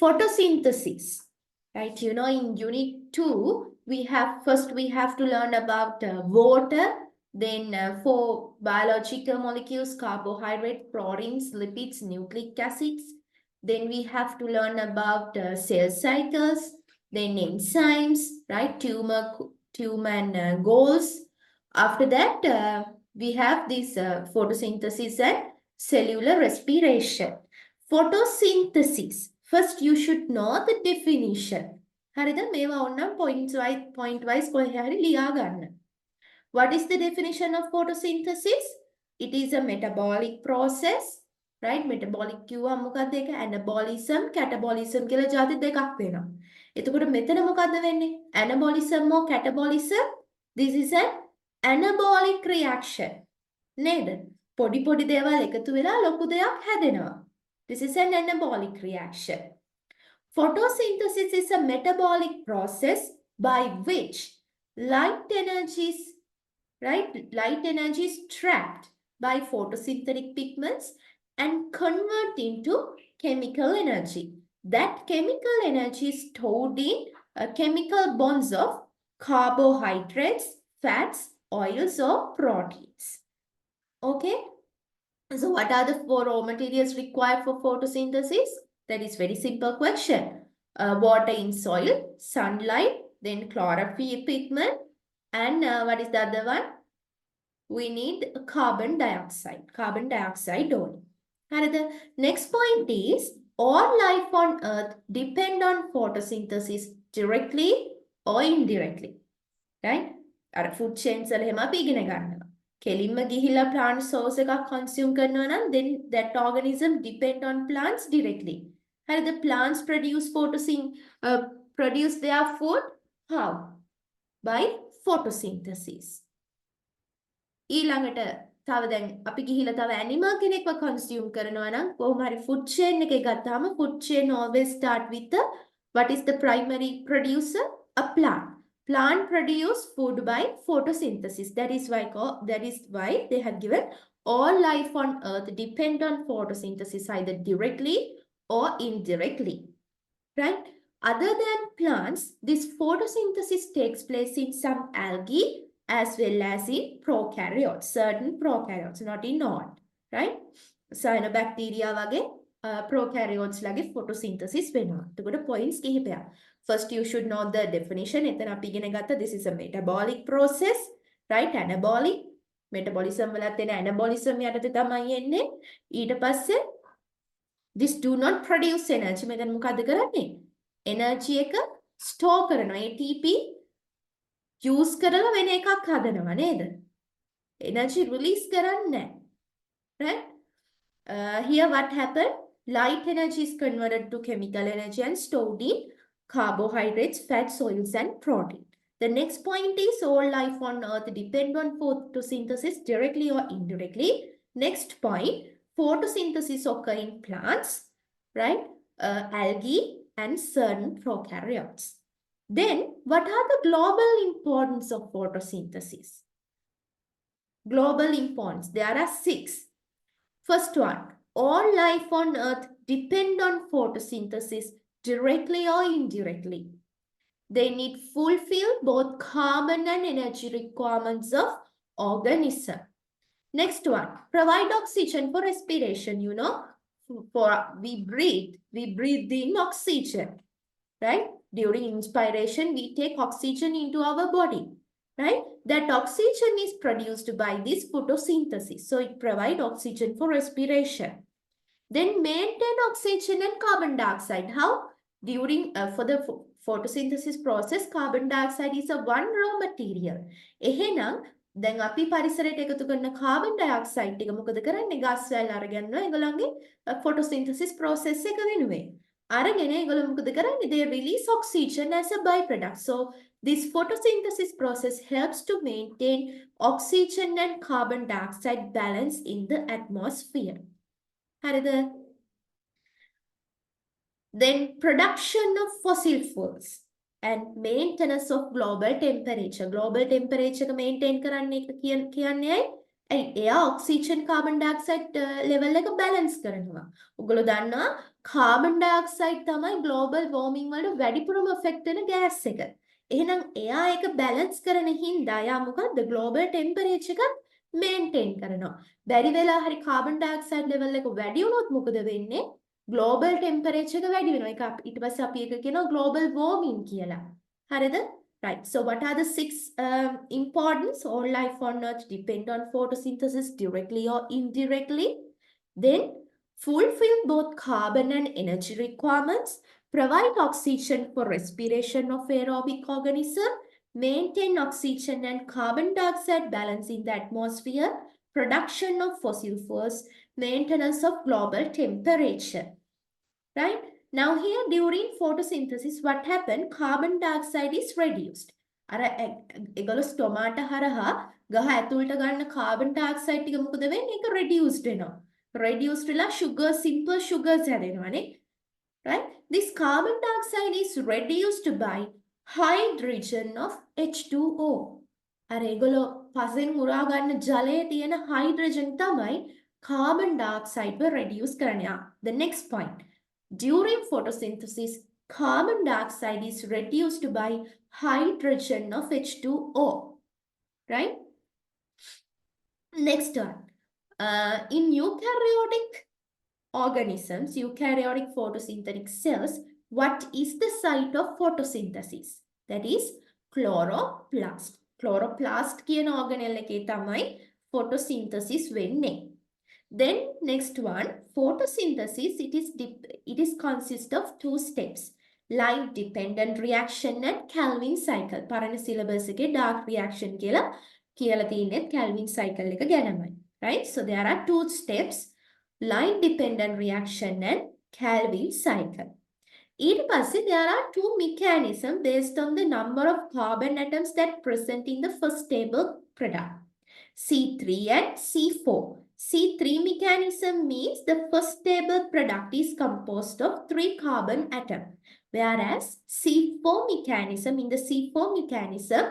photosynthesis, right? You know, in unit 2, we have to learn about water, then for biological molecules, carbohydrate, proteins, lipids, nucleic acids. Then we have to learn about cell cycles, then enzymes, right? Tumor and goals. After that, we have this photosynthesis and cellular respiration. Photosynthesis. First, you should know the definition. හරිද? මේවා ඕනනම් point wise කොහේ හරි ලියා ගන්න. What is the definition of photosynthesis? It is a metabolic process, right? Metabolic කිව්වම මොකක්ද ඒක? Anabolism, catabolism කියලා ಜಾති දෙකක් වෙනවා. එතකොට මෙතන මොකද්ද වෙන්නේ? Anabolism or catabolism? This is an anabolic reaction. නේද? පොඩි දේවල් එකතු වෙලා ලොකු දෙයක් හැදෙනවා. This is an anabolic reaction. Photosynthesis is a metabolic process by which light energy is trapped by photosynthetic pigments and convert into chemical energy. That chemical energy is stored in chemical bonds of carbohydrates, fats, oils, or proteins. Okay? So what are the 4 raw materials required for photosynthesis? That is very simple question. Water in soil, sunlight, then chlorophyll pigment, and what is the other one? We need carbon dioxide. Carbon dioxide only. And the next point is, all life on earth depend on photosynthesis directly or indirectly. Right? Our food chains වල හැම අපි ඉගෙන ගන්නවා. කෙලින්ම ගිහිලා plant source එකක් consume කරනවා නම් then that organism depend on plants directly. How the plants produce their food? How? By photosynthesis. ඊළඟට තව දැන් අපි ගිහිලා තව animal කෙනෙක්ව consume කරනවා නම් කොහොම හරි food chain එකේ ගත්තාම food chain always start with the what is the primary producer? A plant. Plant produce food by photosynthesis. That is why they have given all life on earth depend on photosynthesis either directly or indirectly. Right? Other than plants, this photosynthesis takes place in some algae as well as in prokaryotes, certain prokaryotes, not in all. Right? Cyanobacteria වගේ prokaryotes ලගේ photosynthesis වෙනවා. එතකොට points කිහිපයක්. First, you should know the definition. එතන අපි ඉගෙන ගත්ත this is a metabolic process, right? Anabolic. Metabolism වලත් එන anabolism යටතේ තමයි එන්නේ. ඊට පස්සේ this do not produce energy. මෙතන මොකද්ද කරන්නේ? Energy එක store කරනවා. ATP use කරලා වෙන එකක් හදනවා නේද? Energy release කරන්නේ right? Here what happened? Light energy is converted to chemical energy and stored in carbohydrates, fats, oils, and protein. The next point is all life on earth depend on photosynthesis directly or indirectly. Next point, photosynthesis occur in plants, right? Algae and certain prokaryotes. Then, what are the global importance of photosynthesis? Global importance, there are 6. First one, all life on earth depend on photosynthesis directly or indirectly. They need fulfill both carbon and energy requirements of organism. Next one, provide oxygen for respiration. You know, we breathe in oxygen, right? During inspiration, we take oxygen into our body, right? That oxygen is produced by this photosynthesis. So it provides oxygen for respiration. Then maintain oxygen and carbon dioxide. How? During for the photosynthesis process, carbon dioxide is a one raw material. එහෙනම් දැන් අපි පරිසරයට එකතු කරන carbon dioxide ටික මොකද කරන්නේ? ගස් වැල් අරගෙන ඒගොල්ලන්ගේ photosynthesis process එක වෙනුවේ. අරගෙන ඒගොල්ලෝ මොකද කරන්නේ? They release oxygen as a byproduct. So this photosynthesis process helps to maintain oxygen and carbon dioxide balance in the atmosphere. හරිද? Then production of fossil fuels and maintenance of global temperature. Global temperature maintain කරන්නේ කියන්නේ එයා oxygen carbon dioxide level එක balance කරනවා. ඔයගොල්ලෝ දන්නවා carbon dioxide තමයි global වෝමින් වලට වැඩිපුරම එෆෙක්ට් වෙන ගෑස් එක. එහෙනම් එයා ඒක බැලන්ස් කරන හින්දා එයා මොකද්ද ග්ලෝබල් ටෙම්පරේචර් එකත් මේන්ටේන් කරනවා. බැරි වෙලා හරි කාබන් ඩයොක්සයිඩ් ලෙවල් එක වැඩි වුණොත් මොකද වෙන්නේ? ග්ලෝබල් ටෙම්පරේචර් එක වැඩි වෙනවා. ඒක ඊට පස්සේ අපි ඒක කියනවා ග්ලෝබල් වෝමින් කියලා. හරිද? Right. So what are the six importance? All life on Earth depend on photosynthesis directly or indirectly. Then fulfill both carbon and energy requirements, provide oxygen for respiration of aerobic organism, maintain oxygen and carbon dioxide balance in the atmosphere, production of fossil fuels, maintenance of global temperature. Right? Now here during photosynthesis what happened? Carbon dioxide is reduced. අර ඒගොල්ලෝ ස්ටොමාට හරහා ගහ ඇතුළට ගන්න carbon dioxide ටික මොකද වෙන්නේ? ඒක reduced වෙනවා. Reduced වෙලා sugar simple sugars හැදෙනවානේ. Right? This carbon dioxide is reduced by hydrogen of H2O. අර ඒගොල්ලෝ පසෙන් උරා ගන්න ජලයේ තියෙන hydrogen තමයි carbon dioxide ව reduce කරන්නේ. The next point. During photosynthesis, carbon dioxide is reduced by hydrogen of H2O, right? Next one. In eukaryotic organisms, eukaryotic photosynthetic cells, what is the site of photosynthesis? That is chloroplast. Chloroplast කියන organelle එකේ තමයි photosynthesis වෙන්නේ. Then next one, photosynthesis, it is consist of two steps. Light dependent reaction and Calvin cycle. පරණ syllabus එකේ dark reaction කියලා තියෙන්නේ Calvin cycle එක ගැනමයි. Right? So there are two steps, light dependent reaction and Calvin cycle. ඊට පස්සේ there are two mechanisms based on the number of carbon atoms that present in the first stable product. C3 and C4. C3 mechanism means the first stable product is composed of 3 carbon atoms, whereas C4 mechanism, in the C4 mechanism,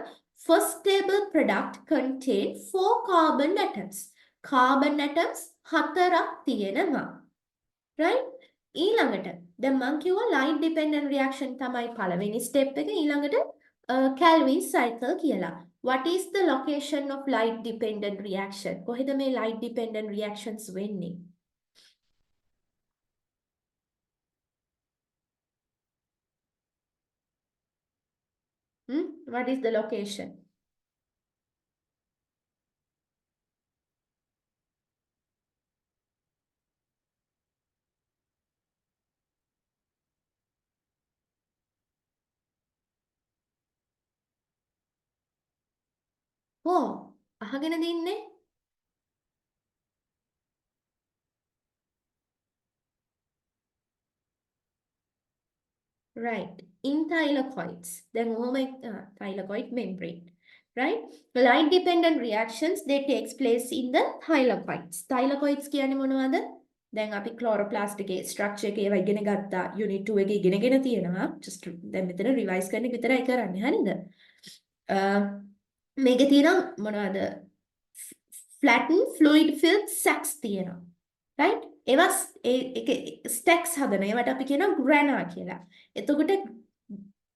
first stable product contain 4 carbon atoms. Carbon atoms 4ක් තියෙනවා. Right? ඊළඟට දැන් මම කිව්වා light dependent reaction තමයි පළවෙනි step එක. ඊළඟට Calvin cycle කියලා. What is the location of light dependent reaction? කොහෙද මේ light dependent reactions වෙන්නේ? What is the location? අහගෙන දින්නේ? Right. In thylakoids. Then thylakoid membrane. Right? Light dependent reactions, they takes place in the thylakoids. Thylakoids කියන්නේ මොනවද? දැන් අපි chloroplast එකේ structure එක ඒවා ඉගෙන ගත්තා. unit 2 එකේ ඉගෙනගෙන තියෙනවා. just දැන් මෙතන revise කරන්න එක විතරයි කරන්නේ. හරිද? මේකේ තියෙනවා මොනවද? flattened fluid filled sacs තියෙනවා. right? ඒවා stacks හදන ඒවට අපි කියනවා grana කියලා. එතකොට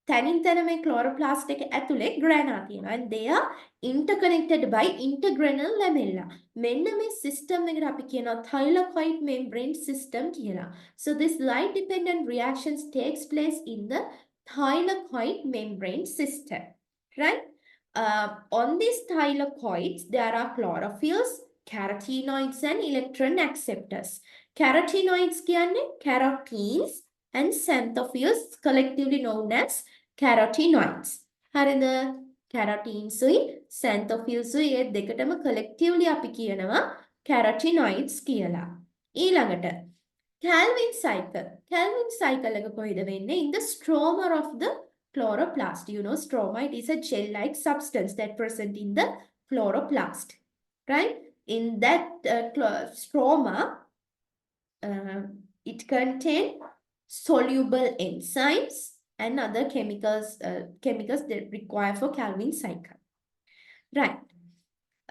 තනින් තන මේ chloroplast එක ඇතුලේ grana තියෙනවා. and they are interconnected by intergranal lamella. මෙන්න මේ system එකට අපි කියනවා thylakoid membrane system කියලා. So this light dependent reactions takes place in the thylakoid membrane system. Right? On these thylakoids, there are chlorophylls, carotenoids and electron acceptors. Carotenoids කියන්නේ carotenes and xanthophylls collectively known as carotenoids. හරිද? carotenes උයි xanthophylls උයි ඒ දෙකටම collectively අපි කියනවා carotenoids කියලා. ඊළඟට Calvin cycle. Calvin cycle එක කොහෙද වෙන්නේ? In the stroma of the chloroplast. You know, stroma, it is a gel-like substance that present in the chloroplast. Right? In that stroma, it contain soluble enzymes and other chemicals that require for Calvin cycle. Right.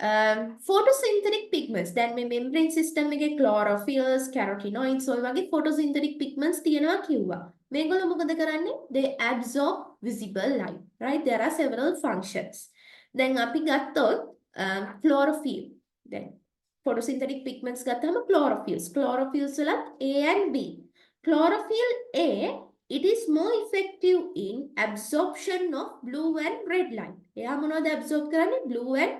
photosynthetic pigments. දැන් මේ membrane system එකේ chlorophylls, carotenoids ඔය වගේ photosynthetic pigments තියෙනවා කිව්වා. මේගොල්ලෝ මොකද කරන්නේ? They absorb visible light, right? There are several functions. දැන් අපි ගත්තොත් chlorophyll. දැන් photosynthetic pigments ගත්තාම chlorophylls. Chlorophylls වලත් A and B. Chlorophyll A, it is more effective in absorption of blue and red light. එයා මොනවද absorb කරන්නේ? Blue and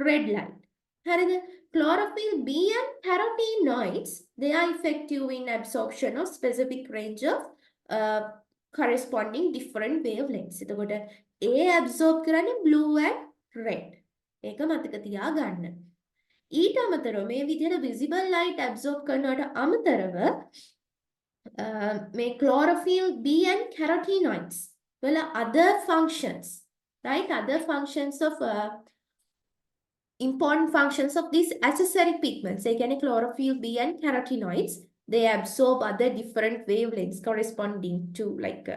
red light. හරිද? Chlorophyll B and carotenoids, they are effective in absorption of specific range of corresponding different wavelengths. එතකොට A absorb කරන්නේ blue and red. ඒක මතක තියාගන්න. ඊට අමතරව මේ විදිහට visible light absorb කරනවට අමතරව මේ chlorophyll B and carotenoids වල other functions, right? Other functions of important functions of these accessory pigments. ඒ කියන්නේ chlorophyll B and carotenoids, they absorb other different wavelengths corresponding to like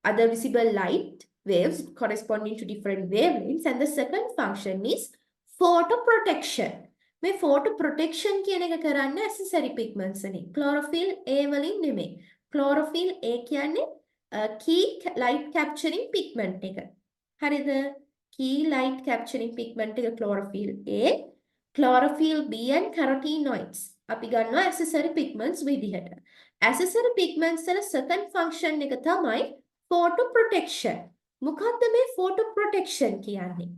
other visible light waves corresponding to different wavelengths. And the second function is photoprotection. මේ photoprotection කියන එක කරන්නේ accessory pigments වලින්. chlorophyll A වලින් නෙමෙයි. chlorophyll A කියන්නේ key light capturing pigment එක. හරිද? Key light capturing pigment එක chlorophyll A, chlorophyll B and carotenoids. අපි ගන්නවා accessory pigments විදිහට. accessory pigments වල second function එක තමයි photoprotection. මොකක්ද මේ photoprotection කියන්නේ?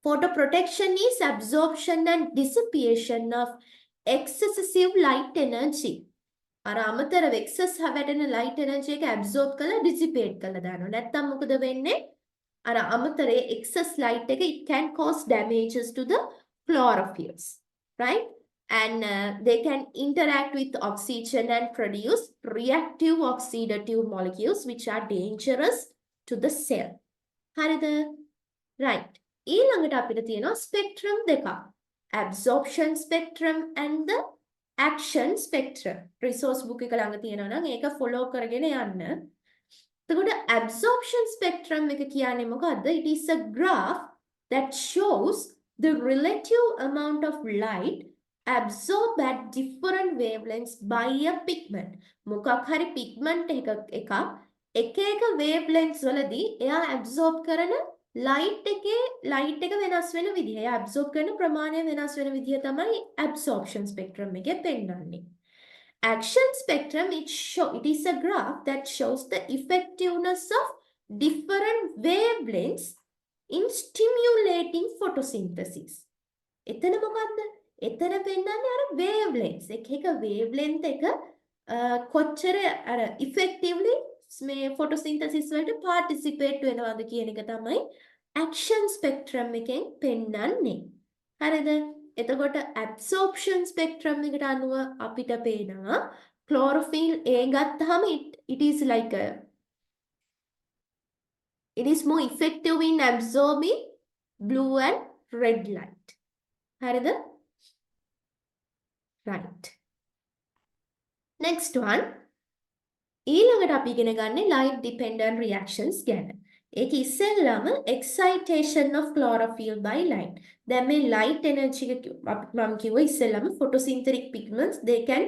Photoprotection is absorption and dissipation of excessive light energy. අර අමතරව excess හැවැටෙන light energy එක absorb කරලා dissipate කරලා දානවා. නැත්තම් මොකද වෙන්නේ? අර අමතරේ excess light එක, it can cause damages to the chlorophylls, right? And they can interact with oxygen and produce reactive oxidative molecules which are dangerous to the cell. හරිද? Right. ඊළඟට අපිට තියෙනවා spectrum දෙකක්. Absorption spectrum and the action spectrum. Resource book එක ළඟ තියෙනවා නම් ඒක follow කරගෙන යන්න. එතකොට absorption spectrum එක කියන්නේ මොකද්ද? It is a graph that shows the relative amount of light absorbed at different wavelengths by a pigment. මොකක් හරි pigment එක එක wavelengths වලදී එයා absorb කරන light එක වෙනස් වෙන විදිහ. එයා absorb කරන ප්‍රමාණය වෙනස් වෙන විදිහ තමයි absorption spectrum එකේ පෙන්වන්නේ. Action spectrum, it is a graph that shows the effectiveness of different wavelengths in stimulating photosynthesis. එතන මොකද්ද? එතන පෙන්නන්නේ අර wavelengths. එක wavelength එක කොච්චර අර effectively මේ photosynthesis වලට participate වෙනවද කියන එක තමයි action spectrum එකෙන් පෙන්නන්නේ. හරිද? එතකොට absorption spectrum එකට අනුව අපිට පේනවා chlorophyll A ගත්තාම it is like it is more effective in absorbing blue and red light. හරිද? Right. Next one. ඊළඟට අපි ඉගෙන ගන්නේ light dependent reactions ගැන. ඒක ඉස්සෙල්ලාම excitation of chlorophyll by light. දැන් මේ light energy එක මම කිව්වා ඉස්සෙල්ලාම photosynthetic pigments they can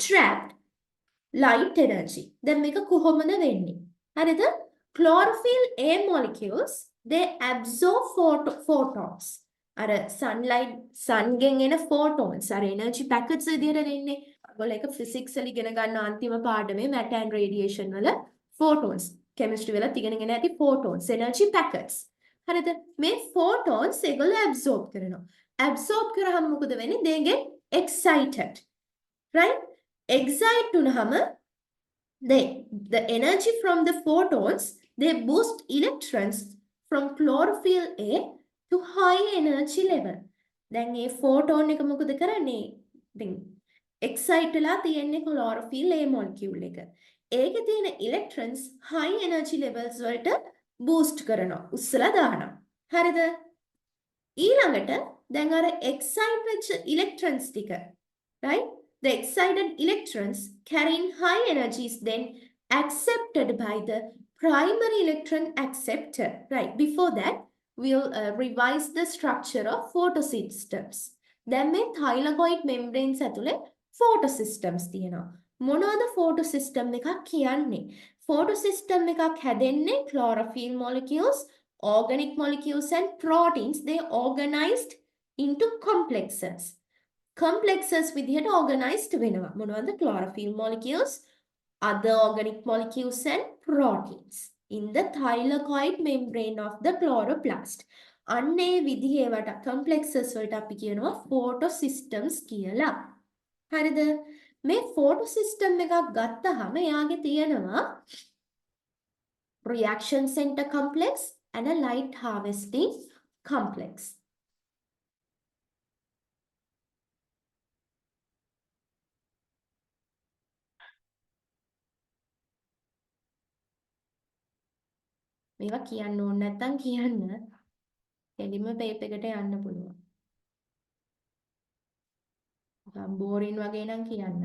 trap light energy. දැන් මේක කොහොමද වෙන්නේ? හරිද? Chlorophyll A molecules they absorb photons. අර sunlight sun ගෙන් එන photons අර energy packets විදියට එන්නේ. ඔයගොල්ලෝ ඒක physics වල ඉගෙන ගන්න අන්තිම පාඩමේ matter and radiation වල photons chemistry වල ඉගෙනගෙන ඇති photons energy packets. හරිද? මේ photons ඒගොල්ලෝ absorb කරනවා. absorb කරාම මොකද වෙන්නේ? they get excited. Right? excite වුනහම the energy from the photons they boost electrons from chlorophyll A to high energy level. දැන් මේ photon එක මොකද කරන්නේ? දැන් excite වෙලා තියෙන්නේ chlorophyll A molecule එක. ඒකේ තියෙන electrons high energy levels වලට boost කරනවා. උස්සලා දානවා. හරිද? ඊළඟට දැන් අර excite වෙච්ච electrons ටික, right? The excited electrons carrying high energies then accepted by the primary electron acceptor. Right? Before that, will revise the structure of photosystems. දැන් මේ thylakoid membranes ඇතුලේ photosystems තියෙනවා. මොනවද photosystem එකක් කියන්නේ? Photosystem එකක් හැදෙන්නේ chlorophyll molecules, organic molecules and proteins. They organized into complexes. Complexes විදිහට organized වෙනවා. මොනවද? Chlorophyll molecules, other organic molecules and proteins in the thylakoid membrane of the chloroplast. අන්නේ විදිහේ වට complexes වලට අපි කියනවා photosystems කියලා. හරිද? මේ photosystem එකක් ගත්තහම එයාගේ තියෙනවා reaction center complex and a light harvesting complex. මේවා කියන්න ඕන නැත්නම් කියන්න. එලිම පේප් එකට යන්න පුළුවන්. බෝරින් වගේ නම් කියන්න.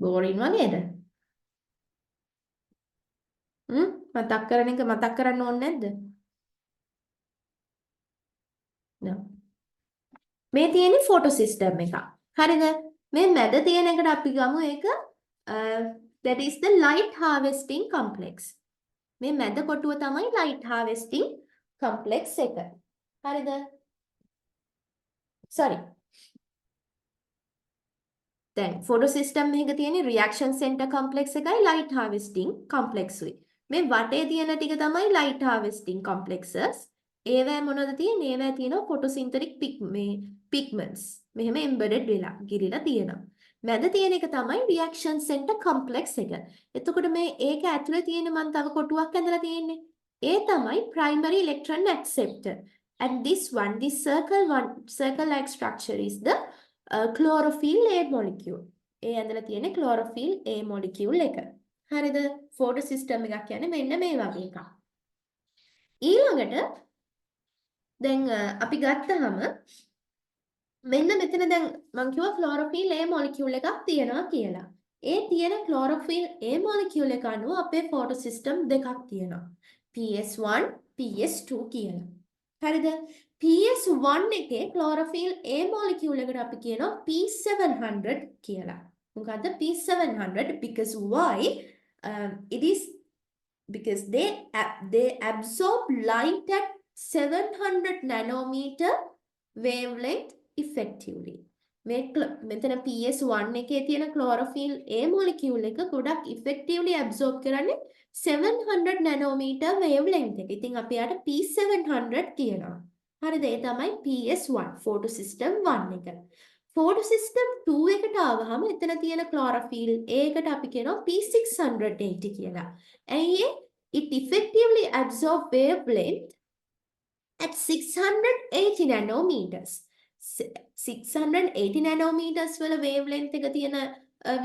බෝරින් වගේද? මතක් කරන එක මතක් කරන්න ඕනේ නැද්ද? නෑ. මේ තියෙන්නේ ෆොටෝ සිස්ටම් එකක්. හරිද? මේ මැද තියෙන එකට අපි ගමු ඒක that is the light harvesting complex. මේ මැද කොටුව තමයි light harvesting complex එක. හරිද? sorry. දැන් ෆොටෝ සිස්ටම් එකක තියෙන reaction center complex එකයි light harvesting complex උයි. මේ වටේ තියෙන ටික තමයි light harvesting complexes. ඒවැ මොනවද තියෙන්නේ? ඒවැ තියෙනවා photosynthetic pigments. මෙහෙම embedded වෙලා ගිරිලා තියෙනවා. මැද තියෙන එක තමයි reaction center complex එක. එතකොට මේ ඒක ඇතුලේ තියෙන මන් තව කොටුවක් ඇඳලා තියෙන්නේ. ඒ තමයි primary electron acceptor. And this circle like structure is the chlorophyll A molecule. ඒ ඇඳලා තියෙන්නේ chlorophyll A molecule එක. හරිද? photosystem එකක් කියන්නේ මෙන්න මේ වගේ එකක්. ඊළඟට දැන් අපි ගත්තහම මෙන්න මෙතන දැන් මම කිව්වා chlorophyll A molecule එකක් තියෙනවා කියලා. ඒ තියෙන chlorophyll A molecule එක අනුව අපේ photosystem දෙකක් තියෙනවා. PS1, PS2 කියලා. හරිද? PS1 එකේ chlorophyll A molecule එකට අපි කියනවා P700 කියලා. මොකද්ද P700? Because why? It is because they absorb light at 700 nanometer wavelength effectively. මෙතන PS1 එකේ තියෙන chlorophyll A molecule එක ගොඩක් effectively absorb කරන්නේ 700 nanometer wavelength එක. ඉතින් අපි යාට P700 කියනවා. හරිද? ඒ තමයි PS1 photosystem 1 එක. photosystem 2 එකට ආවහම එතන තියෙන chlorophyll A එකට අපි කියනවා P680 කියලා. ඇයි it effectively absorb wavelength at 680 nanometers. 680 nanometers වල wavelength එක තියෙන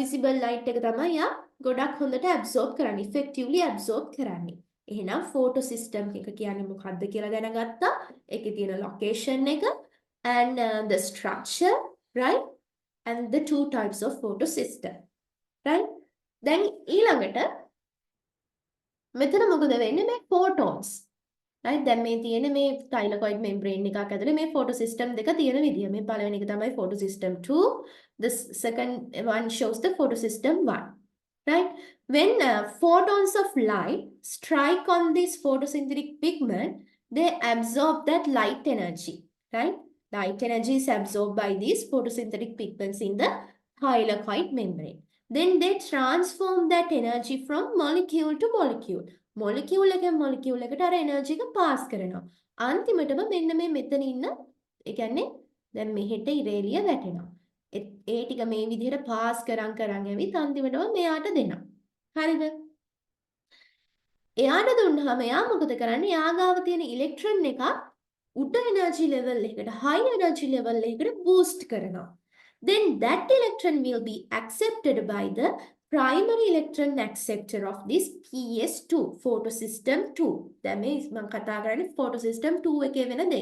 visible light එක තමයි යා ගොඩක් හොඳට absorb කරන්නේ, effectively absorb කරන්නේ. එහෙනම් photosystem එක කියන්නේ මොකක්ද කියලා දැනගත්තා. ඒකේ තියෙන location එක and the structure, right? And the two types of photosystem, right? දැන් ඊළඟට මෙතන මොකද වෙන්නේ? මේ photons, right? දැන් මේ තියෙන මේ thylakoid membrane එකක් ඇතුලේ මේ photosystem දෙක තියෙන විදිය. මේ පළවෙනි එක තමයි photosystem 2. The second one shows the photosystem 1. Right? When photons of light strike on this photosynthetic pigment, they absorb that light energy. Right? Light energy is absorbed by these photosynthetic pigments in the thylakoid membrane. Then they transform that energy from molecule to molecule. Molecule එකෙන් molecule එකට අර energy එක pass කරනවා. අන්තිමටම මෙන්න මේ මෙතන ඉන්න ඒ කියන්නේ දැන් මෙහෙට ඉරේලිය වැටෙනවා. ඒ ටික මේ විදිහට පාස් කරන් ඇවිත් අන්තිමටම මෙයාට දෙනවා. හරිද? එයාට දුන්නාම එයා මොකද කරන්නේ? එයා ගාව තියෙන ඉලෙක්ට්‍රෝන එක උඩ එනර්ජි ලෙවල් එකකට, high energy level එකකට boost කරනවා. Then that electron will be accepted by the primary electron acceptor of this PS2 photosystem 2. දැන් මේ මම කතා කරන්නේ photosystem 2 එකේ වෙන දේ.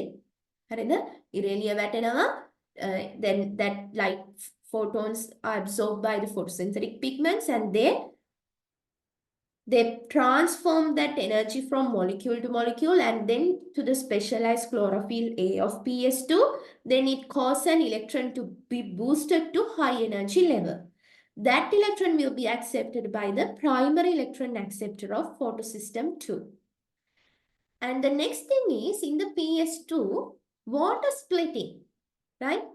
හරිද? ඉරේලිය වැටෙනවා. Then that light photons are absorbed by the photosynthetic pigments and they transform that energy from molecule to molecule and then to the specialized chlorophyll A of PS2. Then it causes an electron to be boosted to high energy level. That electron will be accepted by the primary electron acceptor of photosystem 2. And the next thing is in the PS2, water splitting, right?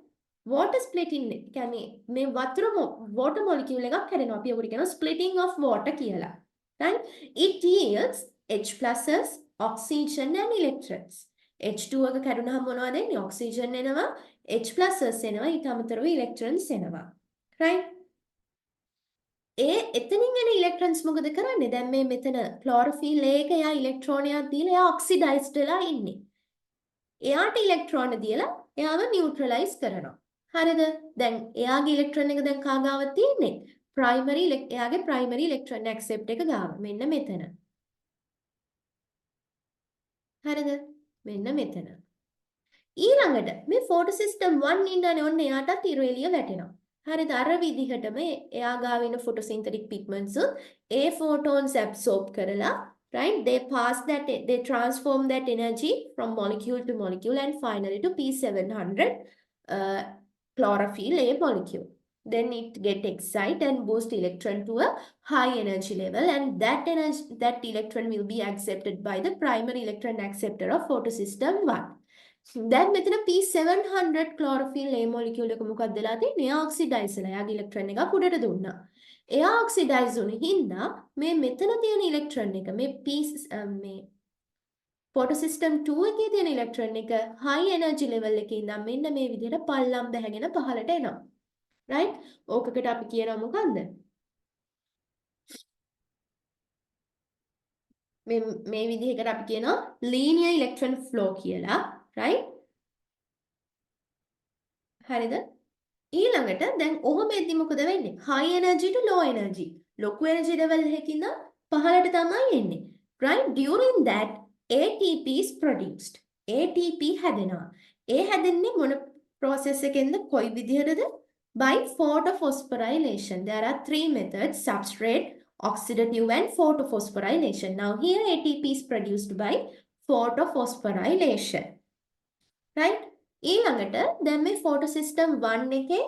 Water splitting කියන්නේ මේ water molecule එකක් හැදෙනවා. අපි ඒකට කියනවා splitting of water කියලා. Right? It yields H pluses, oxygen and electrons. H2 එක කැඩුනහම මොනවද එන්නේ? Oxygen එනවා, H pluses එනවා, ඊට අමතරව electrons එනවා. Right? එතනින් එන electrons මොකද කරන්නේ? දැන් මේ මෙතන chlorophyll A එක එයා ඉලෙක්ට්‍රෝනයක් දීලා එයා oxidized වෙලා ඉන්නේ. එයාට ඉලෙක්ට්‍රෝන දීලා එයාව neutralize කරනවා. හරිද? දැන් එයාගේ ඉලෙක්ට්‍රෝන එක දැන් කාගාව තියෙන්නේ? එයාගේ primary electron accept එක ගාව. මෙන්න මෙතන. හරිද? මෙන්න මෙතන. ඊළඟට මේ photosystem 1 ඉඳන් ඔන්න එයාටත් ඉරේලිය වැටෙනවා. හරිද? අර විදිහටම එයා ගාව ඉන්න photosynthetic pigments A photons absorb කරලා, right? They transform that energy from molecule to molecule and finally to P700 chlorophyll A molecule. Then it get excited and boost electron to a high energy level and that electron will be accepted by the primary electron acceptor of photosystem 1. දැන් මෙතන P700 chlorophyll A molecule එක මොකක්ද වෙලා තියෙන්නේ? එයා oxidize වෙලා යාගේ electron එකක් උඩට දුන්නා. එයා oxidize වුණ හින්දා මේ මෙතන තියෙන electron එක මේ මේ photosystem 2 එකේ තියෙන electron එක high energy level එකේ ඉඳන් මෙන්න මේ විදිහට පල්ලම් දැහැගෙන පහළට එනවා. Right? ඕකකට අපි කියනවා මොකන්ද? මේ විදිහකට අපි කියනවා linear electron flow කියලා. Right? හරිද? ඊළඟට දැන් ඔහොම එද්දි මොකද වෙන්නේ? high energy to low energy. ලොකු energy level එකකින් පහළට තමයි එන්නේ. Right? During that ATP is produced. ATP හැදෙනවා. ඒ හැදෙන්නේ මොන process එකෙන්ද? කොයි විදිහටද? By photophosphorylation. There are three methods: substrate, oxidative and photophosphorylation. Now here ATP is produced by photophosphorylation. Right? ඊළඟට දැන් මේ photosystem 1 එකේ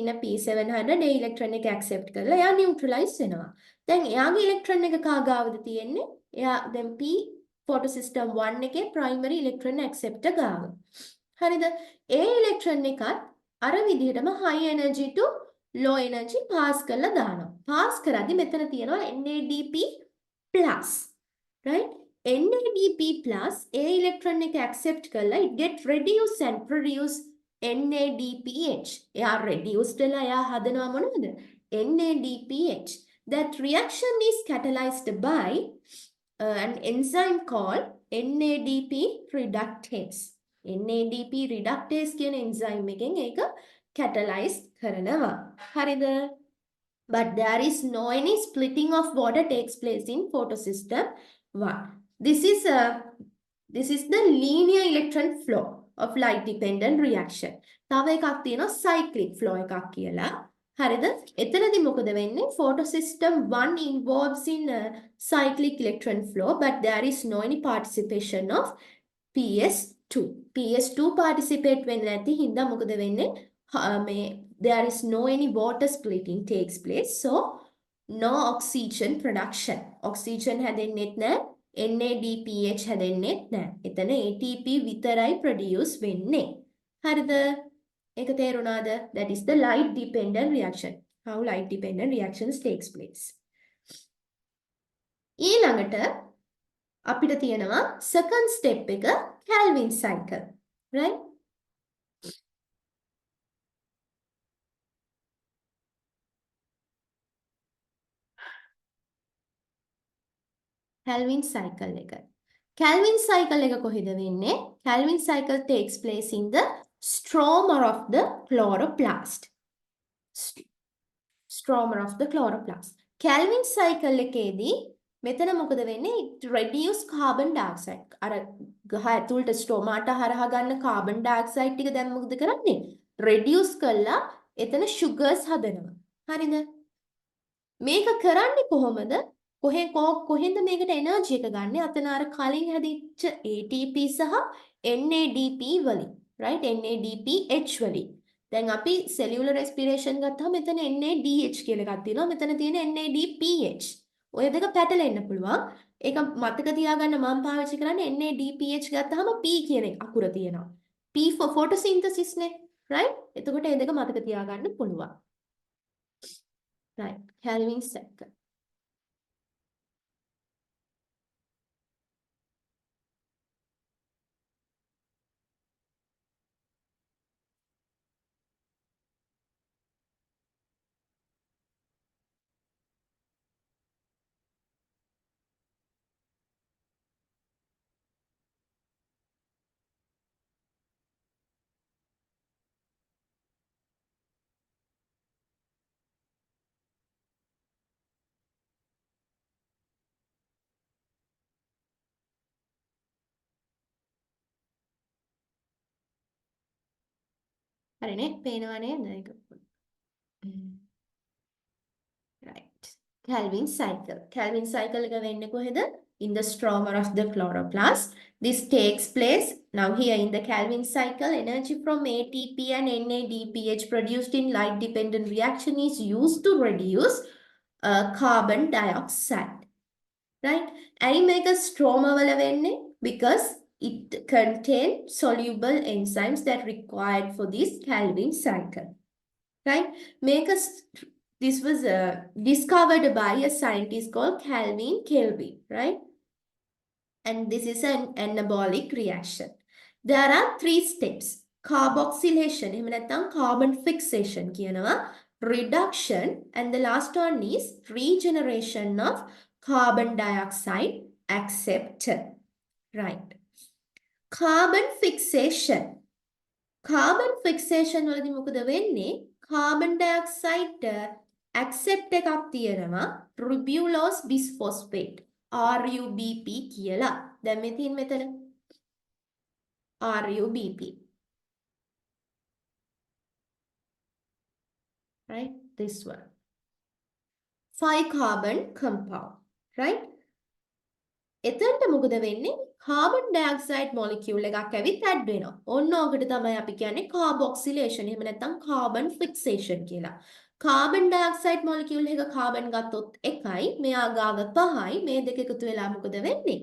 ඉන්න P700 ඒ electron එක accept කරලා එයා neutralize වෙනවා. දැන් එයාගේ electron එක කාගාවද තියෙන්නේ? එයා දැන් P photosystem 1 එකේ primary electron acceptor ගාව. හරිද? ඒ electron එකත් අර විදිහටම high energy to low energy pass කරලා දානවා. pass කරද්දි මෙතන තියෙනවා NADP+. Right? NADP+ A electron එක accept කරලා it get reduced and produce NADPH. එයා reduced වෙලා එයා හදනවා මොනවද? NADPH. That reaction is catalyzed by an enzyme called NADP reductase. NADP reductase කියන enzyme එකෙන් ඒක catalyze කරනවා. හරිද? But there is no any splitting of water takes place in photosystem 1. This is the linear electron flow of light dependent reaction. තව එකක් තියෙනවා cyclic flow එකක් කියලා. හරිද? එතනදී මොකද වෙන්නේ? Photosystem 1 involves in cyclic electron flow but there is no any participation of PS2. PS2 participate වෙන්නේ නැති හින්දා මොකද වෙන්නේ? There is no any water splitting takes place, so no oxygen production. Oxygen හැදෙන්නෙත් නැහැ, NADPH හැදෙන්නෙත් නැහැ. එතන ATP විතරයි produce වෙන්නේ. හරිද? ඒක තේරුණාද? That is the light dependent reaction. How light dependent reactions takes place. ඊළඟට අපිට තියෙනවා second step එක Calvin cycle. Right? Calvin cycle එක. Calvin cycle එක කොහෙද වෙන්නේ? Calvin cycle takes place in the stroma of the chloroplast. stromer of the chloroplast. Calvin cycle එකේදී මෙතන මොකද වෙන්නේ? It reduce carbon dioxide. අර ගහ ඇතුළට ස්ට්‍රෝමාට හරහා ගන්න carbon dioxide ටික දැන් මොකද කරන්නේ? reduce කළා එතන sugars හදනවා. හරිද? මේක කරන්නේ කොහොමද? කොහෙන්ද මේකට එනර්ජි එක ගන්න? අතන අර කලින් හැදිච්ච ATP සහ NADP වලින්. right? NADPH වලින්. දැන් අපි cellular respiration ගත්තාම මෙතන NADH කියලා එකක් තියෙනවා. මෙතන තියෙන NADPH. ඔය දෙක පැටලෙන්න පුළුවන්. ඒක මතක තියාගන්න මම පාවිච්චි කරන්නේ NADPH ගත්තාම P කියන අකුර තියෙනවා. P for photosynthesis නේ. right? එතකොට මේ දෙක මතක තියාගන්න පුළුවන්. right? Calvin cycle. හරිනේ පේනවා නේද ඒක right Calvin cycle එක වෙන්නේ කොහෙද in the stromer of the chloroplast this takes place now here in the Calvin cycle energy from ATP and NADPH produced in light dependent reaction is used to reduce carbon dioxide right ඇයි මේක stromer වල වෙන්නේ because it contains soluble enzymes that required for this Calvin cycle. Right? This was discovered by a scientist called Calvin Kelvin. Right? And this is an anabolic reaction. There are 3 steps. Carboxylation, එහෙම නැත්නම් carbon fixation කියනවා. Reduction and the last one is regeneration of carbon dioxide acceptor. Right. Carbon fixation වලදී මොකද වෙන්නේ carbon dioxide accept එකක් තියෙනවා ribulose bisphosphate RUBP කියලා දැන් මේ තියෙන මෙතන RUBP right this one 5 carbon compound right එතනට මොකද වෙන්නේ carbon dioxide molecule එකක් ඇවිත් add වෙනවා. ඔන්න ඔකට තමයි අපි කියන්නේ carboxylation. එහෙම නැත්නම් carbon fixation කියලා. carbon dioxide molecule එක carbon ගත්තොත් 1යි, මෙයා ගාව 5යි. මේ දෙක එකතු වෙලා මොකද වෙන්නේ?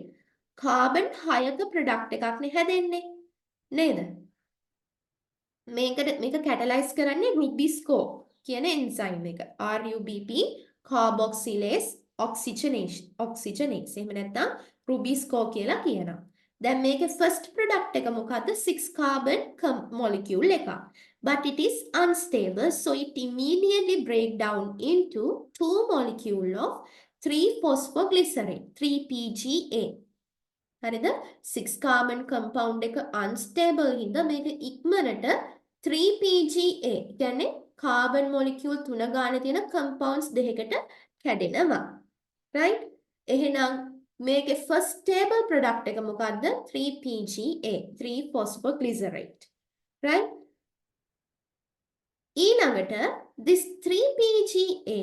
carbon 6ක product එකක් නේ හැදෙන්නේ. නේද? මේක catalyze කරන්නේ Rubisco කියන enzyme එක. RUBP carboxylase oxygenase. එහෙම නැත්නම් Rubisco කියලා කියනවා. දැන් මේකේ first product එක මොකද්ද? 6 carbon molecule එකක්. But it is unstable so it immediately break down into 2 molecule of 3-phosphoglycerate 3PGA. හරිද? 6 carbon compound එක unstable හින්දා මේක ඉක්මනට 3PGA කියන්නේ carbon molecule 3 ගානේ තියෙන compounds දෙකකට කැඩෙනවා. right? එහෙනම් මේකේ first stable product එක මොකද්ද 3PGA 3-phosphoglycerate right ඊළඟට this 3PGA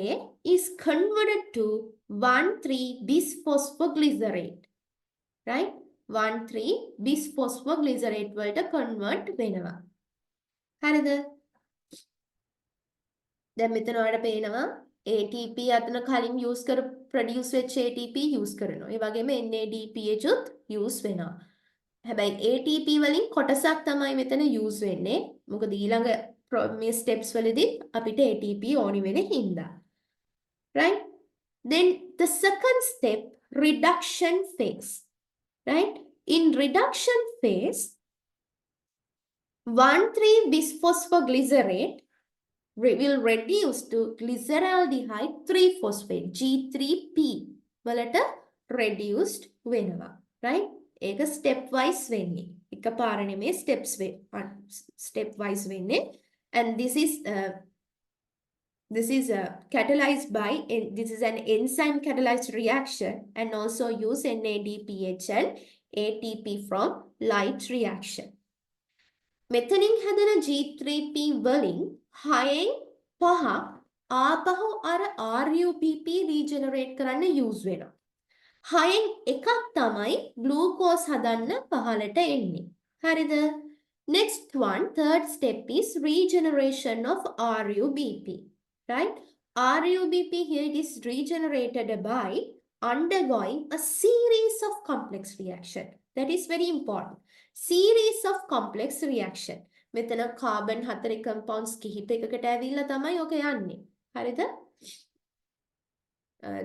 is converted to 1,3-bisphosphoglycerate right 1,3-bisphosphoglycerate වලට convert වෙනවා හරිද දැන් මෙතන ඔයාලට පේනවා ATP අතන කලින් use කර produce වෙච්ච ATP use කරනවා. ඒ වගේම NADPH උත් use වෙනවා. හැබැයි ATP වලින් කොටසක් තමයි මෙතන use වෙන්නේ. මොකද ඊළඟ මේ steps වලදී අපිට ATP ඕනි වෙන හින්දා. Right? Then the second step reduction phase. Right? In reduction phase 1,3-bisphosphoglycerate will reduce to glyceraldehyde 3-phosphate G3P වලට reduced වෙනවා right ඒක step wise වෙන්නේ එකපාර නෙමෙයි step wise වෙන්නේ and this is This is catalyzed by, this is an enzyme catalyzed reaction and also use NADPH ATP from light reaction. මෙතනින් හැදෙන G3P වලින් 6න් 5ක් ආපහු අර RUBP රීජෙනරේට් කරන්න යූස් වෙනවා. 6න් එකක් තමයි ග්ලූකෝස් හදන්න පහළට එන්නේ. හරිද? Next one, third step is regeneration of RUBP. Right? RUBP here it is regenerated by undergoing a series of complex reaction. That is very important. Series of complex reaction. මෙතන carbon 4 compounds කිහිපයකට ඇවිල්ලා තමයි ඔක යන්නේ. හරිද?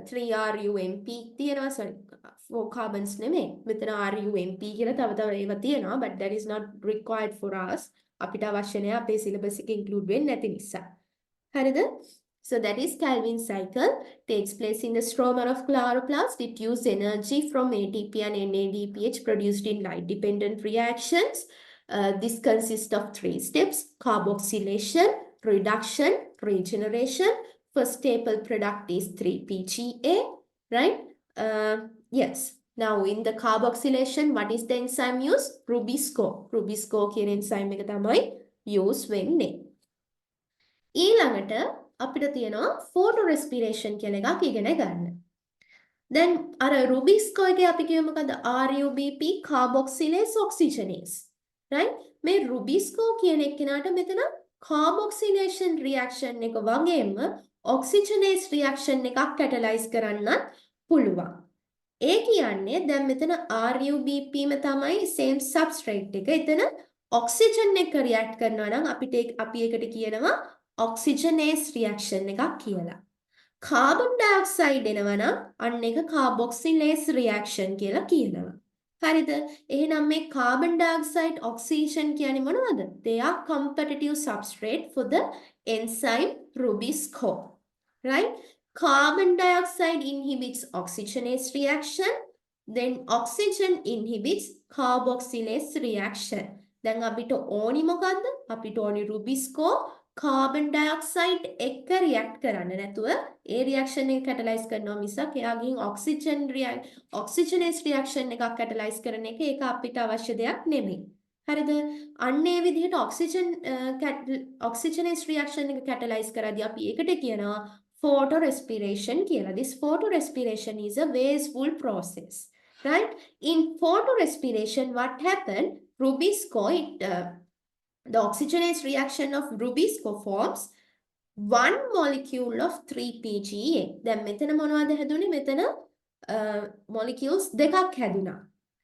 3RUMP තියෙනවා, sorry 4 carbons නෙමෙයි. මෙතන RUMP කියලා තව ඒවා තියෙනවා, but that is not required for us. අපිට අවශ්‍ය නැහැ අපේ syllabus එකේ include වෙන්නේ නැති නිසා. හරිද? So that is Calvin cycle, takes place in the stroma of chloroplast. It uses energy from ATP and NADPH produced in light-dependent reactions. This consists of 3 steps: carboxylation, reduction, regeneration. First staple product is 3-PGA, right? Yes. Now in the carboxylation, what is the enzyme used? Rubisco. Rubisco කියන enzyme එක තමයි use වෙන්නේ. ඊළඟට අපිට තියෙනවා photo respiration කියලා එකක් ඉගෙන ගන්න. Then අර Rubisco එකේ අපි කියමු මොකද? RUBP carboxylase oxygenase. Right? මේ Rubisco කියන එක්කෙනාට මෙතන carboxylation reaction එක වගේම oxygenase reaction එකක් catalyze කරන්නත් පුළුවන්. ඒ කියන්නේ දැන් මෙතන RUBP ම තමයි same substrate එක. එතන oxygen එක react කරනවා නම් අපි ඒකට කියනවා oxygenase reaction එකක් කියලා. carbon dioxide එනවා නම් අන්න එක carboxylase reaction කියලා කියනවා. හරිද? එහෙනම් මේ carbon dioxide oxygen කියන්නේ මොනවද? They are competitive substrate for the enzyme Rubisco. Right? Carbon dioxide inhibits oxygenase reaction, then oxygen inhibits carboxylase reaction. දැන් අපිට ඕනි මොකද්ද? අපිට ඕනි Rubisco carbon dioxide එක්ක react කරන්න නැතුව ඒ reaction එක catalyze කරනවා මිසක් එයා ගිහින් oxygenase reaction එකක් catalyze කරන එක ඒක අපිට අවශ්‍ය දෙයක් නෙමෙයි. හරිද? අන්න ඒ විදිහට oxygenase reaction එක catalyze කරද්දී අපි ඒකට කියනවා photorespiration කියලා. This photorespiration is a wasteful process. Right? In photorespiration, what happened? Rubisco, the oxygenase reaction of Rubisco forms one molecule of 3-PGA. දැන් මෙතන මොනවද හැදුනේ? මෙතන molecules දෙකක් හැදුනා.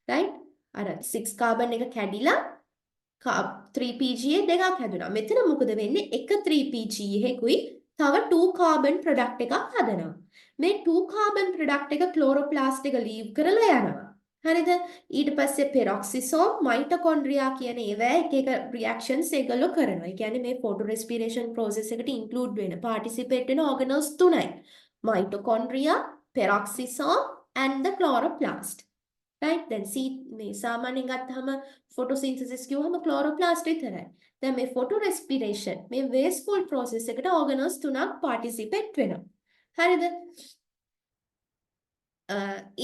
Right? අර 6 carbon එක කැඩිලා 3-PGA දෙකක් හැදුනා. මෙතන මොකද වෙන්නේ? එක 3-PGA එකකුයි තව 2 carbon product එකක් හදනවා. මේ 2 carbon product එක chloroplast එක leave කරලා යනවා. හරිද? ඊට පස්සේ peroxisome, mitochondria කියන ඒවා එක reactions ඒගොල්ලෝ කරනවා. ඒ කියන්නේ මේ photorespiration process එකට include වෙන participate වෙන organelles තුනයි. mitochondria, peroxisome and the chloroplast. Right? Then මේ සාමාන්‍යයෙන් ගත්තාම photosynthesis කිව්වම chloroplast විතරයි. දැන් මේ photorespiration මේ wasteful process එකට organelles තුනක් participate වෙනවා. හරිද?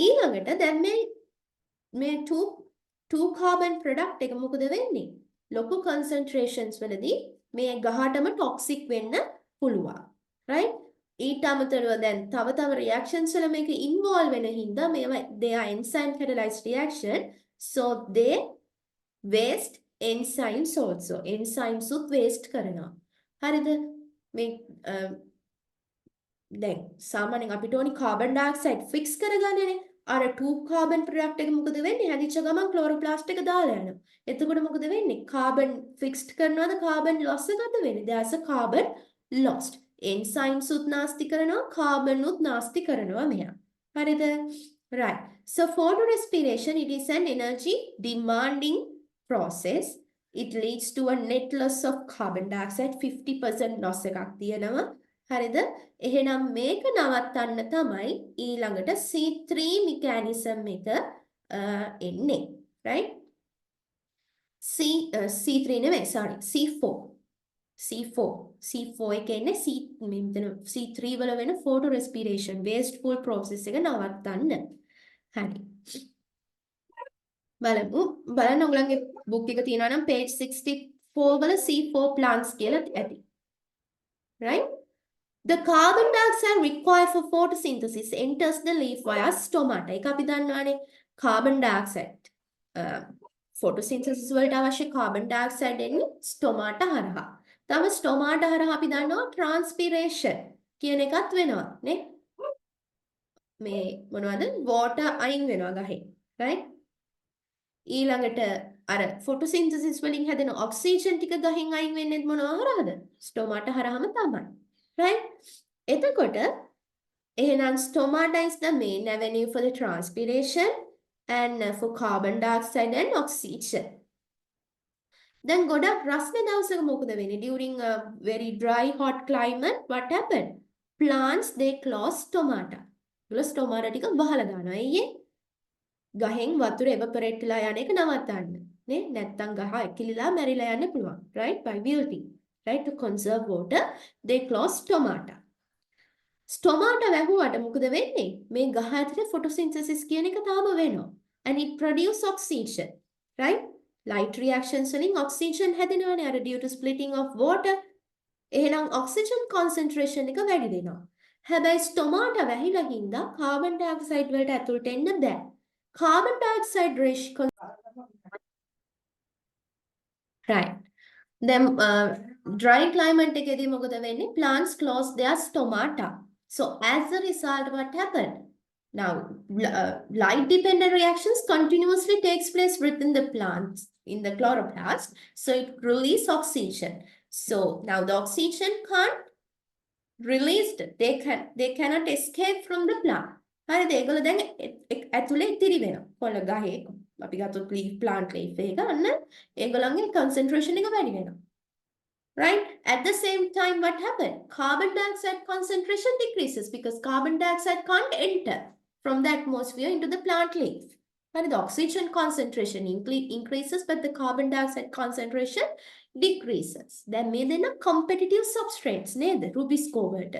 ඊළඟට දැන් මේ 2 carbon product එක මොකද වෙන්නේ? ලොකු concentrations වලදී මේ ගහටම toxic වෙන්න පුළුවන්. Right? ඊට අමතරව දැන් තව reactions වල මේක involve වෙන හින්දා මේවා they are enzyme catalyzed reaction, so they waste enzymes also. enzymes උත් waste කරනවා. හරිද? මේ දැන් සාමාන්‍යයෙන් අපිට ඕනි carbon dioxide fix කරගන්නනේ. අර 2 carbon product එක මොකද වෙන්නේ? හැදිච්ච ගමන් chloroplast එක දාලා යනවා. එතකොට මොකද වෙන්නේ? carbon fixed කරනවාද carbon loss එකද වෙන්නේ? There's a carbon lost. enzymes උත් නාස්ති කරනවා, carbon උත් නාස්ති කරනවා මෙයා. හරිද? Right. So photorespiration, it is an energy demanding process. It leads to a net loss of carbon dioxide 50% loss එකක් තියෙනවා. හරිද? එහෙනම් මේක නවත්තන්න තමයි ඊළඟට C3 mechanism එක එන්නේ. Right? C3 නෙමෙයි, sorry, C4. C4 එකේ ඉන්නේ මෙතන C3 වල වෙන photo respiration wasteful process එක නවත්තන්න. හරි. බලන්න ඔයගලගේ book එක තියෙනවා නම් page 64 වල C4 plants කියලා ඇති. Right? The carbon dioxide required for photosynthesis enters the leaf via stomata. ඒක අපි දන්නවානේ carbon dioxide. photosynthesis වලට අවශ්‍ය carbon dioxide එන්නේ stomata හරහා. තම stomata හරහා අපි දන්නවා transpiration කියන එකත් වෙනවා නේ. මේ මොනවද? water අයින් වෙනවා ගහේ. right? ඊළඟට අර photosynthesis වලින් හැදෙන oxygen ටික ගහෙන් අයින් වෙන්නේ මොනවා හරහාද? stomata හරහාම තමයි. right? එතකොට එහෙනම් stomata is the main avenue for the transpiration and for carbon dioxide and oxygen. දැන් ගොඩක් රස්නේ දවසක මොකද වෙන්නේ? During a very dry hot climate what happened? Plants they close stomata. ඒගොල්ලෝ stomata ටික වහලා දානවා. අයියේ ගහෙන් වතුර evaporate වෙලා යන එක නවත්තන්න. නේ? නැත්තම් ගහ ඇකිලිලා මැරිලා යන්න පුළුවන්. right? By wilting. right? To conserve water they close stomata. Stomata වැහුවට මොකද වෙන්නේ? මේ ගහ ඇතුලේ photosynthesis කියන එක තාම වෙනවා. And it produce oxygen. right? Light reactions වලින් oxygen හැදෙනවානේ අර due to splitting of water. එහෙනම් oxygen concentration එක වැඩි වෙනවා. හැබැයි stomata වැහිලා හින්දා carbon dioxide වලට ඇතුළට එන්න බෑ. Carbon dioxide ratio right. Then dry climate එකේදී මොකද වෙන්නේ? Plants close their stomata. So as a result what happened? Now light dependent reactions continuously takes place within the plants in the chloroplast. So it release oxygen. So now the oxygen can't released. They cannot escape from the plant. හරිද? ඒගොල්ලෝ දැන් ඇතුලේ ඉතිරි වෙනවා. කොළ ගහේ අපි ගත්තොත් leaf plant leaf එක අන්න ඒගොල්ලන්ගේ concentration එක වැඩි වෙනවා. Right? At the same time what happened? Carbon dioxide concentration decreases because carbon dioxide can't enter from the atmosphere into the plant leaf. But the oxygen concentration increases but the carbon dioxide concentration decreases. දැන් මේ දෙන්න competitive substrates නේද? රුබිස්කෝ වලට.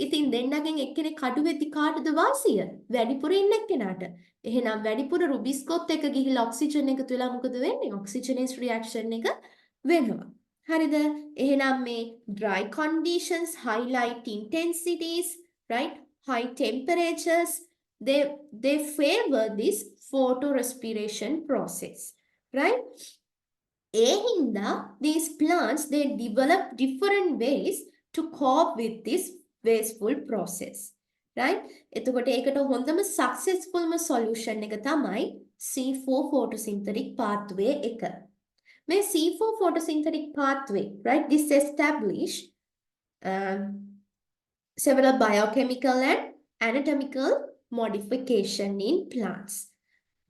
ඉතින් දෙන්නගෙන් එක්කෙනෙක් කඩු වෙද්දි කාටද වාසිය? වැඩිපුර ඉන්න එක්කෙනාට. එහෙනම් වැඩිපුර රුබිස්කෝත් එක්ක ගිහිල්ලා ඔක්සිජන් එකතු වෙලා මොකද වෙන්නේ? ඔක්සිජනේස් රියැක්ෂන් එක වෙනවා. හරිද? එහෙනම් මේ dry conditions, high light intensities, right? High temperatures, they favor this photorespiration process, right? Ehinda, these plants they develop different ways to cope with this wasteful process, right? එතකොට ඒකට හොඳම successfulම solution එක තමයි C4 photosynthetic pathway එක. මේ C4 photosynthetic pathway, right? This establish several biochemical and anatomical modification in plants.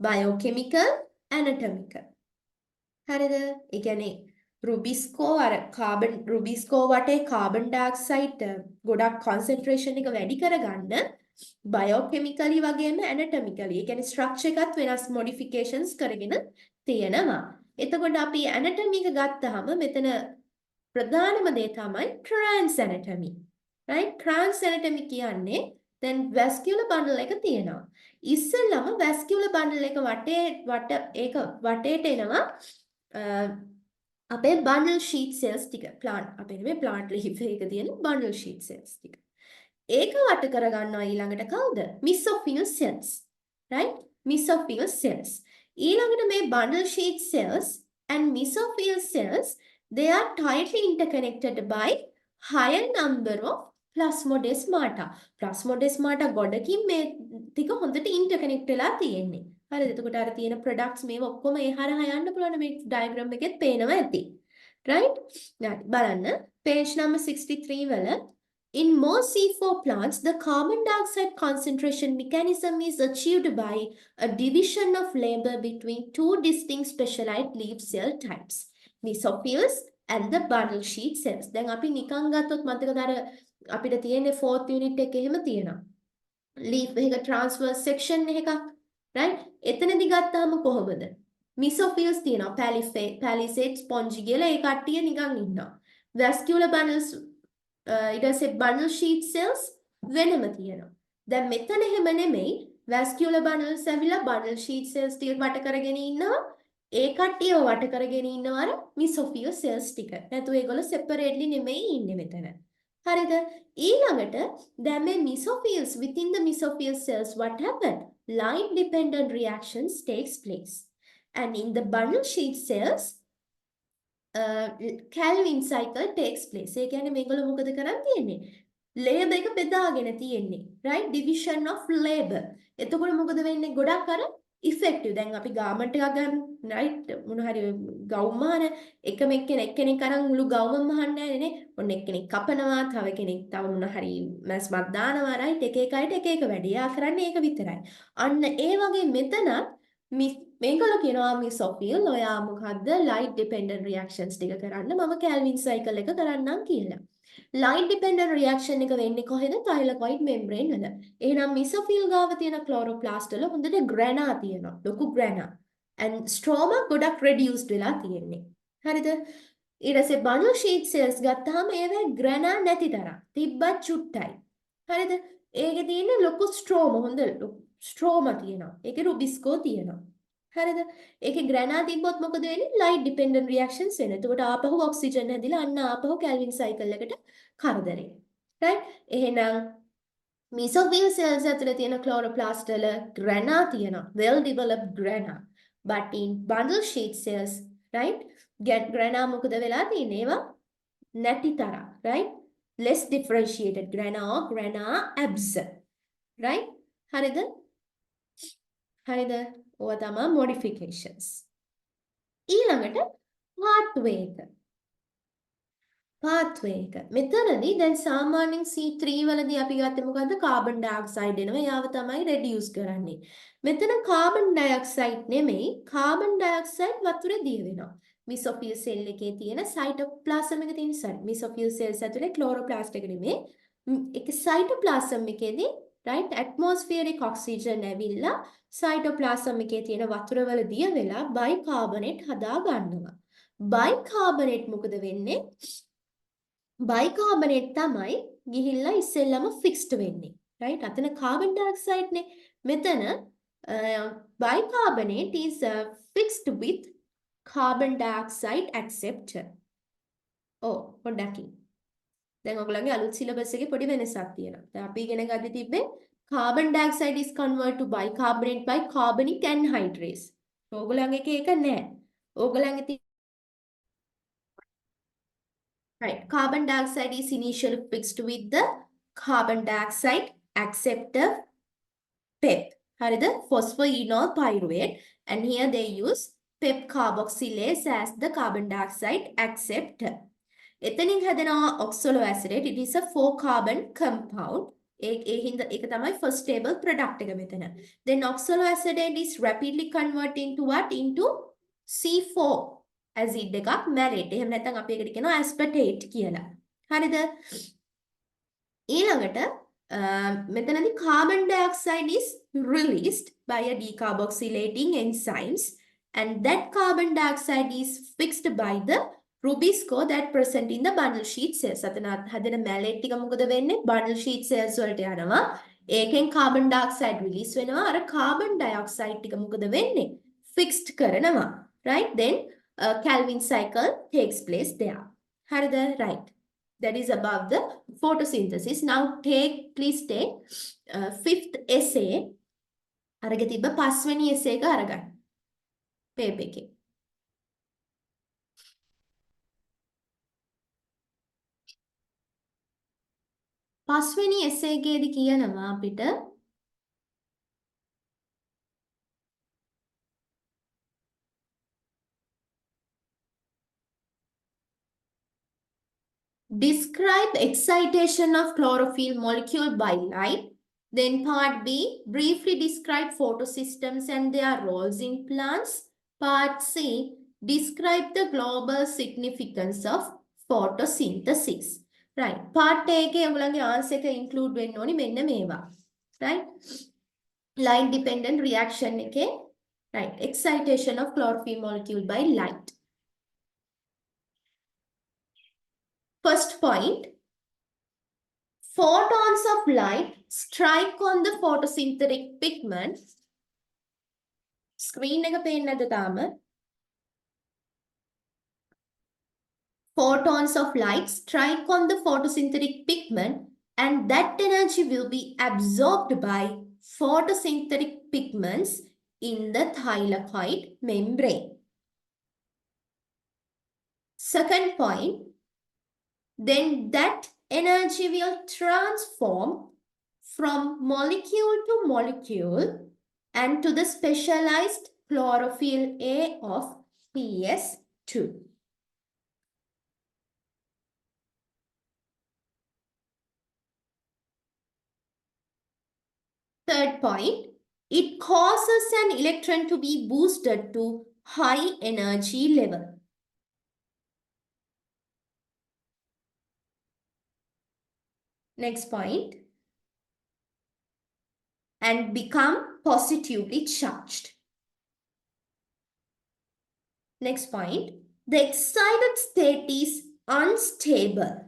Biochemical, anatomical. හරිද? ඒ කියන්නේ රුබිස්කෝ අර කාබන් රුබිස්කෝ වටේ කාබන් ඩයොක්සයිඩ් ගොඩක් concentration එක වැඩි කරගන්න බයෝකෙමිකලි වගේම ඇනටොමිකලි ඒ කියන්නේ ස්ට්‍රක්චර් එකත් වෙනස් මොඩිෆිකේෂන්ස් කරගෙන තියෙනවා. එතකොට අපි ඇනටොමි එක ගත්තාම මෙතන ප්‍රධානම දේ තමයි trans anatomy. right? trans anatomy කියන්නේ then vascular bundle එක තියෙනවා. ඉස්සෙල්ලම vascular bundle එක වටේට එනවා අපේ bundle sheet cells ටික plant අපේ නෙමෙයි plant leaf එකක තියෙන bundle sheet cells ටික. ඒක වට කරගන්නවා ඊළඟට කවුද? mesophyll cells. right? mesophyll cells. ඊළඟට මේ bundle sheet cells and mesophyll cells they are tightly interconnected by higher number of plasmodesmata. plasmodesmata ගොඩකින් මේ ටික හොඳට interconnect වෙලා තියෙන්නේ. හරිද? එතකොට අර තියෙන products මේව ඔක්කොම ඒ හරහා යන්න පුළුවන් මේ diagram එකෙත් පේනවා ඇති. right? බලන්න page number 63 වල in most C4 plants the carbon dioxide concentration mechanism is achieved by a division of labor between two distinct specialized leaf cell types, mesophills and the bundle sheet cells. දැන් අපි නිකන් ගත්තොත් මතකද අර අපිට තියෙන්නේ 4th unit එකේ එහෙම තියෙනවා. leaf එකක transverse section එකක්. right? එතනදි ගත්තාම කොහොමද? mesophills තියෙනවා. palisade, spongy කියලා ඒ කට්ටිය නිකන් ඉන්නවා. vascular bundles ඊට පස්සේ bundle sheet cells වෙනම තියෙනවා. දැන් මෙතන එහෙම නෙමෙයි vascular bundles ඇවිල්ලා bundle sheet cells ටික වට කරගෙන ඉන්නවා. ඒ කට්ටියව වට කරගෙන ඉන්නවා අර mesophyll cells ටික. නැතු ඒගොල්ලෝ separately නෙමෙයි ඉන්නේ මෙතන. හරිද? ඊළඟට දැන් මේ mesophills within the mesophyll cells what happened? Light dependent reactions takes place. And in the bundle sheet cells Calvin cycle takes place. ඒ කියන්නේ මේගොල්ලෝ මොකද කරන් තියෙන්නේ? labor එක බෙදාගෙන තියෙන්නේ. right? Division of labor. එතකොට මොකද වෙන්නේ? ගොඩක් අර effective. දැන් අපි garment එකක් ගන්න right? මොන හරි ගවුම් මහන එකම එක්කෙනෙක් අරන් මුළු ගවුමම මහන්නේ නැහැ නේ. ඔන්න එක්කෙනෙක් කපනවා, තව කෙනෙක් තව මොන හරි මැස්මක් දානවා right? එක එක අයට එක එක වැඩ. යා කරන්නේ ඒක විතරයි. අන්න ඒ වගේ මෙතනත් මේගොල්ලෝ කියනවා mesophyll ඔයා මොකද්ද light dependent reactions ටික කරන්න මම Calvin cycle එක කරන්නම් කියලා. light dependent reaction එක වෙන්නේ කොහෙද? thylakoid membrane වල. එහෙනම් mesophyll ගාව තියෙන chloroplast වල හොඳට grana තියෙනවා. ලොකු grana. and stroma ගොඩක් reduced වෙලා තියෙන්නේ. හරිද? ඊට පස්සේ bundle sheet cells ගත්තාම ඒවේ grana නැති තරම්. තිබ්බත් චුට්ටයි. හරිද? ඒකේ තියෙන ලොකු stroma හොඳ stroma තියෙනවා. ඒකේ rubisco තියෙනවා. හරිද? ඒකේ ග්‍රැනා තිබ්බොත් මොකද වෙන්නේ? light dependent reactions වෙන. එතකොට ආපහු ඔක්සිජන් හැදිලා අන්න ආපහු Calvin cycle එකට කරදරේ. right? එහෙනම් mesophyll cells ඇතුලේ තියෙන chloroplast වල ග්‍රැනා තියෙනවා. well developed grana. but in bundle sheet cells, right? ග්‍රැනා මොකද වෙලා තියෙන්නේ? ඒවා නැති තරම්. right? less differentiated grana or grana absent. right? හරිද? හරිද? ඕවා තමයි modifications. ඊළඟට pathway එක. pathway එක. මෙතනදී දැන් සාමාන්‍යයෙන් C3 වලදී අපි ගත්තේ මොකද්ද? carbon dioxide එනවා. යාව තමයි reduce කරන්නේ. මෙතන carbon dioxide නෙමෙයි carbon dioxide වතුරේ දිය වෙනවා. mesophyll cell එකේ තියෙන cytoplasm එක තියෙන mesophyll cells ඇතුලේ chloroplast එක නෙමෙයි. ඒක cytoplasm එකේදී right atmospheric oxygen ඇවිල්ලා cytoplasm එකේ තියෙන වතුර වල දිය වෙලා bicarbonate හදා ගන්නවා. bicarbonate මොකද වෙන්නේ? bicarbonate තමයි ගිහිල්ලා ඉස්සෙල්ලම fixed වෙන්නේ. right? අතන carbon dioxide නේ. මෙතන bicarbonate is fixed with carbon dioxide acceptor. පොඩ්ඩක් දැන් ඔයගොල්ලන්ගේ අලුත් සිලබස් එකේ පොඩි වෙනසක් තියෙනවා. දැන් අපි ඉගෙන ගන්න තිබ්බේ carbon dioxide is converted to bicarbonate by carbonic anhydrase. ඔයගොල්ලන්ගේ එකේ ඒක නෑ. ඔයගොල්ලන්ගේ right, carbon dioxide is initially fixed with the carbon dioxide acceptor PEP. හරිද? Phosphoenol pyruvate, and here they use PEP carboxylase as the carbon dioxide acceptor. එතනින් හැදෙනවා oxaloacetate. It is a 4 carbon compound. ඒක තමයි first stable product එක මෙතන. Then oxaloacetate is rapidly converted into what? Into C4 acid එකක් malate. එහෙම නැත්නම් අපි ඒකට කියනවා aspartate කියලා. හරිද? ඊළඟට මෙතනදී carbon dioxide is released by a decarboxylating enzymes, and that carbon dioxide is fixed by the rubisco that present in the bundle sheet cells. අතන හැදෙන malate ටික මොකද වෙන්නේ? bundle sheet cells වලට යනවා. ඒකෙන් carbon dioxide release වෙනවා. අර carbon dioxide ටික මොකද වෙන්නේ? fixed කරනවා. right? Then Calvin cycle takes place there. හරිද? right. That is about the photosynthesis. Now please take fifth essay. අරගෙන තිබ්බ පස්වෙනි essay එක අරගන්න. paper එකේ. පස්වෙනි essay එකේදී කියනවා අපිට describe excitation of chlorophyll molecule by light. Then part B, briefly describe photosystems and their roles in plants. Part C, describe the global significance of photosynthesis. Right. Part A එකේ ඔයගොල්ලන්ගේ answer එක include වෙන්න ඕනි මෙන්න මේවා. Right. Light dependent reaction එකේ right excitation of chlorophyll molecule by light. First point, photons of light strike on the photosynthetic pigment. Screen එක පේන්නේ නැද්ද තාම? Photons of light strike on the photosynthetic pigment and that energy will be absorbed by photosynthetic pigments in the thylakoid membrane. Second point, then that energy will transform from molecule to molecule and to the specialized chlorophyll A of PS2. Third point, it causes an electron to be boosted to high energy level. Next point, and become positively charged. Next point, the excited state is unstable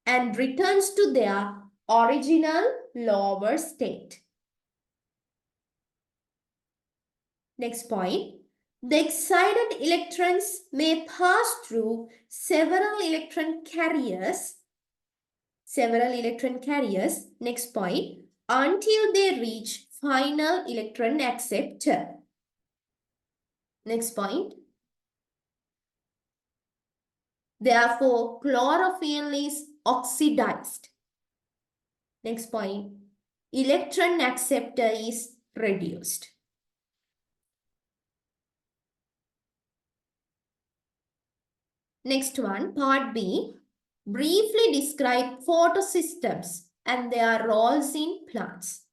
and returns to their original lower state. Next point, the excited electrons may pass through several electron carriers. Next point, until they reach final electron acceptor. Next point, therefore chlorophyll is oxidized. Next point, electron acceptor is reduced. Next one, part B, briefly describe photosystems and their roles in plants.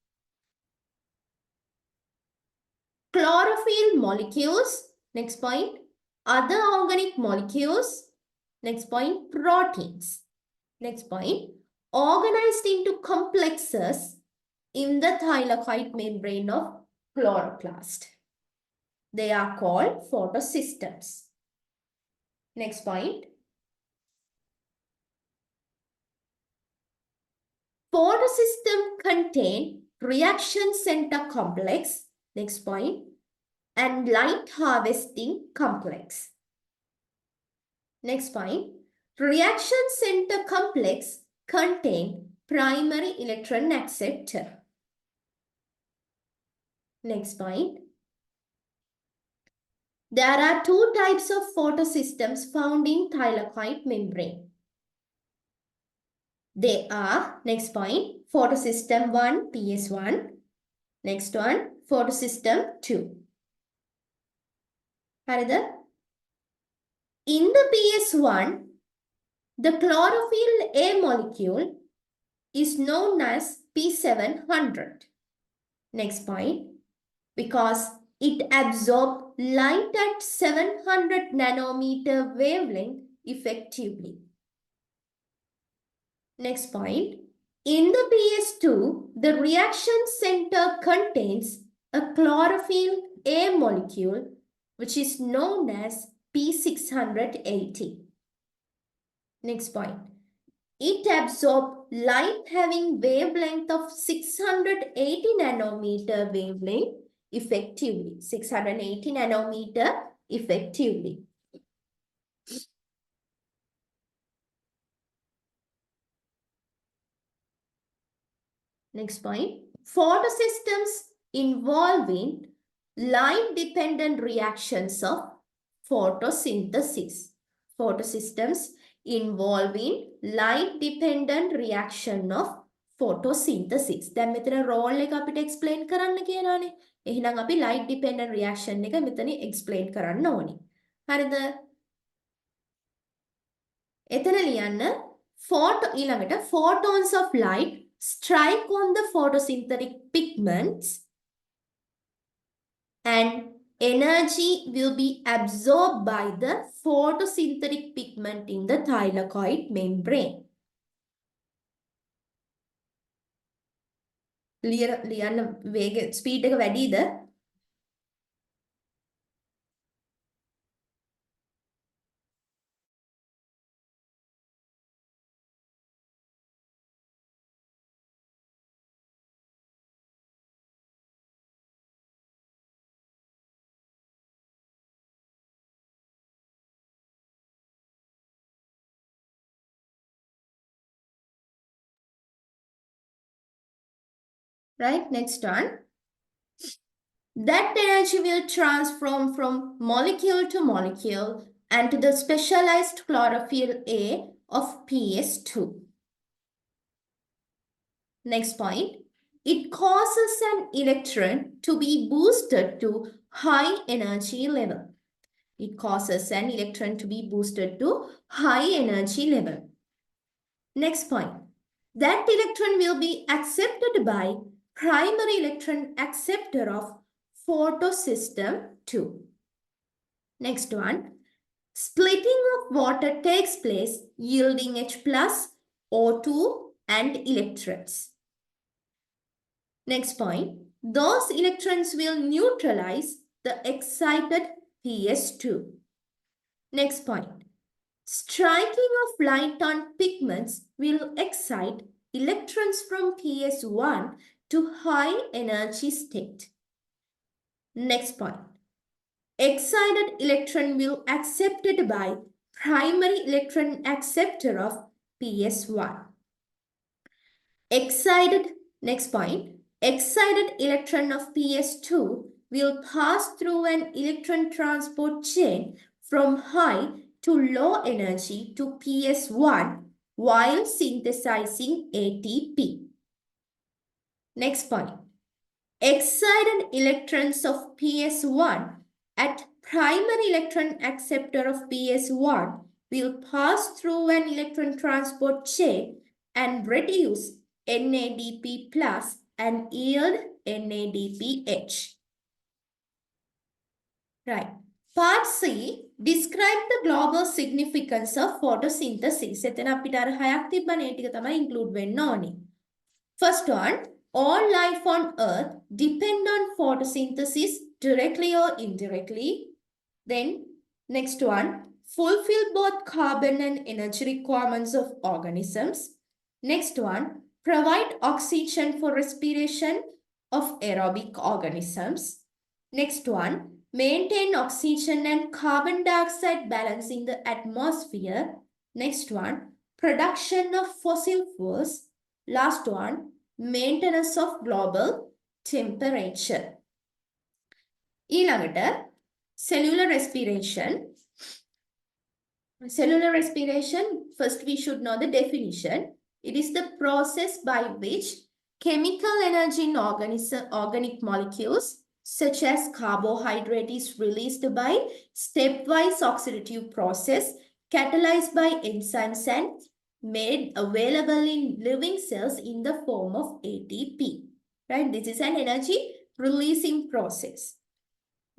Chlorophyll molecules, next point, other organic molecules, next point, proteins. Next point, organized into complexes in the thylakoid membrane of chloroplast. They are called photosystems. Next point, photosystem contain reaction center complex, next point, and light harvesting complex. Next point, reaction center complex contain primary electron acceptor. Next point, there are two types of photosystems found in thylakoid membrane. They are, next point, photosystem 1, PS1. Next one, photosystem 2. In the PS1, the chlorophyll A molecule is known as P700. Next point, because it absorbs light at 700 nanometer wavelength effectively. Next point, in the PS2, the reaction center contains a chlorophyll A molecule which is known as P680. Next point, it absorbs light having wavelength of 680 nanometer wavelength effectively. 680 nanometer effectively. Next point, photosystems involving light-dependent reactions of photosynthesis. Photosystems involving light-dependent reaction of photosynthesis. දැන් මෙතන role එක අපිට explain කරන්න කියලානේ. එහෙනම් අපි light dependent reaction එක මෙතන explain කරන්න ඕනේ. හරිද? එතන ලියන්න ඊළඟට photons of light strike on the photosynthetic pigments and energy will be absorbed by the photosynthetic pigment in the thylakoid membrane. ලියන්න වේග ස්පීඩ් එක වැඩිද? Right, next one. That energy will transform from molecule to molecule and to the specialized chlorophyll A of PS2. Next point. It causes an electron to be boosted to high energy level. It causes an electron to be boosted to high energy level. Next point. That electron will be accepted by primary electron acceptor of photosystem 2. Next one. Splitting of water takes place yielding H plus, O2 and electrons. Next point. Those electrons will neutralize the excited PS2. Next point. Striking of light on pigments will excite electrons from PS1 to high energy state. Next point. Excited electron will accepted by primary electron acceptor of PS1. Next point. Excited electron of PS2 will pass through an electron transport chain from high to low energy to PS1 while synthesizing ATP. Next point. Excited electrons of PS1 at primary electron acceptor of PS1 will pass through an electron transport chain and reduce NADP plus and yield NADPH. Right. Part C, describe the global significance of photosynthesis. එතන අපිට අර හයක් තිබ්බනේ ඒ ටික තමයි include වෙන්න ඕනේ. First one, all life on earth depend on photosynthesis directly or indirectly. Then next one, fulfill both carbon and energy requirements of organisms. Next one, provide oxygen for respiration of aerobic organisms. Next one, maintain oxygen and carbon dioxide balance in the atmosphere. Next one, production of fossil fuels. Last one, maintenance of global temperature. ඊළඟට cellular respiration. Cellular respiration, first we should know the definition. It is the process by which chemical energy in organic molecules such as carbohydrate is released by stepwise oxidative process catalyzed by enzymes and made available in living cells in the form of ATP. Right? This is an energy releasing process.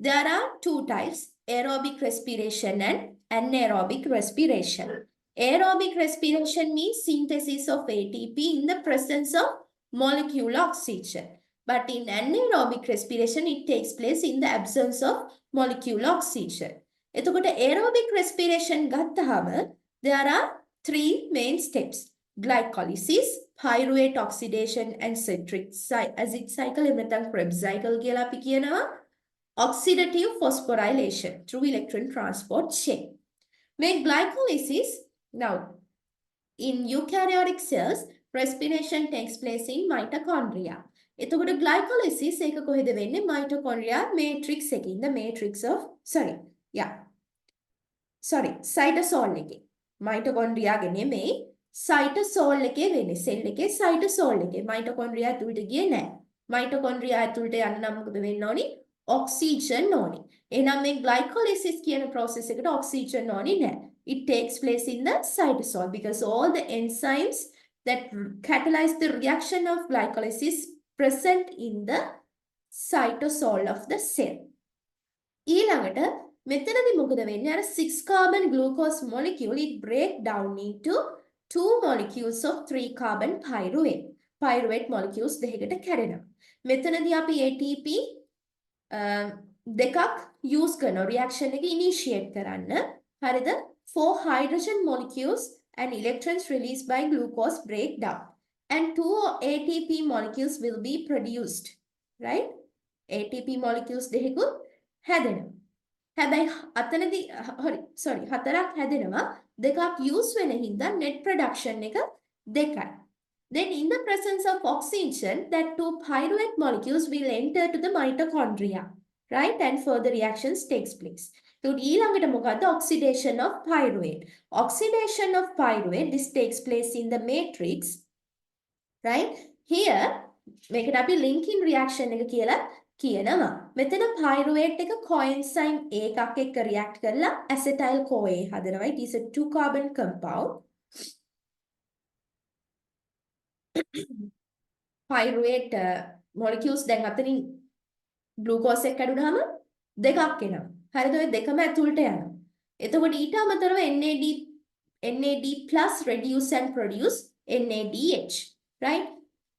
There are two types, aerobic respiration and anaerobic respiration. Aerobic respiration means synthesis of ATP in the presence of molecular oxygen. But in anaerobic respiration, it takes place in the absence of molecular oxygen. එතකොට aerobic respiration ගත්තහම there are three main steps. Glycolysis, pyruvate oxidation and citric acid cycle එහෙම නැත්නම් Krebs cycle කියලා අපි කියනවා. Oxidative phosphorylation through electron transport chain. When glycolysis, now in eukaryotic cells, respiration takes place in mitochondria. එතකොට glycolysis එක කොහෙද වෙන්නේ? Mitochondria matrix එකේ, in the matrix of, cytosol එකේ. Mitochondria ගේ නෙමෙයි, cytosol එකේ වෙන්නේ. cell එකේ cytosol එකේ. Mitochondria ඇතුළට ගියේ නැහැ. Mitochondria ඇතුළට යන්න නම් මොකද වෙන්න ඕනි? Oxygen ඕනි. එහෙනම් මේ glycolysis කියන process එකට oxygen ඕනි නැහැ. It takes place in the cytosol because all the enzymes that catalyze the reaction of glycolysis present in the cytosol of the cell. ඊළඟට මෙතනදී මොකද වෙන්නේ? අර 6 carbon glucose molecule it break down into 2 molecules of 3 carbon pyruvate. Pyruvate molecules දෙකකට කැඩෙනවා. මෙතනදී අපි ATP දෙකක් use කරනවා reaction එක initiate කරන්න. හරිද? 4 hydrogen molecules and electrons released by glucose breakdown. And 2 ATP molecules will be produced. Right? ATP molecules දෙකකුත් හැදෙනවා. හැබැයි අතනදී හතරක් හැදෙනවා. දෙකක් use වෙන හින්දා net production එක දෙකයි. Then in the presence of oxygen, that two pyruvate molecules will enter to the mitochondria, right? And further reactions takes place. So ඊළඟට මොකද්ද? Oxidation of pyruvate. Oxidation of pyruvate, this takes place in the matrix, right? Here මේකට අපි linking reaction එක කියලා කියනවා. මෙතන pyruvate එක coenzyme A එකක් එක්ක react කරලා acetyl CoA හදනවා. It is a two carbon compound. pyruvate molecules දැන් අතනින් glucose එක කැඩුනහම දෙකක් එනවා. හරිද? ඔය දෙකම ඇතුළට යනවා. එතකොට ඊට අමතරව NAD plus reduce and produce NADH, right?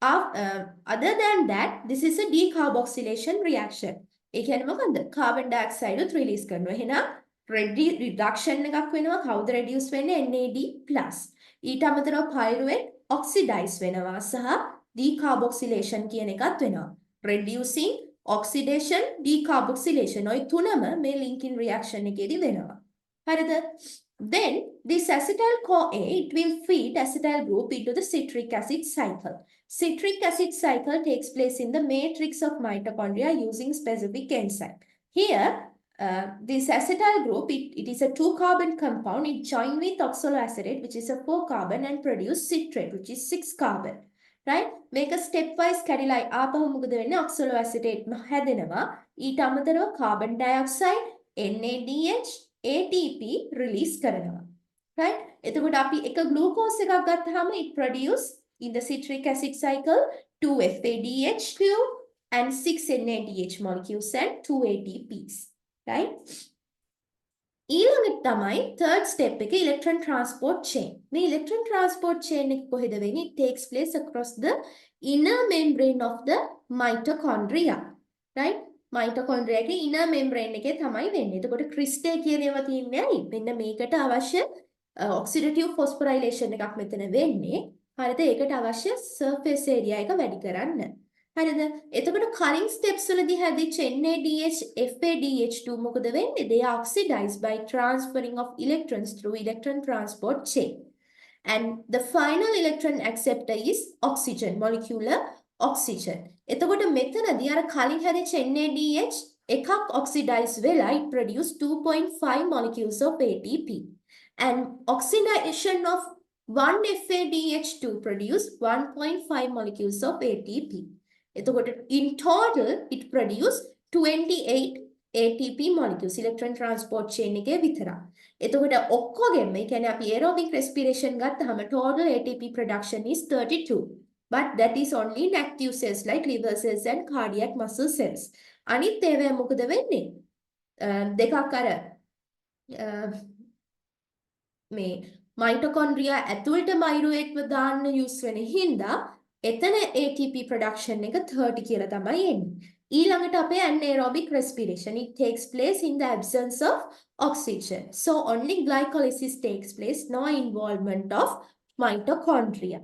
Other than that, this is a decarboxylation reaction. ඒ කියන්නේ මොකන්ද? carbon dioxide උත් release කරනවා. එහෙනම් reduction එකක් වෙනවා. කවුද reduce වෙන්නේ? NAD plus. ඊට අමතරව pyruvate oxidize වෙනවා සහ decarboxylation කියන එකත් වෙනවා. Reducing, oxidation, decarboxylation. ඔය තුනම මේ linking reaction එකේදී වෙනවා. හරිද? Then this acetyl CoA, it will feed acetyl group into the citric acid cycle. Citric acid cycle takes place in the matrix of mitochondria using specific enzyme. Here, this acetyl group, it is a 2-carbon compound. It join with oxaloacetate, which is a 4-carbon, and produce citrate, which is 6-carbon. Right? Make a stepwise කැඩිලා ආපහු මොකද වෙන්නේ? oxaloacetate හැදෙනවා. ඊට අමතරව carbon dioxide, NADH, ATP release කරනවා. Right? එතකොට අපි එක glucose එකක් ගත්තාම it produce in the citric acid cycle 2 FADH2 and 6 NADH molecules and 2 ATPs. Right? ඊළඟට තමයි third step එක electron transport chain. මේ electron transport chain එක කොහෙද වෙන්නේ? It takes place across the inner membrane of the mitochondria. Right? mitochondria එකේ inner membrane එකේ තමයි වෙන්නේ. එතකොට cristae කියන ඒවා තියෙන්නේ ඇයි? මෙන්න මේකට අවශ්‍ය oxidative phosphorylation එකක් මෙතන වෙන්නේ. හරිද? ඒකට අවශ්‍ය surface area එක වැඩි කරන්න. හරිද? එතකොට කලින් steps වලදී හැදිච්ච NADH, FADH2 මොකද වෙන්නේ? They are oxidized by transferring of electrons through electron transport chain. And the final electron acceptor is oxygen, molecular oxygen. එතකොට මෙතනදී අර කලින් හැදිච්ච NADH එකක් oxidize වෙලා it produce 2.5 molecules of ATP. And oxidation of 1 FADH2 produce 1.5 molecules of ATP. එතකොට in total it produce 28 ATP molecules electron transport chain එකේ විතරයි. එතකොට ඔක්කොගෙම ඒ කියන්නේ අපි aerobic respiration ගත්තාම total ATP production is 32. But that is only in active cells like liver cells and cardiac muscle cells. අනිත් ඒවා මොකද වෙන්නේ? දෙකක් අර මේ mitochondria ඇතුළට pyruvate දාන්න use වෙන හින්දා එතන ATP production එක 30 කියලා තමයි එන්නේ. ඊළඟට අපේ anaerobic respiration, it takes place in the absence of oxygen. So only glycolysis takes place, no involvement of mitochondria.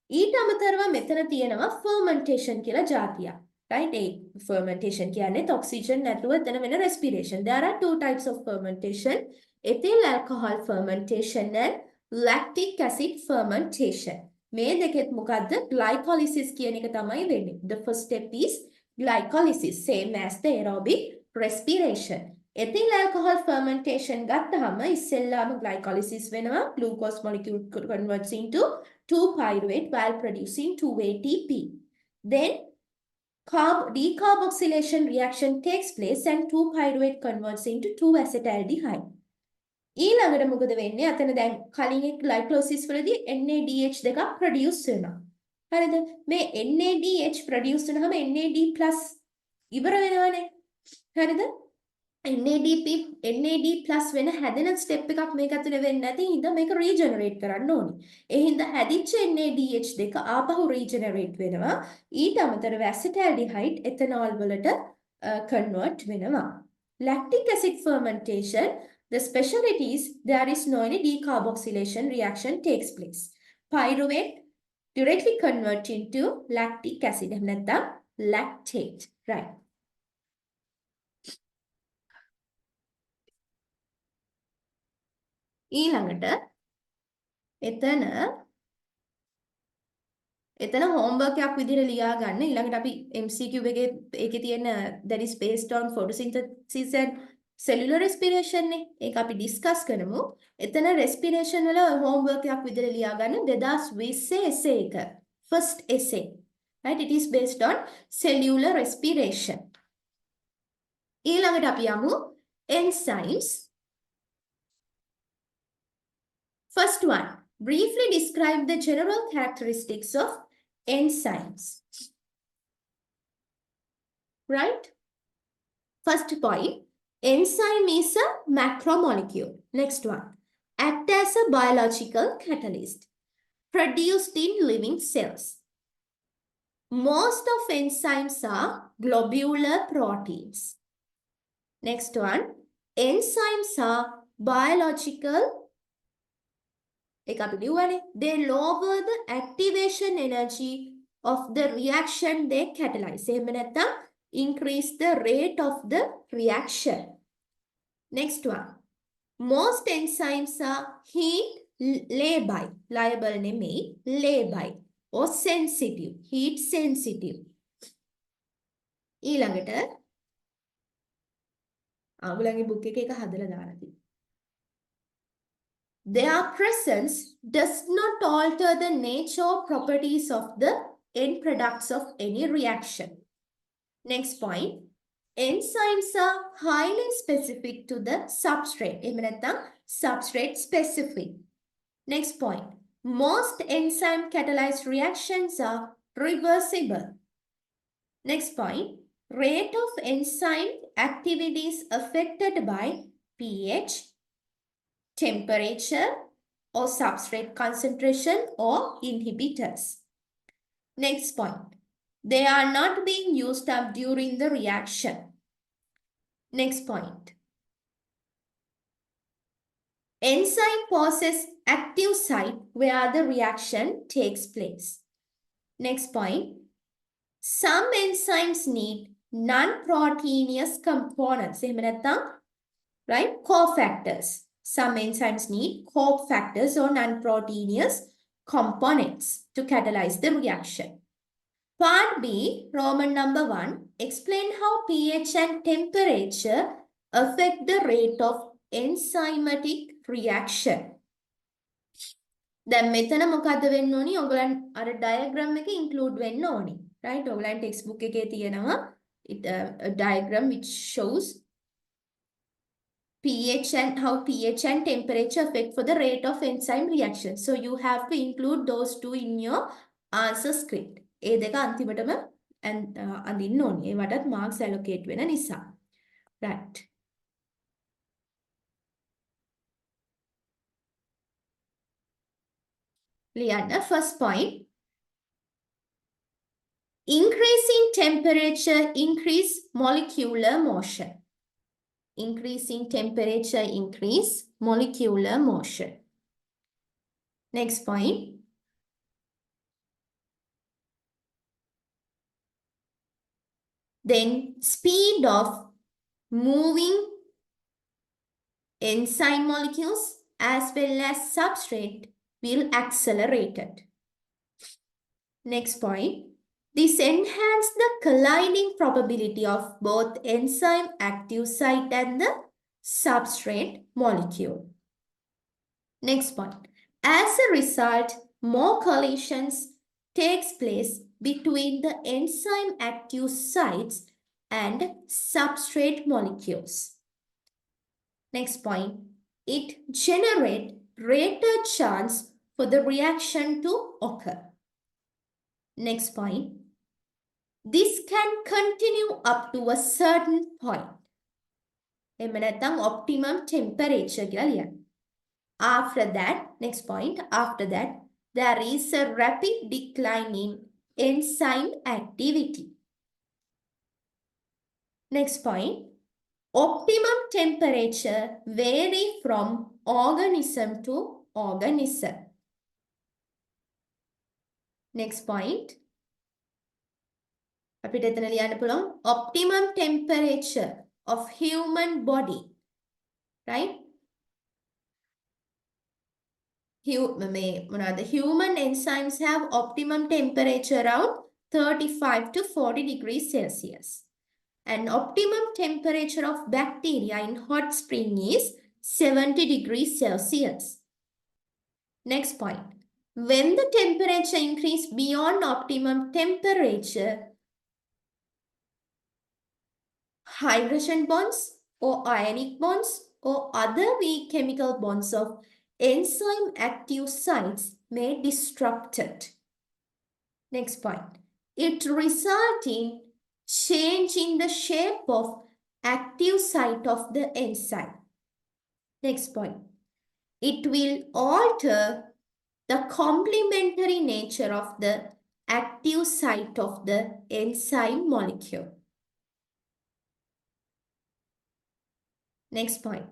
ඊට අමතරව මෙතන තියෙනවා fermentation කියලා જાතියක්. Right? ඒ fermentation කියන්නේ oxygen නැතුව එතන වෙන respiration. There are two types of fermentation. Ethyl alcohol fermentation and lactic acid fermentation. මේ දෙකෙත් මොකද්ද? glycolysis කියන එක තමයි වෙන්නේ. The first step is glycolysis, same as the aerobic respiration. Ethyl alcohol fermentation ගත්තාම ඉස්සෙල්ලාම glycolysis වෙනවා. Glucose molecule converts into 2-pyruvate while producing 2 ATP. Then decarboxylation reaction takes place and 2-pyruvate converts into 2-acetaldehyde. ඊළඟට මොකද වෙන්නේ? අතන දැන් කලින් එක glycolysis වලදී NADH දෙකක් produce වෙනවා. හරිද? මේ NADH produce වෙනහම NAD+ ඉවර වෙනවනේ. හරිද? NAD+ වෙන හැදෙන step එකක් මේක ඇතුලේ වෙන්නේ නැති හින්දා මේක regenerate කරන්න ඕනි. ඒ හින්දා හැදිච්ච NADH දෙක ආපහු regenerate වෙනවා. ඊට අමතරව acetaldehyde ethanol වලට convert වෙනවා. Lactic acid fermentation, the specialty is there is no any decarboxylation reaction takes place. Pyruvate directly convert into lactic acid. එහෙම නැත්නම් lactate. Right. ඊළඟට එතන එතන homework එකක් විදිහට ලියා ගන්න. ඊළඟට අපි MCQ එකේ ඒකේ තියෙන that is based on photosynthesis and cellular respiration නේ. ඒක අපි discuss කරමු. එතන respiration වල homework එකක් විදිහට ලියා ගන්න 2020 essay එක. First essay. Right? It is based on cellular respiration. ඊළඟට අපි යමු enzymes. First one, briefly describe the general characteristics of enzymes. Right? First point, enzyme is a macromolecule. Next one, act as a biological catalyst produced in living cells. Most of enzymes are globular proteins. Next one, enzymes are biological. They lower the activation energy of the reaction they catalyze. Increase the rate of the reaction. Next one, most enzymes are heat labile or sensitive, heat sensitive. ඊළඟට ආගලගේ book එකේ එක හදලා දාලා තියෙනවා. Their presence does not alter the nature or properties of the end products of any reaction. Next point, enzymes are highly specific to the substrate. Substrate specific. Next point, most enzyme catalyzed reactions are reversible. Next point, rate of enzyme activity is affected by pH, temperature, or substrate concentration or inhibitors. Next point, they are not being used up during the reaction. Next point, enzyme possess active site where the reaction takes place. Next point, some enzymes need non-proteinous components. Right? Cofactors. Some enzymes need cofactors or non-proteinous components to catalyze the reaction. Part B, Roman number 1, explain how pH and temperature affect the rate of enzymatic reaction. දැන් මෙතන මොකද්ද වෙන්න ඕනි? ඔයගලන් අර diagram එකේ include වෙන්න ඕනි. Right? ඔයගලන් textbook එකේ තියෙනවා a diagram which shows pH and how pH and temperature affect for the rate of enzyme reaction. So you have to include those two in your answer script. ඒ දෙක අන්තිමටම අඳින්න ඕනේ. ඒවටත් marks allocate වෙන නිසා. Right. ලියන්න first point. Increasing temperature increase molecular motion. Increasing temperature increase molecular motion. Next point. Then speed of moving enzyme molecules as well as substrate will accelerate it. Next point. This enhances the colliding probability of both enzyme active site and the substrate molecule. Next point. As a result, more collisions takes place between the enzyme active sites and substrate molecules. Next point. It generates greater chance for the reaction to occur. Next point. This can continue up to a certain point. Optimum temperature. After that, next point, after that, there is a rapid decline in enzyme activity. Next point, optimum temperature vary from organism to organism. Next point, optimum temperature of human body, right? human enzymes have optimum temperature around 35 to 40 degrees Celsius. And optimum temperature of bacteria in hot spring is 70 degrees Celsius. Next point. When the temperature increases beyond optimum temperature, hydrogen bonds or ionic bonds or other weak chemical bonds of enzyme active sites may be disrupted. Next point. It results in change in the shape of active site of the enzyme. Next point. It will alter the complementary nature of the active site of the enzyme molecule. Next point.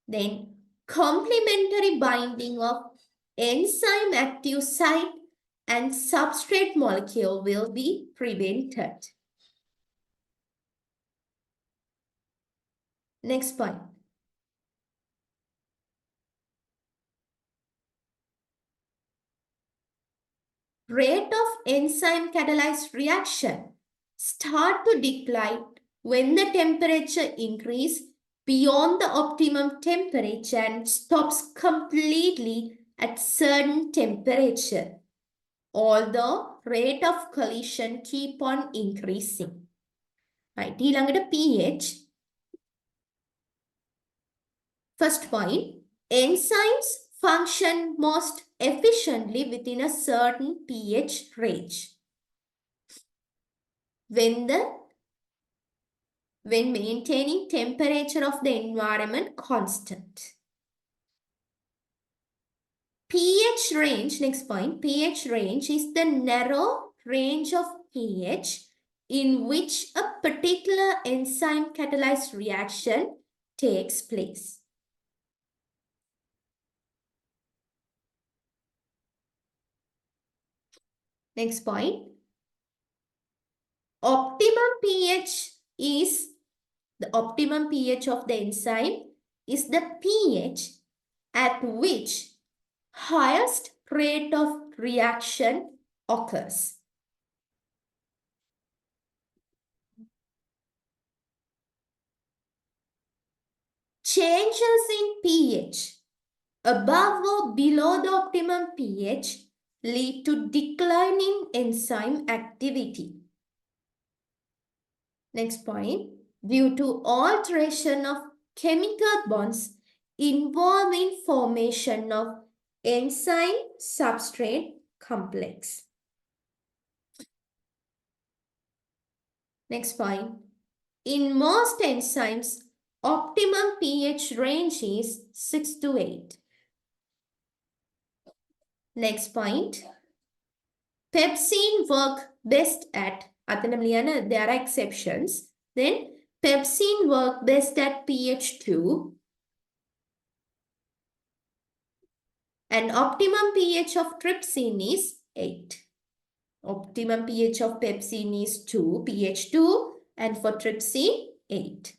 Then complementary binding of enzyme active site and substrate molecule will be prevented. Next point. Rate of enzyme catalyzed reaction start to decline when the temperature increase beyond the optimum temperature and stops completely at certain temperature, although rate of collision keep on increasing. Right, ඊළඟට pH. First point, enzymes function most efficiently within a certain pH range. When maintaining temperature of the environment constant. pH range, next point, pH range is the narrow range of pH in which a particular enzyme catalyzed reaction takes place. Next point, optimum pH is the optimum pH of the enzyme is the pH at which highest rate of reaction occurs. Changes in pH above or below the optimum pH lead to decline in enzyme activity. Next point, due to alteration of chemical bonds involved in formation of enzyme substrate complex. Next point, in most enzymes, optimum pH range is 6 to 8. Next point, pepsine work best at, there are exceptions, then pepsine work best at pH 2 and optimum pH of trypsin is 8. Optimum pH of pepsine is 2, pH 2 and for trypsin 8.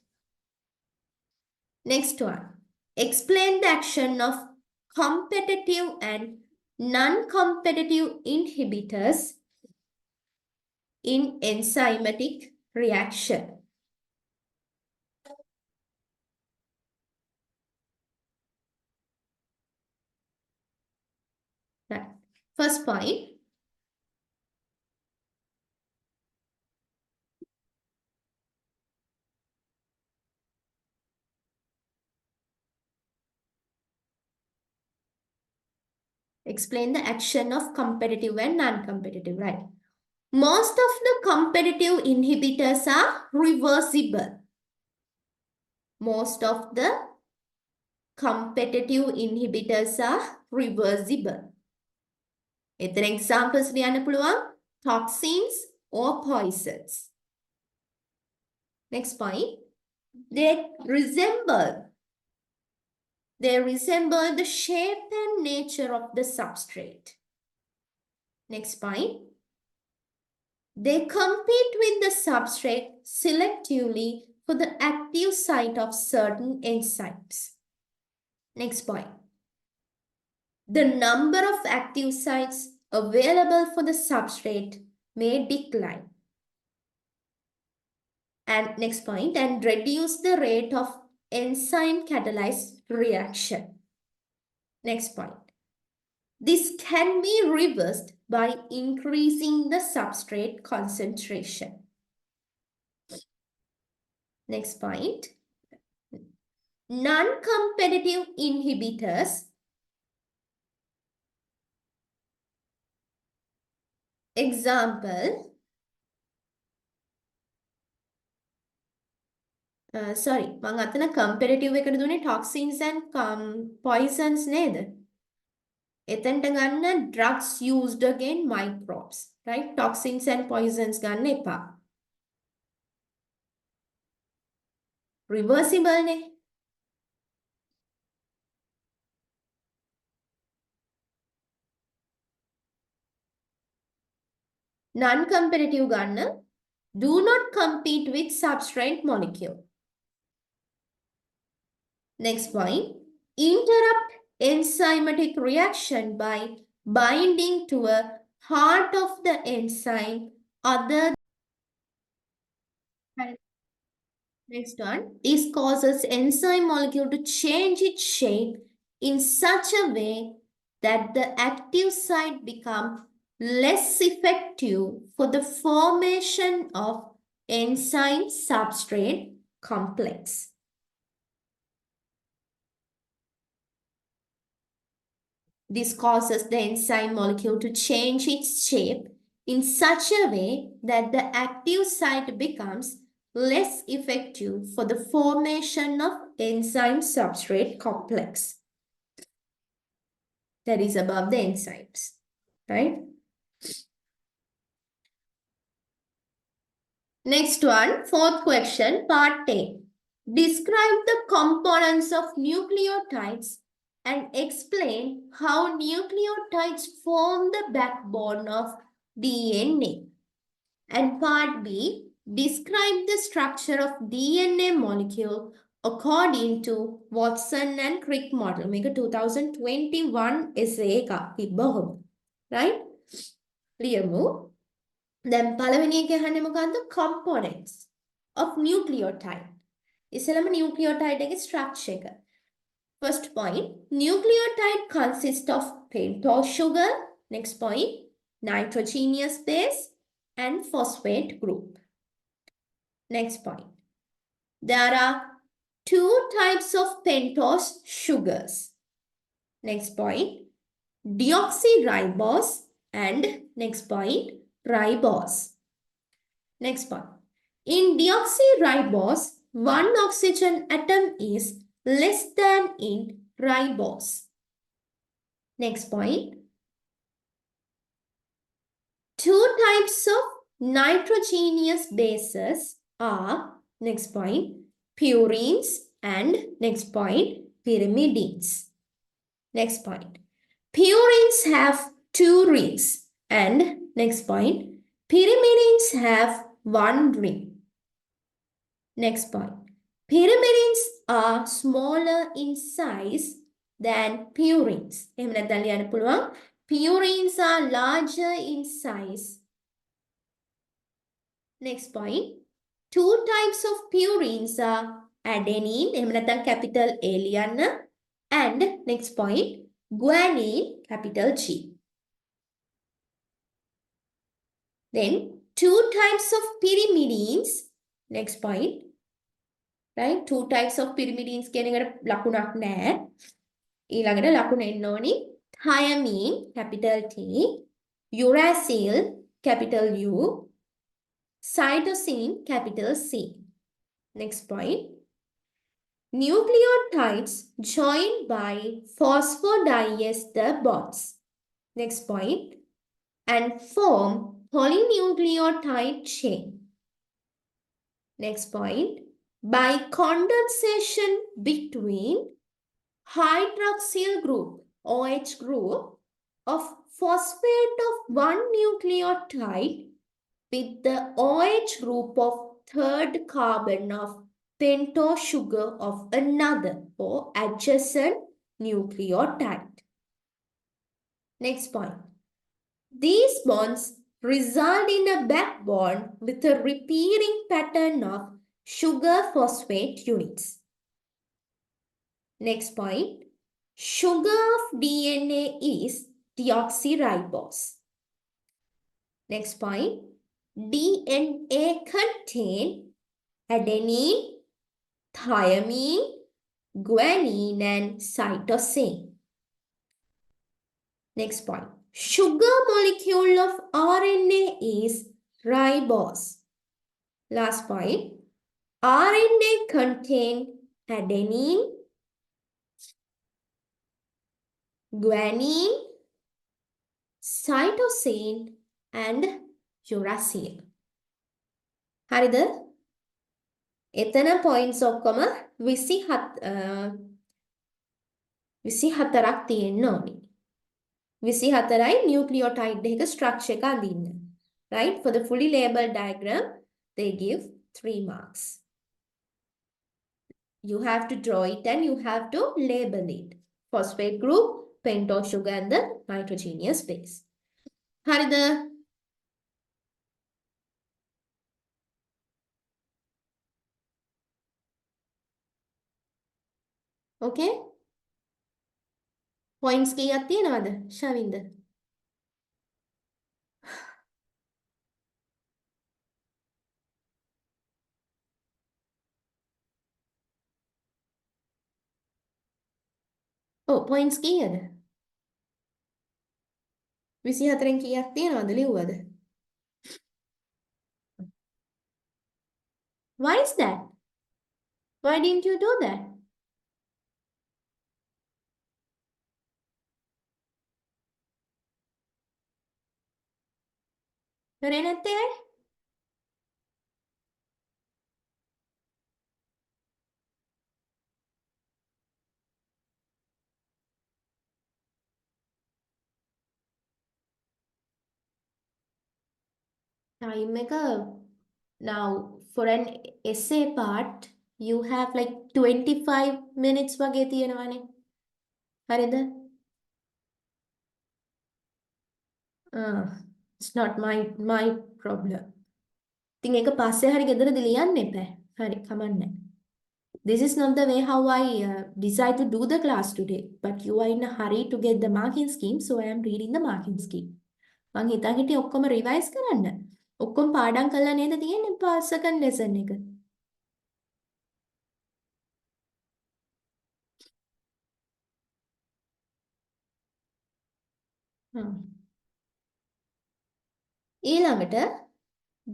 Next one, explain the action of competitive and non-competitive inhibitors in enzymatic reaction. Right. First point, explain the action of competitive and non-competitive, right? Most of the competitive inhibitors are reversible. Most of the competitive inhibitors are reversible. එතන examples ලියන්න පුළුවන් toxins or poisons. Next point, they resemble the shape and nature of the substrate. Next point, they compete with the substrate selectively for the active site of certain enzymes. Next point, the number of active sites available for the substrate may decline. And next point, and reduce the rate of enzyme catalyzed reaction. Next point. This can be reversed by increasing the substrate concentration. Next point. Non-competitive inhibitors. Example. Sorry, මං අතන competitive එකට දුන්නේ toxins and poisons නේද? එතනට ගන්න drugs used against microbes, right? Toxins and poisons ගන්න එපා. Reversible නේ. Non-competitive ගන්න do not compete with substrate molecule. Next point, interrupt enzymatic reaction by binding to a part of the enzyme other. Next one, this causes enzyme molecule to change its shape in such a way that the active site becomes less effective for the formation of enzyme substrate complex. This causes the enzyme molecule to change its shape in such a way that the active site becomes less effective for the formation of enzyme substrate complex. That is above the enzymes, right? Next one, fourth question, part A. Describe the components of nucleotides and explain how nucleotides form the backbone of DNA. And part B, describe the structure of DNA molecule according to Watson and Crick model. Make a 2021 essay එකක් තිබ්බහොම. Right? Clear move. Then පළවෙනි එක අහන්නේ මොකද්ද? Components of nucleotide. ඉස්සෙල්ලාම nucleotide එකේ structure එක. First point, nucleotide consists of pentose sugar. Next point, nitrogenous base and phosphate group. Next point, there are two types of pentose sugars. Next point, deoxyribose and next point, ribose. Next point, in deoxyribose, one oxygen atom is less than in ribose. Next point, two types of nitrogenous bases are, next point, purines and next point, pyrimidines. Next point, purines have two rings and next point, pyrimidines have one ring. Next point, pyrimidines are smaller in size than purines. එහෙම නැත්නම් ලියන්න පුළුවන් purines are larger in size. Next point, two types of purines are adenine, එහෙම නැත්නම් capital A ලියන්න, and next point, guanine, capital G. Then two types of pyrimidines, next point, right? Two types of pyrimidines කියන එකට ලකුණක් නැහැ. ඊළඟට ලකුණ එන්න ඕනි thiamine, capital T, uracil, capital U, cytosine, capital C. Next point, nucleotides joined by phosphodiester bonds. Next point, and form polynucleotide chain. Next point, by condensation between hydroxyl group, OH group, of phosphate of one nucleotide with the OH group of third carbon of pentose sugar of another or adjacent nucleotide. Next point. These bonds result in a backbone with a repeating pattern of sugar phosphate units. Next point. Sugar of DNA is deoxyribose. Next point. DNA contain adenine, thymine, guanine, and cytosine. Next point. Sugar molecule of RNA is ribose. Last point. RNA contain adenine, guanine, cytosine, and uracil. හරිද? එතන points ඔක්කොම 24ක් තියෙන්න ඕනි. 24යි nucleotide එක structure එක අඳින්න. Right? For the fully labeled diagram, they give 3 marks. You have to draw it and you have to label it. Phosphate group, pentose sugar, and the nitrogenous base. හරිද? Okay? Points කීයක් තියෙනවද? ශවින්ද? ඔව් points කීයද? 24න් කීයක් තියෙනවද ලිව්වද? Why is that? Why didn't you do that? කරේ නැත්තේ ඇයි? Time එක now for an essay part you have like 25 minutes වගේ තියෙනවානේ. හරිද? It's not my problem. ඉතින් ඒක පස්සේ හරි ගෙදරදී ලියන්න එපා. හරි කමන්නේ. This is not the way how I decide to do the class today. But you are in a hurry to get the marking scheme, so I am reading the marking scheme. මං හිතා හිටියේ ඔක්කොම revise කරන්න. ඔක්කොම පාඩම් කරලා නේද තියෙන්නේ second lesson එක. ඊළඟට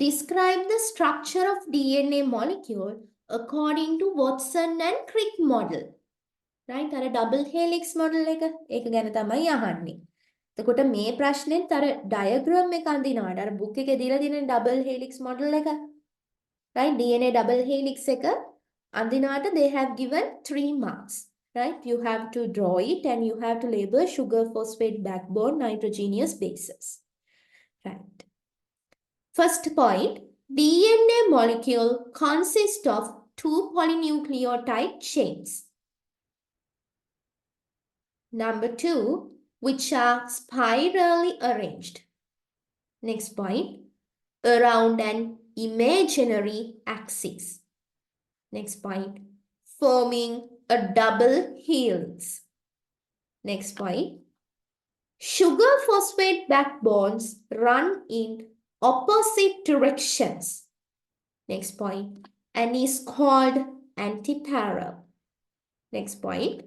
describe the structure of DNA molecule according to Watson and Crick model. Right? අර double helix model එක ඒක ගැන තමයි අහන්නේ. එතකොට මේ ප්‍රශ්නෙත් අර diagram එක අඳිනවාට අර book එකේ දීලා තියෙන double helix model එක. Right? DNA double helix එක අඳිනවාට they have given 3 marks. Right? You have to draw it and you have to label sugar phosphate backbone nitrogenous bases. Right. First point, DNA molecule consists of 2 polynucleotide chains. Number 2, which are spirally arranged. Next point, around an imaginary axis. Next point, forming a double helix. Next point, sugar phosphate backbones run in opposite directions. Next point, and is called antiparallel. Next point,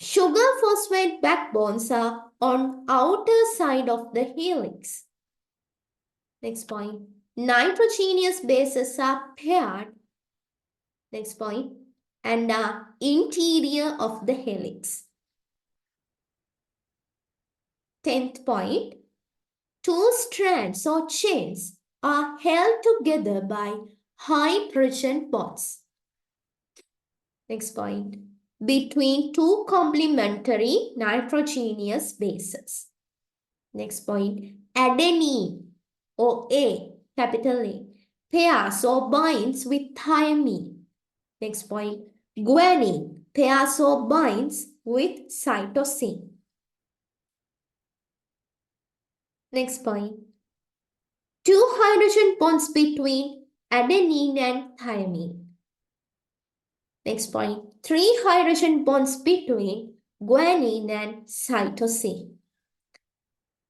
sugar phosphate backbones are on outer side of the helix. Next point, nitrogenous bases are paired. Next point, and are interior of the helix. 10th point, 2 strands or chains are held together by high-pressure bonds. Next point, between 2 complementary nitrogenous bases. Next point, adenine or A, capital A, pairs or binds with thymine. Next point, guanine pairs or binds with cytosine. Next point. 2 hydrogen bonds between adenine and thymine. Next point. 3 hydrogen bonds between guanine and cytosine.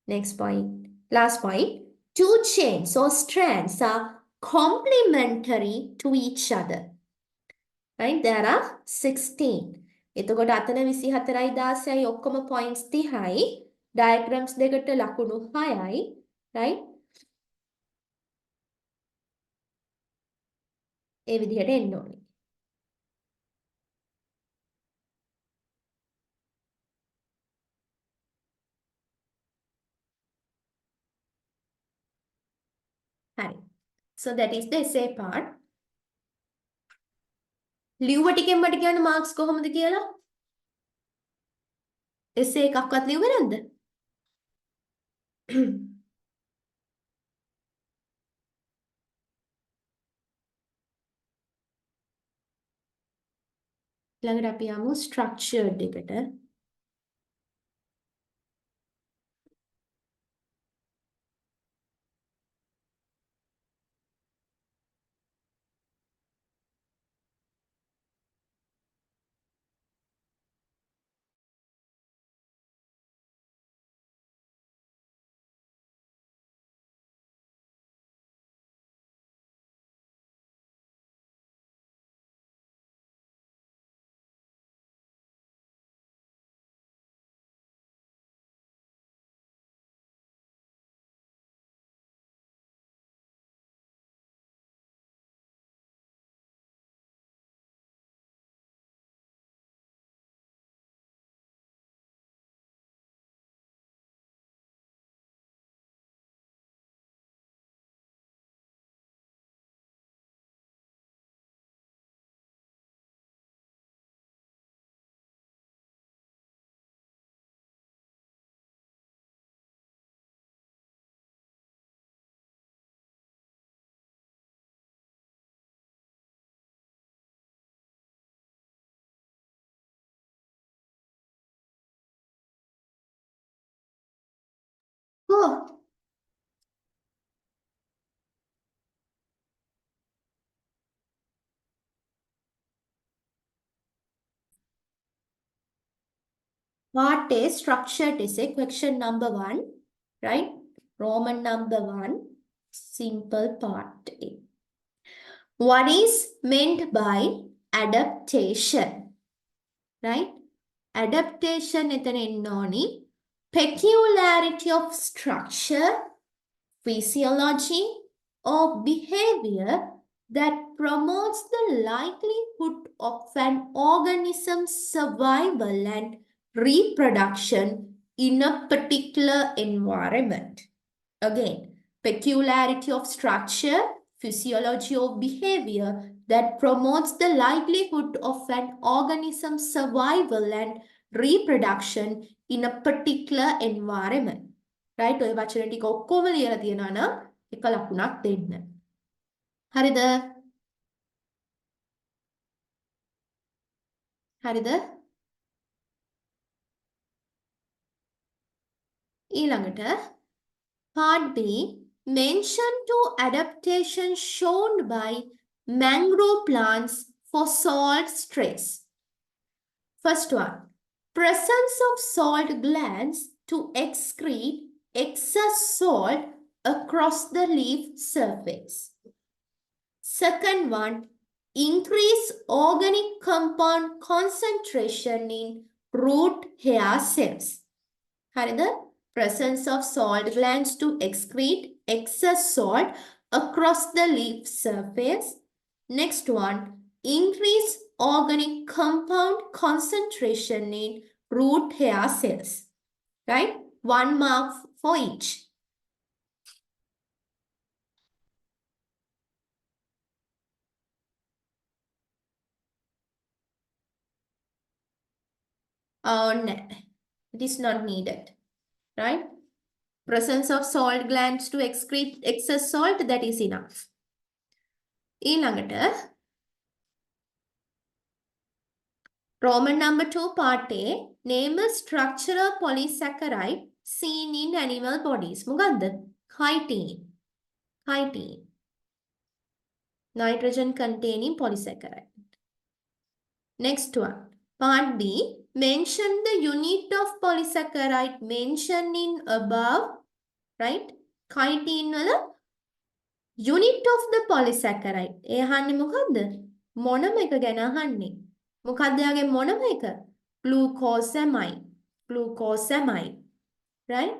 Next point. Last point. 2 chains or strands are complementary to each other. Right? There are 16. එතකොට අතන 24යි 16යි ඔක්කොම points 30යි. Diagrams දෙකට ලකුණු 6යි. Right? ඒ විදිහට එන්න ඕනේ. හරි. So that is the essay part. ලිව්ව ටිකෙන් මට කියන්න මාක්ස් කොහොමද කියලා? essay එකක්වත් ලිව්වේ නැද්ද? ළඟට අපි යමු structured එකට. Oh, part A structured essay question number 1, right? Roman number 1, simple part A. What is meant by adaptation? Right? Adaptation එතන එන්න ඕනි. Peculiarity of structure, physiology, or behavior that promotes the likelihood of an organism's survival and reproduction in a particular environment. Again, peculiarity of structure, physiology, or behavior that promotes the likelihood of an organism's survival and reproduction in a particular environment. Right? ඔය වචන ටික ඔක්කොම ලියලා තියෙනවා නම් එක ලකුණක් දෙන්න. හරිද? හරිද? ඊළඟට part B, mention to adaptation shown by mangrove plants for salt stress. First one, presence of salt glands to excrete excess salt across the leaf surface. Second one, increase organic compound concentration in root hair cells. හරිද? Presence of salt glands to excrete excess salt across the leaf surface. Next one, increase organic compound concentration in root hair cells. Right? 1 mark for each. Oh, no. It is not needed. Right? Presence of salt glands to excrete excess salt, that is enough. ඊළඟට Roman number 2 part A, name a structural polysaccharide seen in animal bodies. මොකද්ද? Chitin. Chitin. Nitrogen containing polysaccharide. Next one. Part B. Mention the unit of polysaccharide mentioned in above. Right? Chitin වල unit of the polysaccharide. ඒ අහන්නේ මොකද්ද? මොනම එක ගැන අහන්නේ. මොකද්ද යාගේ මොනම එක? Glucosamine. Glucosamine. Right?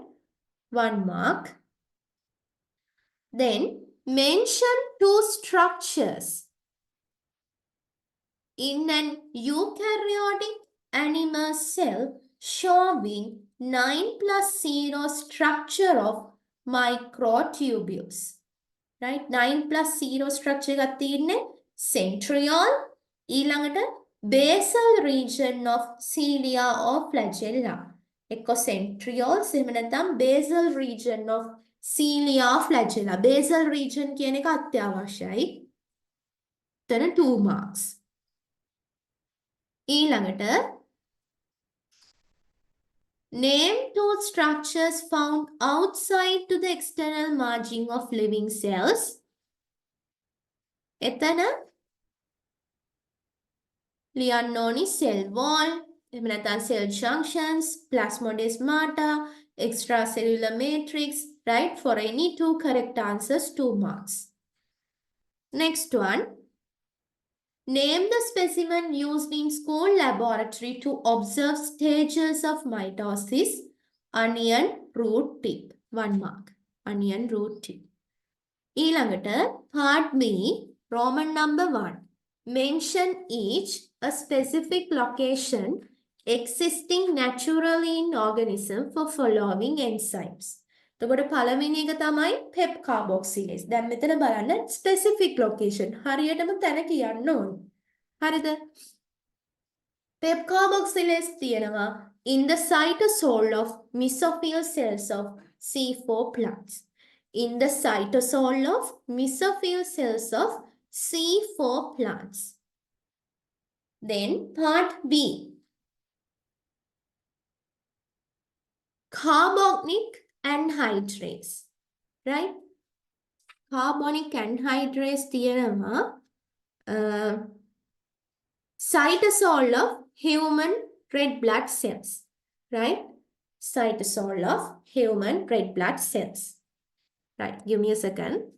1 mark. Then mention 2 structures in an eukaryotic animal cell showing 9+0 structure of microtubules. Right? 9+0 structure එකක් තියෙන්නේ centriole ඊළඟට basal region of cilia or flagella. එක්ක centrioles එහෙම නැත්නම් basal region of cilia or flagella. Basal region කියන එක අත්‍යවශ්‍යයි. එතන 2 marks. ඊළඟට name 2 structures found outside to the external margin of living cells. එතන ලියන්න ඕනි cell wall, එහෙම නැත්නම් cell junctions, plasmodesmata, extracellular matrix, right? For any 2 correct answers, 2 marks. Next one. Name the specimen used in school laboratory to observe stages of mitosis. Onion root tip. 1 mark. Onion root tip. ඊළඟට part B, Roman number 1. Mention each a specific location existing naturally in organism for following enzymes. එතකොට පළවෙනි එක තමයි pep carboxylase. දැන් මෙතන බලන්න specific location. හරියටම තැන කියන්න ඕනේ. හරිද? pep carboxylase තියෙනවා in the cytosol of mesophyll cells of C4 plants. In the cytosol of mesophyll cells of C4 plants. Then part B. Carbonic anhydrase. Right? Carbonic anhydrase තියෙනවා cytosol of human red blood cells. Right? Cytosol of human red blood cells. Right, give me a second.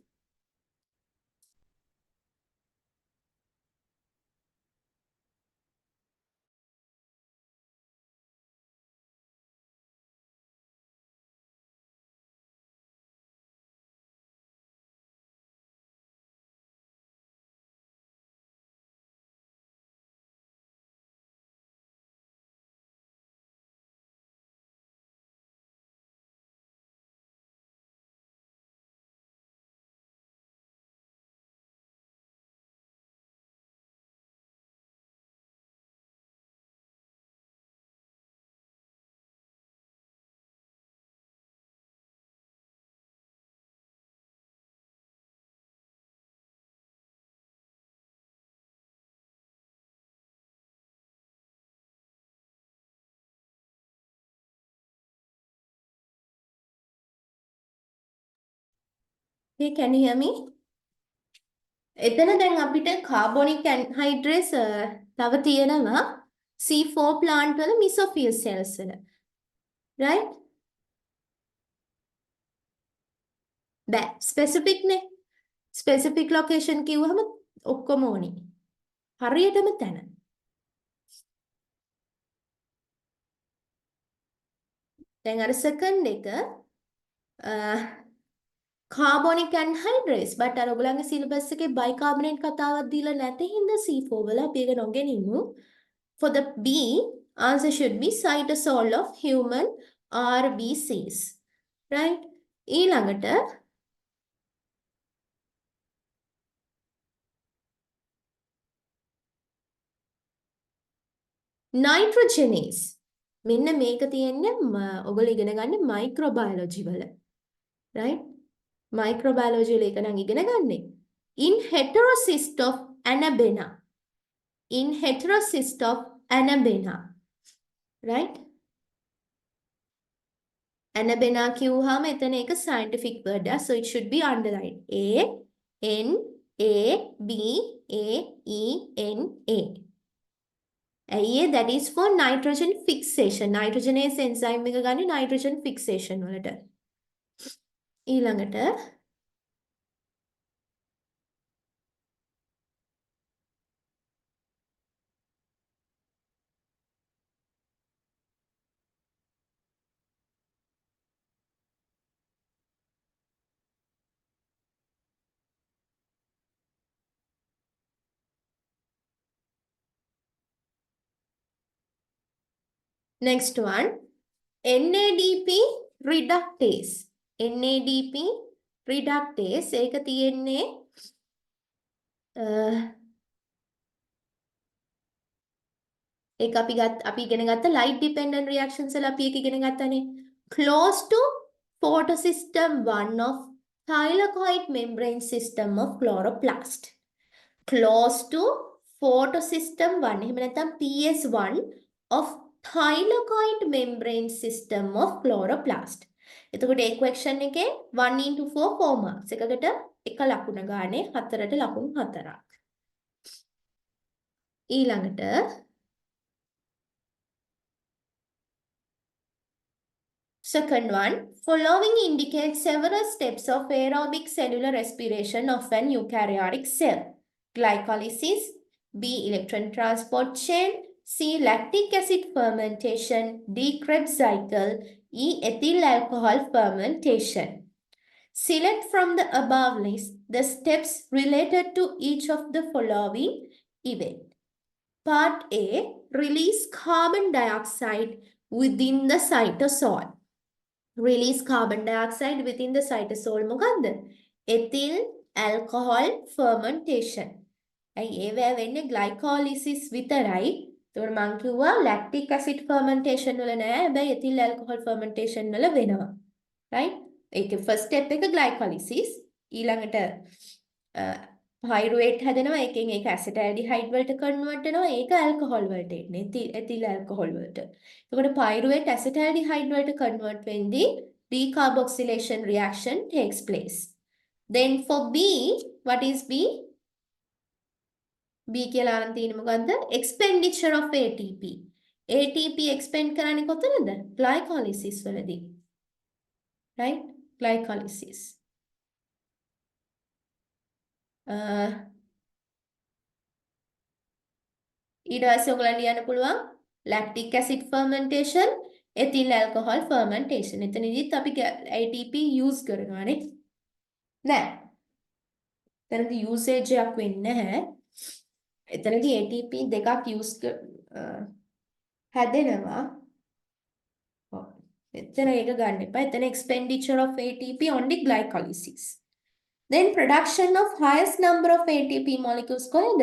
Hey, can you hear me? එතන දැන් අපිට carbonic anhydrase තව තියෙනවා C4 plant වල mesophyll cells වල. Right? බෑ specific නේ. Specific location කිව්වහම ඔක්කොම ඕනි. හරියටම තැන. දැන් අර second එක carbonic anhydrase but අර ඔයගලගේ syllabus එකේ bicarbonate කතාවක් දීලා නැති හින්දා C4 වල අපි ඒක නොගෙනිමු. For the B, answer should be cytosol of human RBCs. Right? ඊළඟට nitrogenase. මෙන්න මේක තියෙන්නේ ඔයගොල්ලෝ ඉගෙන ගන්න microbiology වල. Right? Microbiology වල එක නම් ඉගෙන ගන්නේ. In heterocyst of Anabaena. In heterocyst of Anabaena. Right? ඇනබෙනා කිව්වහම එතන ඒක scientific word එක. So it should be underlined. ANABENA. ඇයි that is for nitrogen fixation. nitrogenase enzyme එක ගන්නේ nitrogen fixation වලට. ඊළඟට next one NADP reductase. NADP reductase ඒක තියෙන්නේ ඒක අපි ඉගෙන ගත්ත light dependent reactions වල අපි ඒක ඉගෙන ගත්තානේ. Close to photosystem 1 of thylakoid membrane system of chloroplast. Close to photosystem 1 එහෙම නැත්නම් PS1 of thylakoid membrane system of chloroplast. එතකොට ඒ question එකේ 1 into 4 4 marks. එකකට එක ලකුණ ගානේ හතරට ලකුණු හතරක්. ඊළඟට second one, following indicates several steps of aerobic cellular respiration of an eukaryotic cell. Glycolysis, B. Electron transport chain, C. Lactic acid fermentation, D. Krebs cycle, E. Ethyl alcohol fermentation. Select from the above list the steps related to each of the following event. Part A, release carbon dioxide within the cytosol. Release carbon dioxide within the cytosol මොකද්ද? ethyl alcohol fermentation. ඇයි ඒවැ වෙන්නේ glycolysis විතරයි. ඒතකොට මං කිව්වා lactic acid fermentation වල නෑ. හැබැයි ethyl alcohol fermentation වල වෙනවා. right? ඒකේ first step එක glycolysis. ඊළඟට pyruvate හැදෙනවා. ඒකෙන් ඒක acetaldehyde වලට convert වෙනවා. ඒක alcohol වලට එන්නේ. ethyl alcohol වලට. එතකොට pyruvate acetaldehyde වලට convert වෙද්දී decarboxylation reaction takes place. Then for B, what is B? B කියලා අරන් තියෙන්නේ මොකද්ද? Expenditure of ATP. ATP expend කරන්නේ කොතනද? Glycolysis වලදී. Right? Glycolysis. ඊට පස්සේ ඔයගලන්ට ලියන්න පුළුවන් lactic acid fermentation, ethyl alcohol fermentation. එතනදිත් අපි ATP use කරනවානේ. නෑ. එතනදී usage එකක් වෙන්නේ නැහැ. එතනදී ATP දෙකක් use හැදෙනවා. එතන ඒක ගන්න එපා. එතන expenditure of ATP only glycolysis. Then production of highest number of ATP molecules කොහෙද?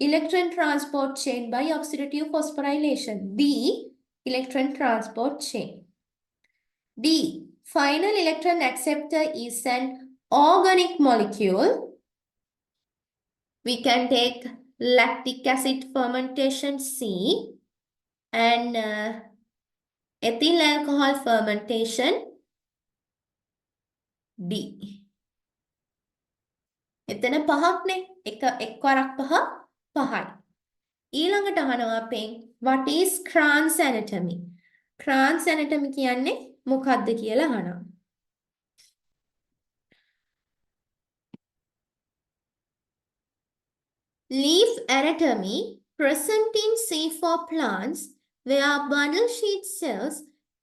Electron transport chain by oxidative phosphorylation. B. Electron transport chain. D. Final electron acceptor is an organic molecule. We can take lactic acid fermentation C and ethyl alcohol fermentation D. එතන පහක්නේ එක්වරක් පහ පහයි. ඊළඟට අහනවා අපෙන් what is Kranz anatomy? Kranz anatomy කියන්නේ මොකක්ද කියලා අහනවා. Leaf anatomy present in C4 plants where bundle sheath cells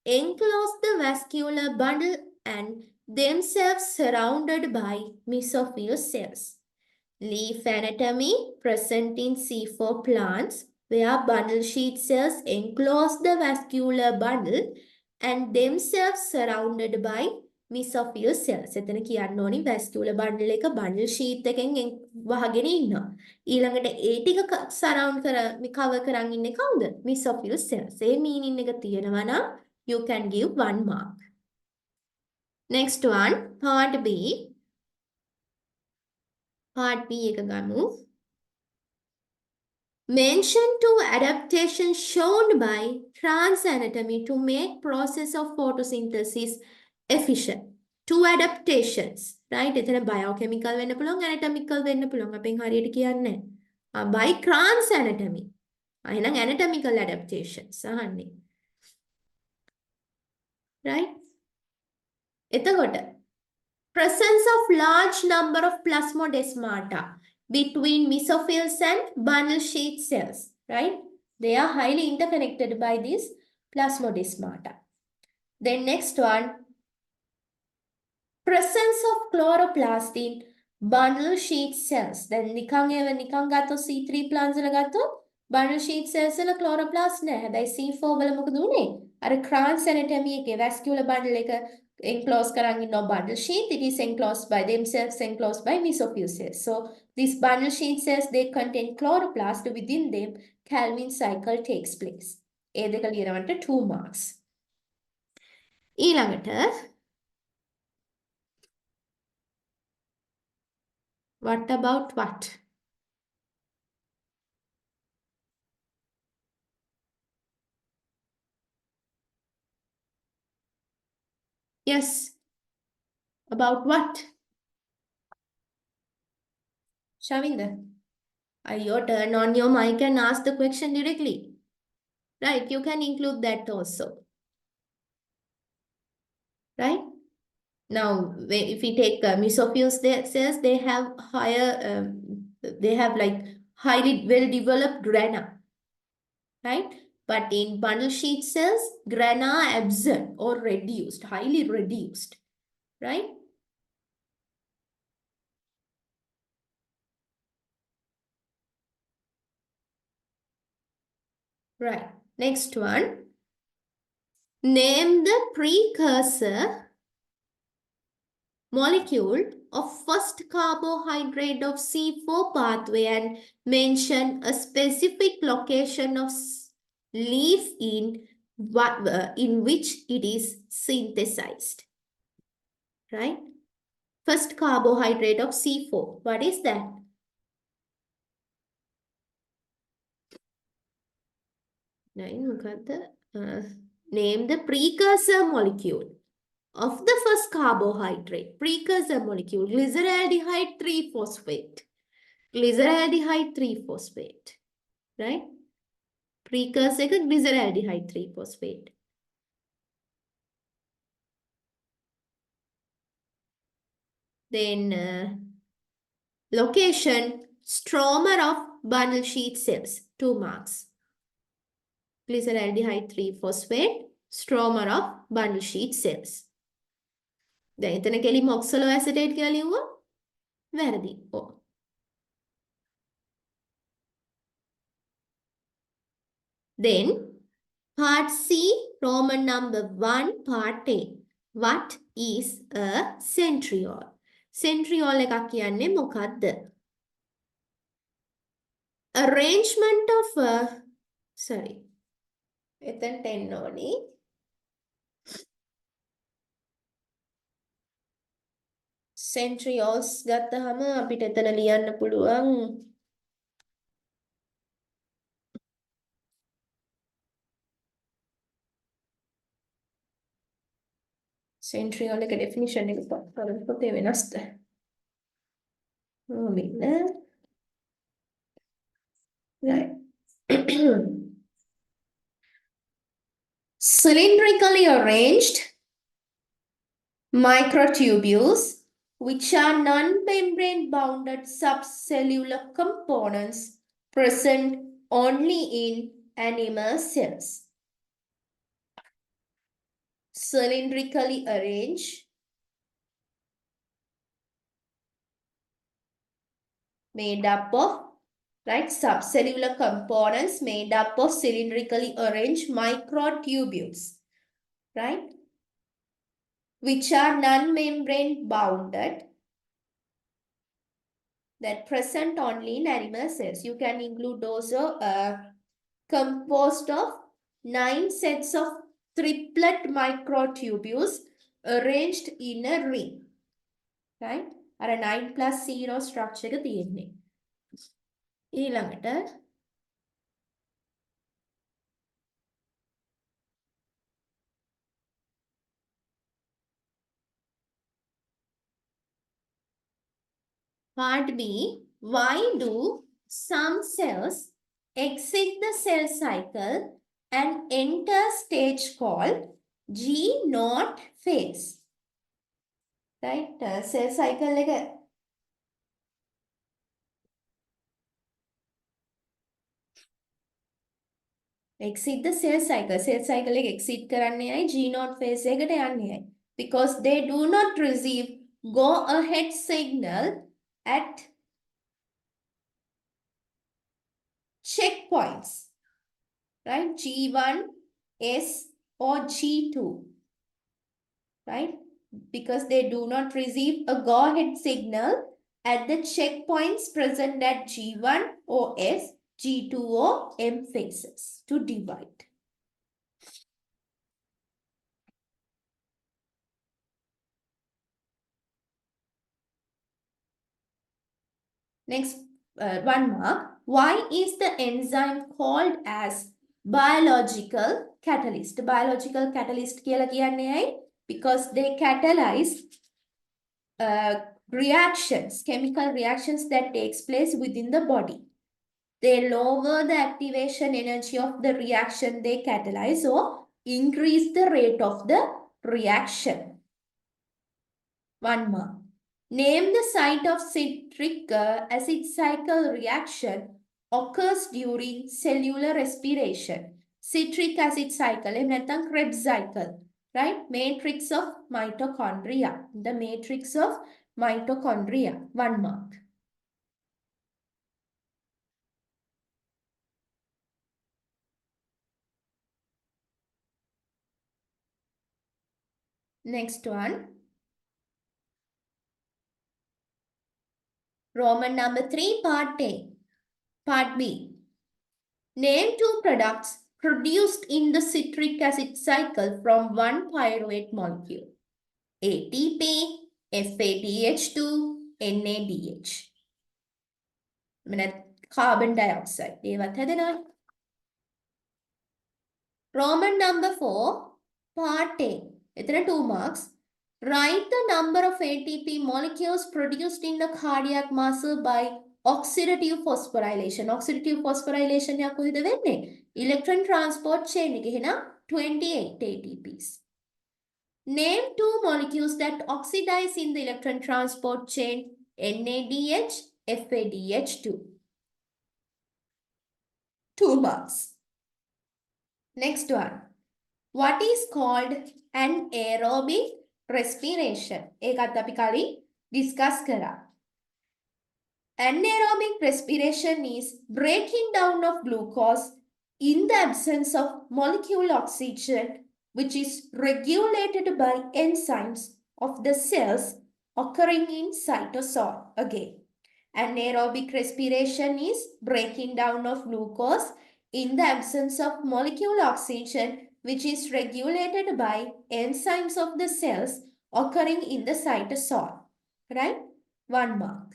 enclose the vascular bundle and themselves surrounded by mesophyll cells. Leaf anatomy present in C4 plants where bundle sheath cells enclose the vascular bundle and themselves surrounded by mesophyll cells. එතන කියන්න ඕනි vascular bundle එක bundle sheath එකෙන් වහගෙන ඉන්නවා. ඊළඟට ඒ ටික surround cover කරන් ඉන්නේ කවුද? mesophyll cells. ඒ meaning එක තියෙනවා නම් you can give 1 mark. Next one, part B. Part B එක ගමු. Mention two adaptations shown by trans anatomy to make process of photosynthesis efficient. Two adaptations, right? එතන biochemical වෙන්න පුළුවන්, anatomical වෙන්න පුළුවන්. අපෙන් හරියට කියන්නේ by trans anatomy. එහෙනම් anatomical adaptations අහන්නේ. Right? එතකොට presence of large number of plasmodesmata between mesophiles and bundle sheath cells, right? They are highly interconnected by these plasmodesmata. Then next one, presence of chloroplast in bundle sheath cells. Then නිකන් ගත්තොත් C3 plants වල ගත්තොත් bundle sheath cells වල chloroplast නැහැ. හැබැයි C4 වල මොකද උනේ? අර Kranz anatomy එකේ vascular bundle එක enclosed කරන් ඉන්න bundle sheath, it is enclosed by themselves, enclosed by mesophyll cells. So these bundle sheath cells, they contain chloroplast. Within them Calvin cycle takes place. ඒ දෙක ලියනවට 2 marks. ඊළඟට what about what? Yes. About what? Shavinda, you turn on your mic and ask the question directly. Right, you can include that also. Right? Now, if we take mesophyll cells, they have higher, they have like highly well-developed grana. Right? But in bundle sheath cells, grana absent or reduced, highly reduced. Right? Right. Next one. Name the precursor molecule of first carbohydrate of C4 pathway and mention a specific location of leaf in which it is synthesized. Right? First carbohydrate of C4. What is that? Name the precursor molecule of the first carbohydrate. Precursor molecule, glyceraldehyde 3-phosphate. Glyceraldehyde 3-phosphate. Right? Precursor glyceraldehyde 3-phosphate. Then location, stromer of bundle sheath cells, 2 marks. Glyceraldehyde 3-phosphate, stromer of bundle sheath cells. දැන් එතන කෙලින්ම oxaloacetate කියලා ලිව්වා. වැරදි. ඔව්. Then part C, Roman number 1, part A. What is a centriole? Centriole එකක් කියන්නේ මොකක්ද? Arrangement of sorry. එතනට එන්න ඕනි. Centrioles ගත්තහම අපිට එතන ලියන්න පුළුවන් centriole එක definition එක පොතේ වෙනස්ද? මෙන්න. Right. Cylindrically arranged microtubules, which are non-membrane bounded subcellular components present only in animal cells. Cylindrically arranged made up of, right, subcellular components made up of cylindrically arranged microtubules, right, which are non-membrane bounded that present only in animal cells. You can include also composed of 9 sets of triplet microtubules arranged in a ring, right? අර 9 plus 0 structure එක තියෙන්නේ. ඊළඟට Part B, why do some cells exit the cell cycle and enter stage called G naught phase? Right? Cell cycle එක exit the cell cycle. Cell cycle එක exit කරන්නේ ඇයි? G naught phase එකට යන්නේ ඇයි? Because they do not receive go ahead signal at checkpoints, right? G1, S or G2, right? Because they do not receive a go ahead signal at the checkpoints present at G1 or S, G2 or M phases to divide. Next, 1 mark. Why is the enzyme called as biological catalyst? Biological catalyst කියලා කියන්නේ ඇයි? Because they catalyze reactions, chemical reactions that takes place within the body. They lower the activation energy of the reaction they catalyze or increase the rate of the reaction. 1 mark. Name the site of citric acid cycle reaction occurs during cellular respiration. Citric acid cycle, එහෙම Krebs cycle, right? Matrix of mitochondria. The matrix of mitochondria. 1 mark. Next one. Roman number 3, part A. Part B. Name 2 products produced in the citric acid cycle from one pyruvate molecule. ATP, FADH2, NADH. Carbon dioxide. Roman number 4, part A. Ithana 2 marks. Write the number of ATP molecules produced in the cardiac muscle by oxidative phosphorylation. Oxidative phosphorylation එක කොහෙද වෙන්නේ? Electron transport chain එකේ. එහෙනම් 28 ATPs. Name 2 molecules that oxidize in the electron transport chain NADH, FADH2. 2 marks. Next one. What is called anaerobic respiration? ඒකත් අපි කලින් discuss කරා. Anaerobic respiration is breaking down of glucose in the absence of molecule oxygen, which is regulated by enzymes of the cells occurring in cytosol. Again, anaerobic respiration is breaking down of glucose in the absence of molecule oxygen, which is regulated by enzymes of the cells occurring in the cytosol. Right? 1 mark.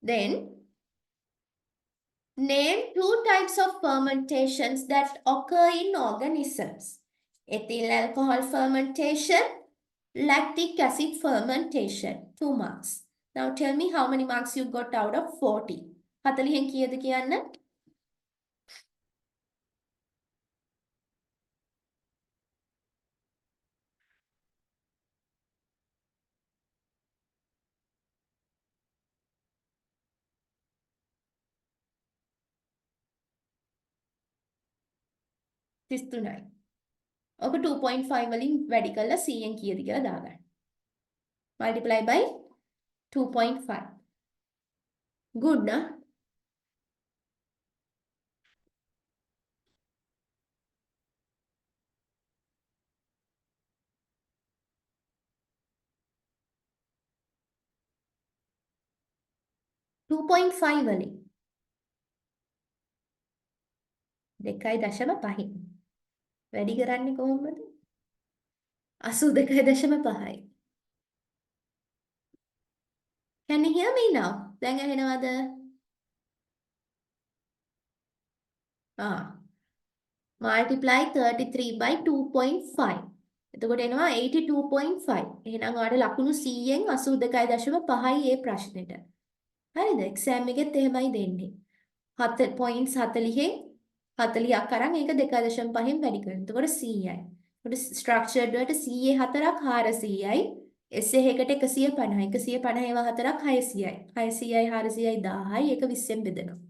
Then, name 2 types of fermentations that occur in organisms. Ethyl alcohol fermentation, lactic acid fermentation. 2 marks. Now tell me how many marks you got out of 40. 40න් කීයද කියන්න? තිස්තුනයි. ඔක 2.5 වලින් වැඩි කරලා 100න් කීයද කියලා දාගන්න. Multiply by 2.5. Good, na? Two point five වලින් 2.5 වැඩි කරන්නේ කොහොමද? 82.5. Can you hear me now? දැන් ඇහෙනවද? Multiply 33 by 2.5. එතකොට එනවා 82.5. එහෙනම් ඔයාලට ලකුණු 100න් 82.5යි ඒ ප්‍රශ්නෙට. හරිද? එක්සෑම් එකෙත් එහෙමයි දෙන්නේ. 7 points 40න් 40ක් අරන් ඒක 2.5න් වැඩි කරනවා. එතකොට 100යි. එතකොට ස්ට්‍රක්චර්ඩ් වලට 100 4ක් 400යි. essay එකකට 150. 150 ඒවා 4ක් 600යි. 600යි 400යි 1000යි. ඒක 20ෙන් බෙදනවා.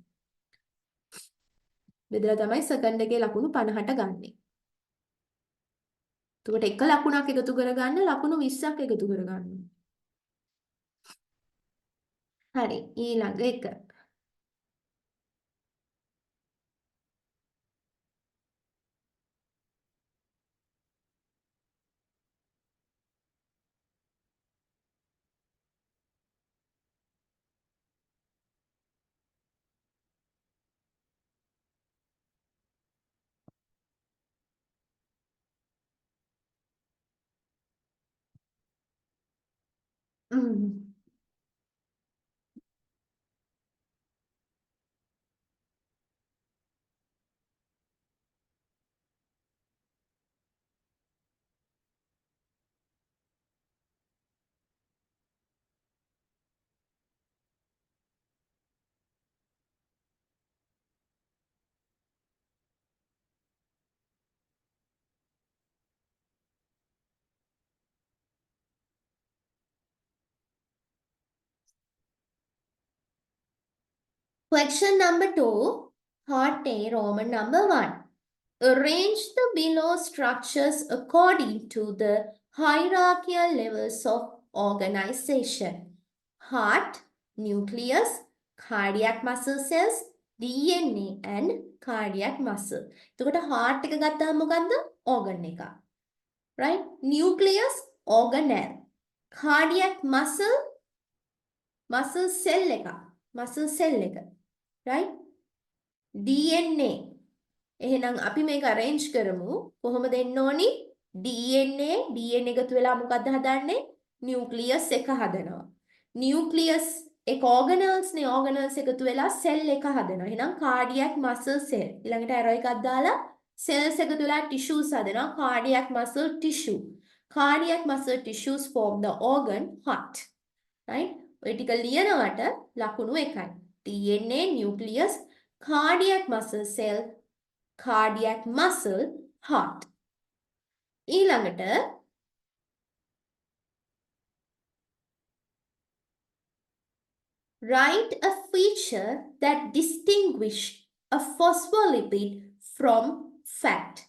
බෙදලා තමයි සෙකන්ඩ් එකේ ලකුණු 50ට ගන්නෙ. එතකොට එක ලකුණක් එකතු කරගන්න ලකුණු 20ක් එකතු කරගන්න. හරි ඊළඟ එක. Question number 2, part A, Roman number 1. Arrange the below structures according to the hierarchical levels of organization. Heart, nucleus, cardiac muscle cells, DNA and cardiac muscle. එතකොට heart එක ගත්තාම මොකද්ද? organ එක. Right? Nucleus, organelle. Cardiac muscle, muscle cell එක. muscle cell එක. Right? DNA. එහෙනම් අපි මේක arrange කරමු. කොහොමද එන්න ඕනි? DNA එකතු වෙලා මොකද්ද හදන්නේ? nucleus එක හදනවා. nucleus එක organelles නේ organelles එකතු වෙලා cell එක හදනවා. එහෙනම් cardiac muscle cell. ඊළඟට arrow එකක් දාලා cells එකතු වෙලා tissues හදනවා. cardiac muscle tissue. cardiac muscle tissues form the organ heart. Right? ඔය ටික ලියනවට ලකුණු එකයි. DNA, nucleus, cardiac muscle cell, cardiac muscle, heart. ඊළඟට write a feature that distinguish a phospholipid from fat.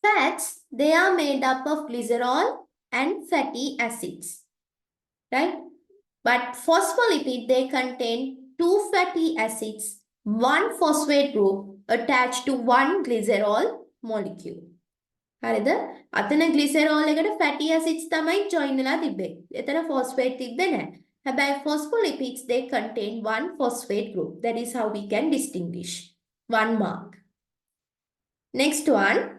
Fats, they are made up of glycerol and fatty acids, right? But phospholipid, they contain 2 fatty acids, 1 phosphate group attached to 1 glycerol molecule. හරිද? අතන glycerol එකට fatty acids තමයි join වෙලා තිබ්බේ. එතන phosphate තිබ්බේ නැහැ. හැබැයි phospholipids, they contain 1 phosphate group. That is how we can distinguish. 1 mark. Next one.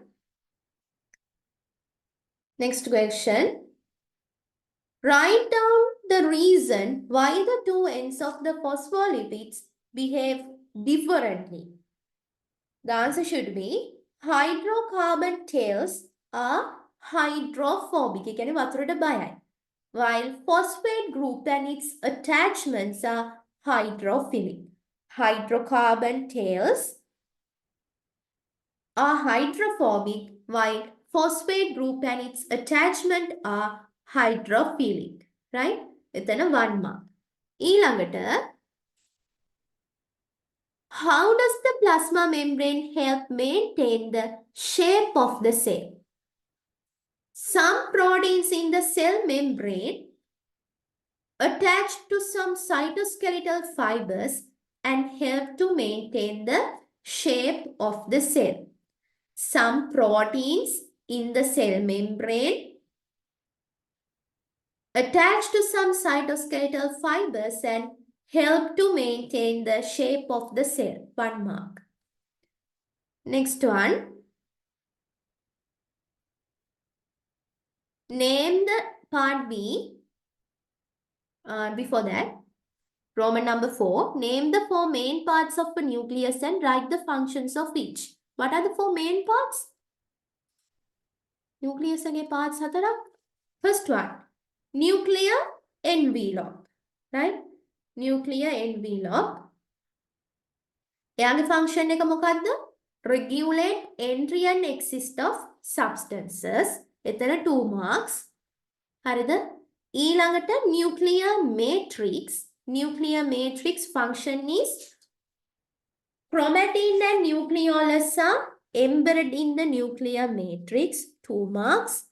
Next question. Write down the reason why the two ends of the phospholipids behave differently. The answer should be hydrocarbon tails are hydrophobic. ඒ කියන්නේ වතුරට බයයි. While phosphate group and its attachments are hydrophilic. Hydrocarbon tails are hydrophobic while phosphate group and its attachment are hydrophilic. Right? එතන 1 mark. ඊළඟට how does the plasma membrane help maintain the shape of the cell? Some proteins in the cell membrane attach to some cytoskeletal fibers and help to maintain the shape of the cell. Some proteins in the cell membrane attach to some cytoskeletal fibers and help to maintain the shape of the cell. 1 mark. Next one. Name the part B. Before that, Roman number 4, name the 4 main parts of a nucleus and write the functions of each. What are the 4 main parts? Nucleus age parts hatarak. First one, nuclear envelope, right? Nuclear envelope. එයාගේ function එක මොකද්ද? Regulate entry and exit of substances. එතන 2 marks. හරිද? ඊළඟට nuclear matrix. Nuclear matrix function is chromatin and nucleolus are embedded in the nuclear matrix, 2 marks.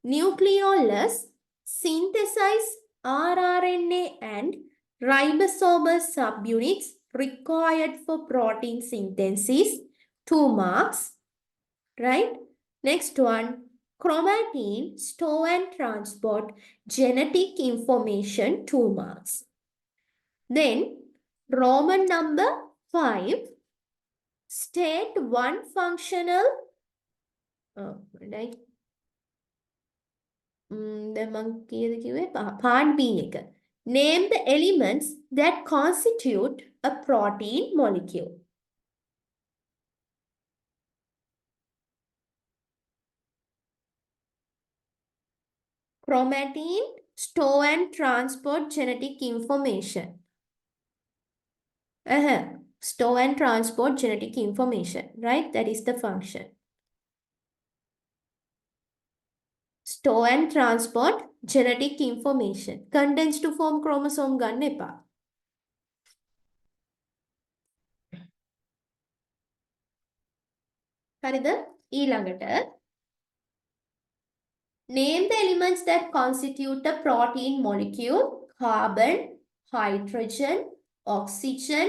Nucleolus synthesize rRNA and ribosomal subunits required for protein synthesis, 2 marks, right? Next one, chromatin store and transport genetic information, 2 marks. Then Roman number 5, state one functional right? Part B එක. Name the elements that constitute a protein molecule. Chromatin store and transport genetic information. Store and transport genetic information, right? That is the function. Store and transport genetic information. Condensed to form chromosome ගන්න එපා. හරිද? ඊළඟට name the elements that constitute a protein molecule. Carbon, hydrogen, oxygen,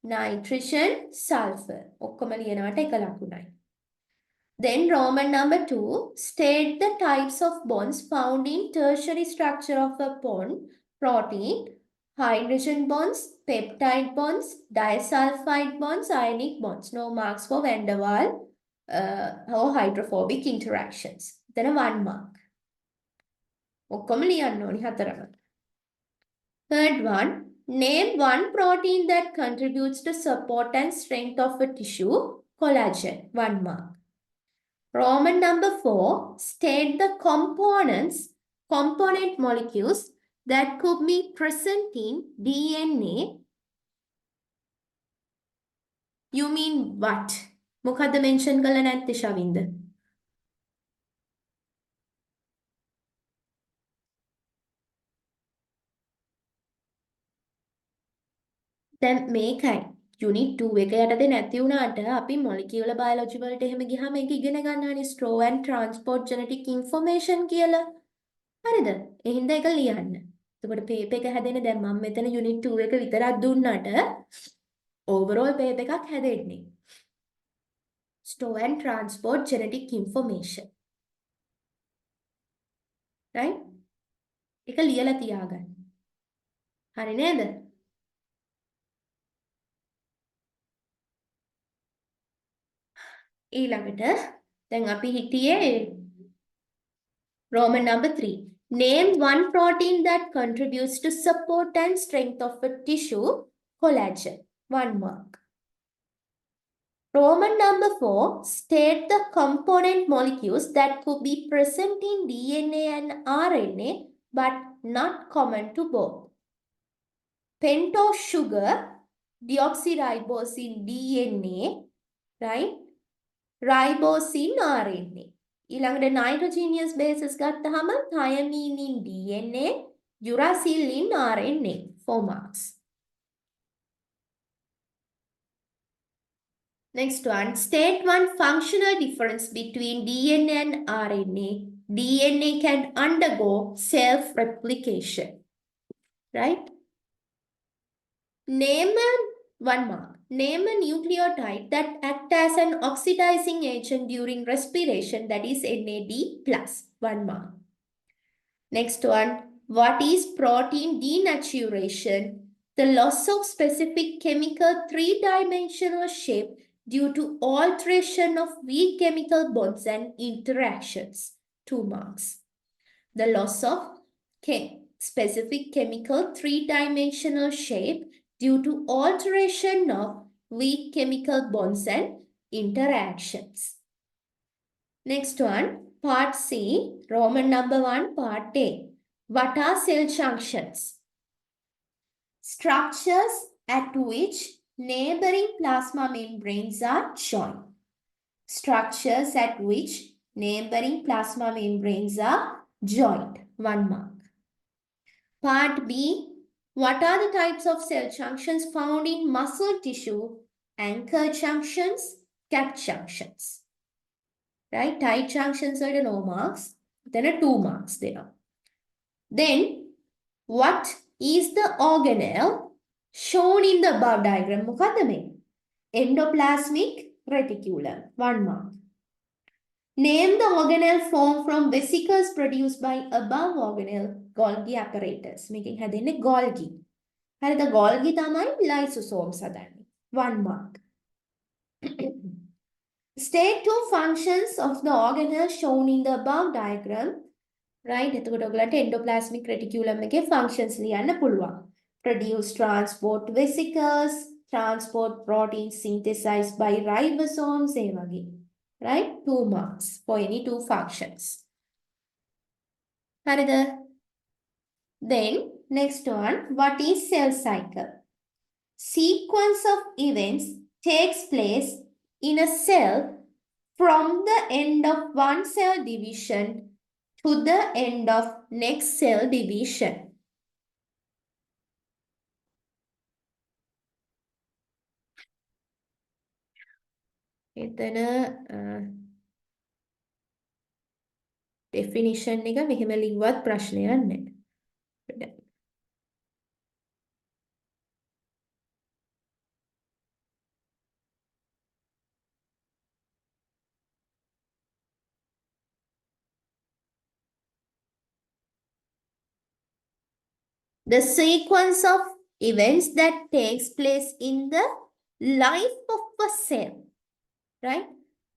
nitrogen, sulfur. ඔක්කොම ලියනවට එක ලකුණයි. Then Roman number 2, state the types of bonds found in tertiary structure of a protein, hydrogen bonds, peptide bonds, disulfide bonds, ionic bonds. No marks for van der Waal or hydrophobic interactions. Then 1 mark. ඔක්කොම ලියන්න ඕනි 4ම. Third one, name one protein that contributes to support and strength of a tissue, collagen, 1 mark. Roman number 4, state the component molecules that could be present in DNA. You mean what? මොකද්ද mention කරලා නැත්තේ ශවින්ද? දැන් මේකයි Unit 2 එක යටතේ නැති වුණාට අපි molecular biology වලට එහෙම ගියාම ඒක ඉගෙන ගන්නවානේ store and transport genetic information කියලා. හරිද? ඒ හින්දා ඒක ලියන්න. එතකොට paper එක හැදෙන්නේ දැන් මම මෙතන Unit 2 එක විතරක් දුන්නාට overall paper එකක් හැදෙන්නේ. Store and transport genetic information. Right? ඒක ලියලා තියාගන්න. හරි නේද? ඊළඟට දැන් අපි හිටියේ Roman number 3. Name one protein that contributes to support and strength of a tissue, collagen, 1 mark. Roman number 4, state the component molecules that could be present in DNA and RNA but not common to both. Pentose sugar, deoxyribose in DNA, right? Ribose in RNA. ඊළඟට nitrogenous bases ගත්තාම thiamine in DNA, uracil in RNA, 4 marks. Next one, state one functional difference between DNA and RNA. DNA can undergo self-replication, right? Name 1 mark. Name a nucleotide that acts as an oxidizing agent during respiration, that is NAD+, 1 mark. Next one, what is protein denaturation? The loss of specific chemical 3-dimensional shape due to alteration of weak chemical bonds and interactions, 2 marks. The loss of specific chemical three-dimensional shape due to alteration of weak chemical bonds and interactions. Next one, part C, Roman number 1, part A. What are cell junctions? Structures at which neighboring plasma membranes are joined. Structures at which neighboring plasma membranes are joined. 1 mark. Part B. What are the types of cell junctions found in muscle tissue? Anchor junctions, cap junctions. Right? Tight junctions are no marks. Then a 2 marks there. Then, what is the organelle shown in the above diagram? මොකද්ද මේ? Endoplasmic reticulum. 1 mark. Name the organelle formed from vesicles produced by above organelle Golgi apparatus. මේකෙන් හැදෙන්නේ Golgi. හරිද? Golgi තමයි lysosomes හදන්නේ. 1 mark. State two functions of the organelle shown in the above diagram. Right? එතකොට ඔයගලන්ට endoplasmic reticulum එකේ functions ලියන්න පුළුවන්. Produce transport vesicles, transport proteins synthesized by ribosomes ඒ වගේ. Right? 2 marks for any two functions. හරිද? Then, next one, what is cell cycle? Sequence of events takes place in a cell from the end of one cell division to the end of next cell division. එතන definition එක මෙහෙම ලිව්වත් ප්‍රශ්නයක් නැහැ. The sequence of events that takes place in the life of a cell, right?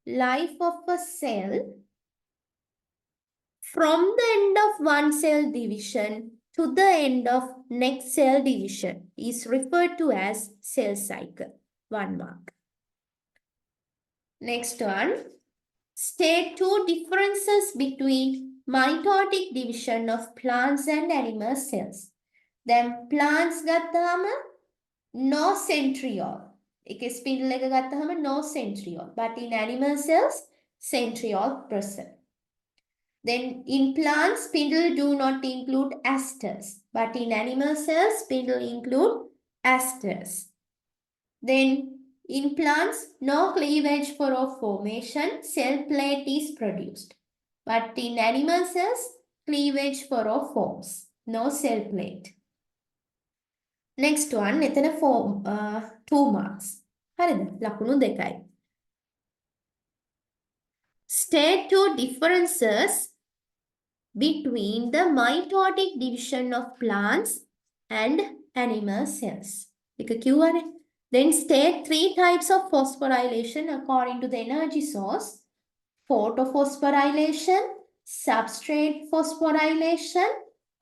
Life of a cell from the end of one cell division to the end of next cell division is referred to as cell cycle. 1 mark. Next one. State two differences between mitotic division of plants and animal cells. Then plants ගත්තාම no centriole. එකේ spindle එක ගත්තාම no centriole. But in animal cells, centriole present. Then in plants, spindle do not include asters. But in animal cells, spindle include asters. Then in plants, no cleavage for formation, cell plate is produced. But in animal cells, cleavage for forms, no cell plate. Next one, එතන 2 marks. හරිද? ලකුණු 2යි. State two differences between the mitotic division of plants and animal cells. එක කිව්වනේ. Then state three types of phosphorylation according to the energy source. Photophosphorylation, substrate phosphorylation,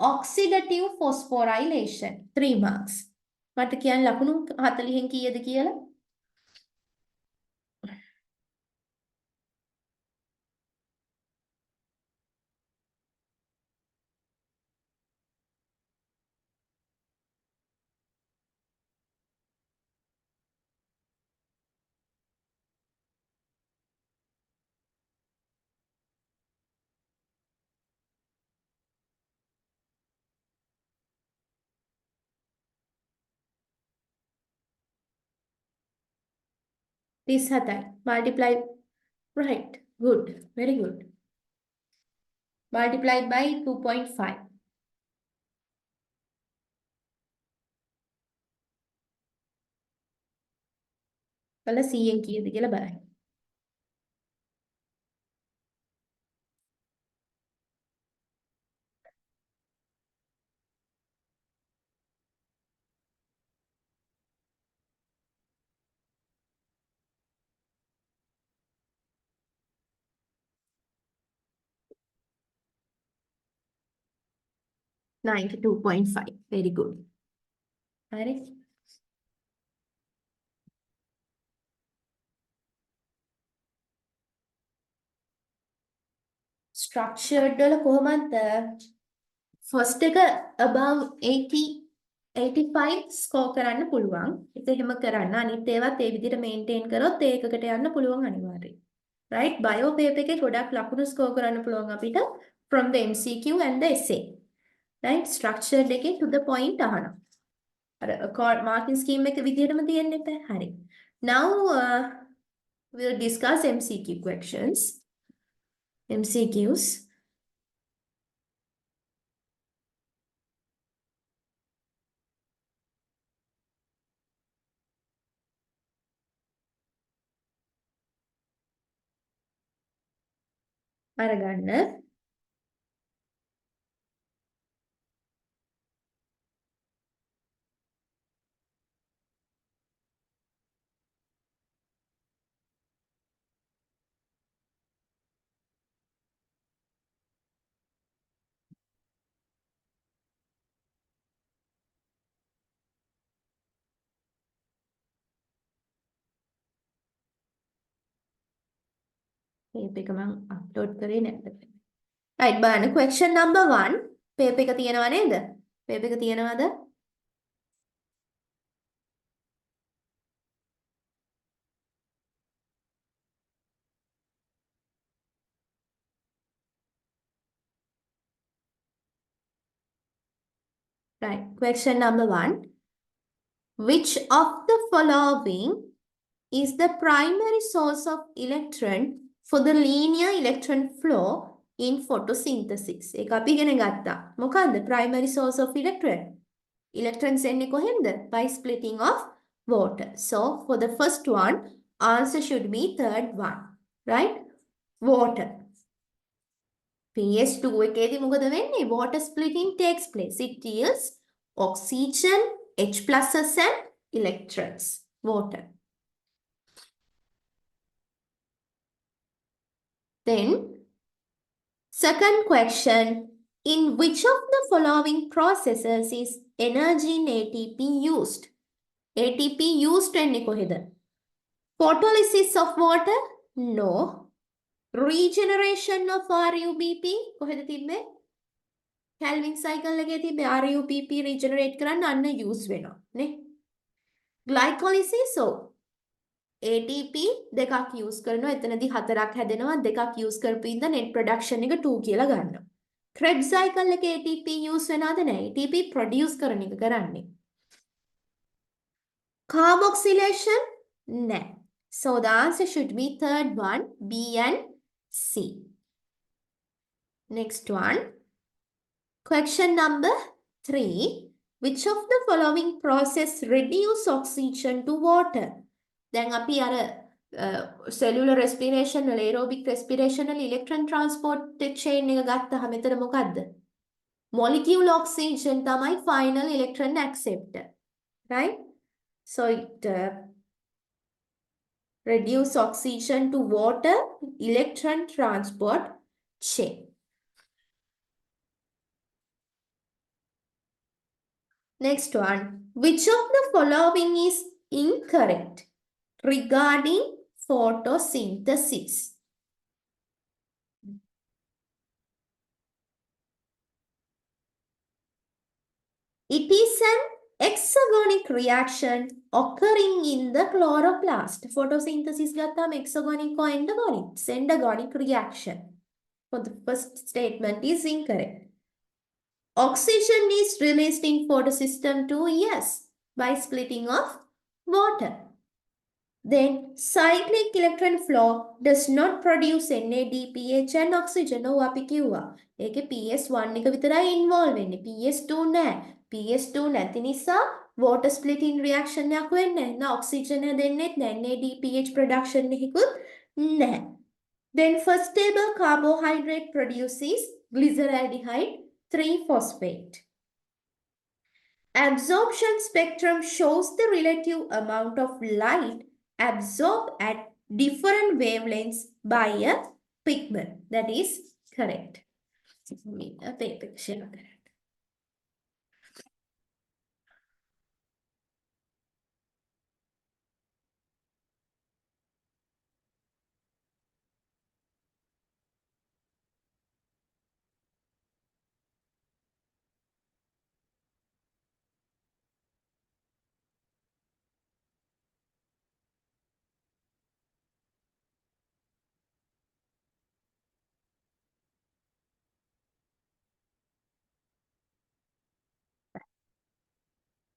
oxidative phosphorylation. 3 marks. මට කියන්න ලකුණු 40න් කීයද කියලා? This hatai. Multiply. Right. Good. Very good. Multiply by 2.5. කළ 100න් කීයද කියලා බලන්න. 92.5. Very good. හරි. Structured වල කොහොමද first එක above 80 85 score කරන්න පුළුවන්. ඒක එහෙම කරන්න. අනිත් ඒවාත් ඒ විදිහට maintain කරොත් ඒකකට යන්න පුළුවන් අනිවාර්යයෙන්. Right? Bio paper එකේ ගොඩක් ලකුණු score කරන්න පුළුවන් අපිට from the MCQ and the essay. Right? Structured එකේ to the point අහනවා. අර marking scheme එක විදිහටම තියෙන්න එපා. හරි. Now we'll discuss MCQ questions. MCQs. අරගන්න. paper එක මම upload කරේ නැද්ද? Right, බලන්න question number 1 paper එක තියෙනව නේද? paper එක තියෙනවද? Right, question number 1. Which of the following is the primary source of electron for the linear electron flow in photosynthesis? ඒක අපි ඉගෙන ගත්තා. මොකද්ද primary source of electron? Electrons එන්නේ කොහෙන්ද? By splitting of water. So for the first one, answer should be third one. Right? Water. PS2 එකේදී මොකද වෙන්නේ? Water splitting takes place. It yields oxygen, H pluses and electrons. Water. Then, second question. In which of the following processes is energy in ATP used? ATP used වෙන්නේ කොහෙද? Photolysis of water? No. Regeneration of RUBP? කොහෙද තිබ්බේ? Calvin cycle එකේ තිබ්බේ RUBP regenerate කරන්න අන්න use වෙනවා නේ. Glycolysis so ATP දෙකක් use කරනවා එතනදී හතරක් හැදෙනවා දෙකක් use කරපු ඉඳ net production එක 2 කියලා ගන්නවා. Krebs cycle එකේ ATP use වෙනවද නැහැ? ATP produce කරන එක කරන්නේ. Carboxylation? නැහැ. So the answer should be third one, B and C. Next one. Question number 3. Which of the following process reduce oxygen to water? දැන් අපි අර cellular respiration වල aerobic respiration වල electron transport chain එක ගත්තාම මෙතන මොකද්ද? Molecule oxygen තමයි final electron acceptor. Right? So it reduce oxygen to water electron transport chain. Next one. Which of the following is incorrect regarding photosynthesis? It is an exergonic reaction occurring in the chloroplast. Photosynthesis ගත්තාම exergonic or endergonic? It's endergonic reaction. So the first statement is incorrect. Oxygen is released in photosystem too, yes, by splitting of water. Then cyclic electron flow does not produce NADPH and oxygen. ඔව් අපි කිව්වා. ඒකේ PS1 එක විතරයි involve වෙන්නේ. PS2 නෑ. PS2 නැති නිසා water splitting reaction එකක් වෙන්නේ නැහැ. oxygen දෙන්නෙත් නෑ. NADPH production එකකුත් නැහැ. Then first table carbohydrate produces glyceraldehyde 3-phosphate. Absorption spectrum shows the relative amount of light absorbed at different wavelengths by a pigment. That is correct.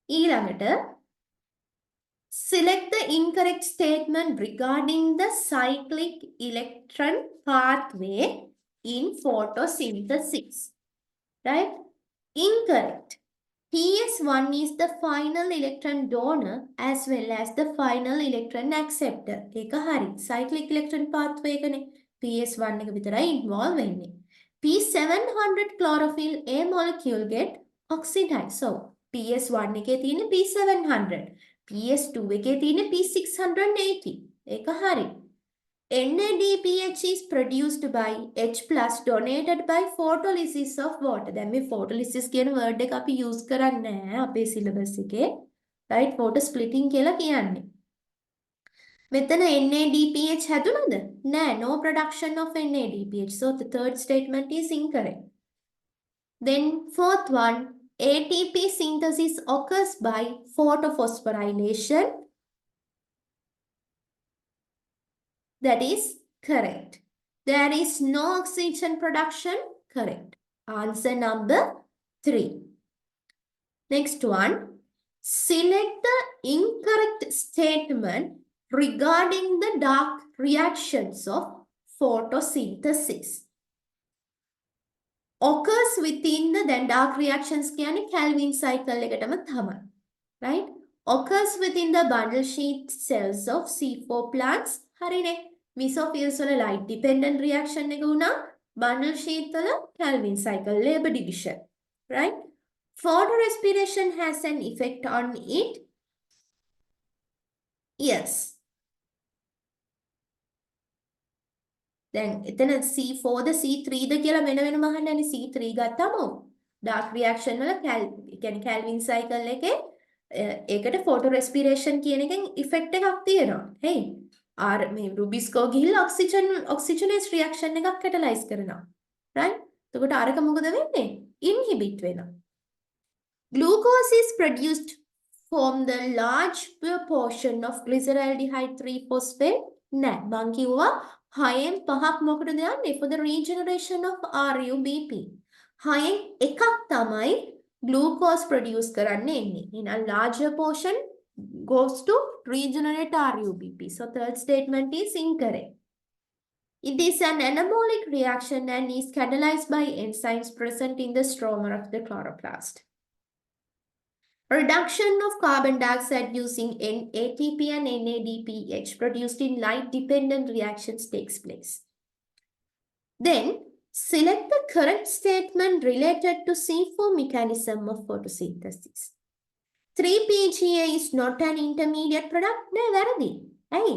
ඊළඟට select the incorrect statement regarding the cyclic electron pathway in photosynthesis. Right? Incorrect. PS1 is the final electron donor as well as the final electron acceptor. ඒක හරි. Cyclic electron pathway එකනේ PS1 එක විතරයි involve වෙන්නේ. P700 chlorophyll A molecule get oxidized. So PS1 එකේ තියෙන P700. PS2 එකේ තියෙන P680. ඒක හරි. NADPH is produced by H plus donated by photolysis of water. දැන් මේ photolysis කියන word එක අපි use කරන්නේ නැහැ අපේ syllabus එකේ. right? photo splitting කියලා කියන්නේ. මෙතන NADPH හැදුනද? නෑ, no production of NADPH. So the third statement is incorrect. Then fourth one, ATP synthesis occurs by photophosphorylation. That is correct. There is no oxygen production. Correct. Answer number 3. Next one. Select the incorrect statement regarding the dark reactions of photosynthesis. Occurs within the then dark reactions කියන්නේ Calvin cycle එකටම තමයි. Right? Occurs within the bundle sheath cells of C4 plants. හරිනේ. Mesophiles වල light dependent reaction එක වුණා. Bundle sheath වල Calvin cycle labor division. Right? Photorespiration has an effect on it. Yes. දැන් එතන C4 ද C3 ද කියලා වෙන වෙනම අහන්නනේ. C3 ගත්තම dark reaction වල කියන්නේ Calvin cycle එකේ ඒකට photorespiration කියන එකෙන් effect එකක් තියෙනවා. hey මේ රුබිස්කෝ ගිහිල්ලා oxygenase reaction එකක් catalyze කරනවා. right? එතකොට අරක මොකද වෙන්නේ? inhibit වෙනවා. Glucose is produced from the large portion of glyceraldehyde 3-phosphate. නෑ, මං කිව්වා 6න් 5ක් මොකටද යන්නේ? for the regeneration of RUBP. 6න් එකක් තමයි glucose produce කරන්න එන්නේ. In a larger portion goes to regenerate RUBP. So third statement is incorrect. It is an anabolic reaction and is catalyzed by enzymes present in the stroma of the chloroplast. Reduction of carbon dioxide using ATP and NADPH produced in light-dependent reactions takes place. Then, select the correct statement related to C4 mechanism of photosynthesis. 3-PGA is not an intermediate product. No, වැරදි. ඇයි?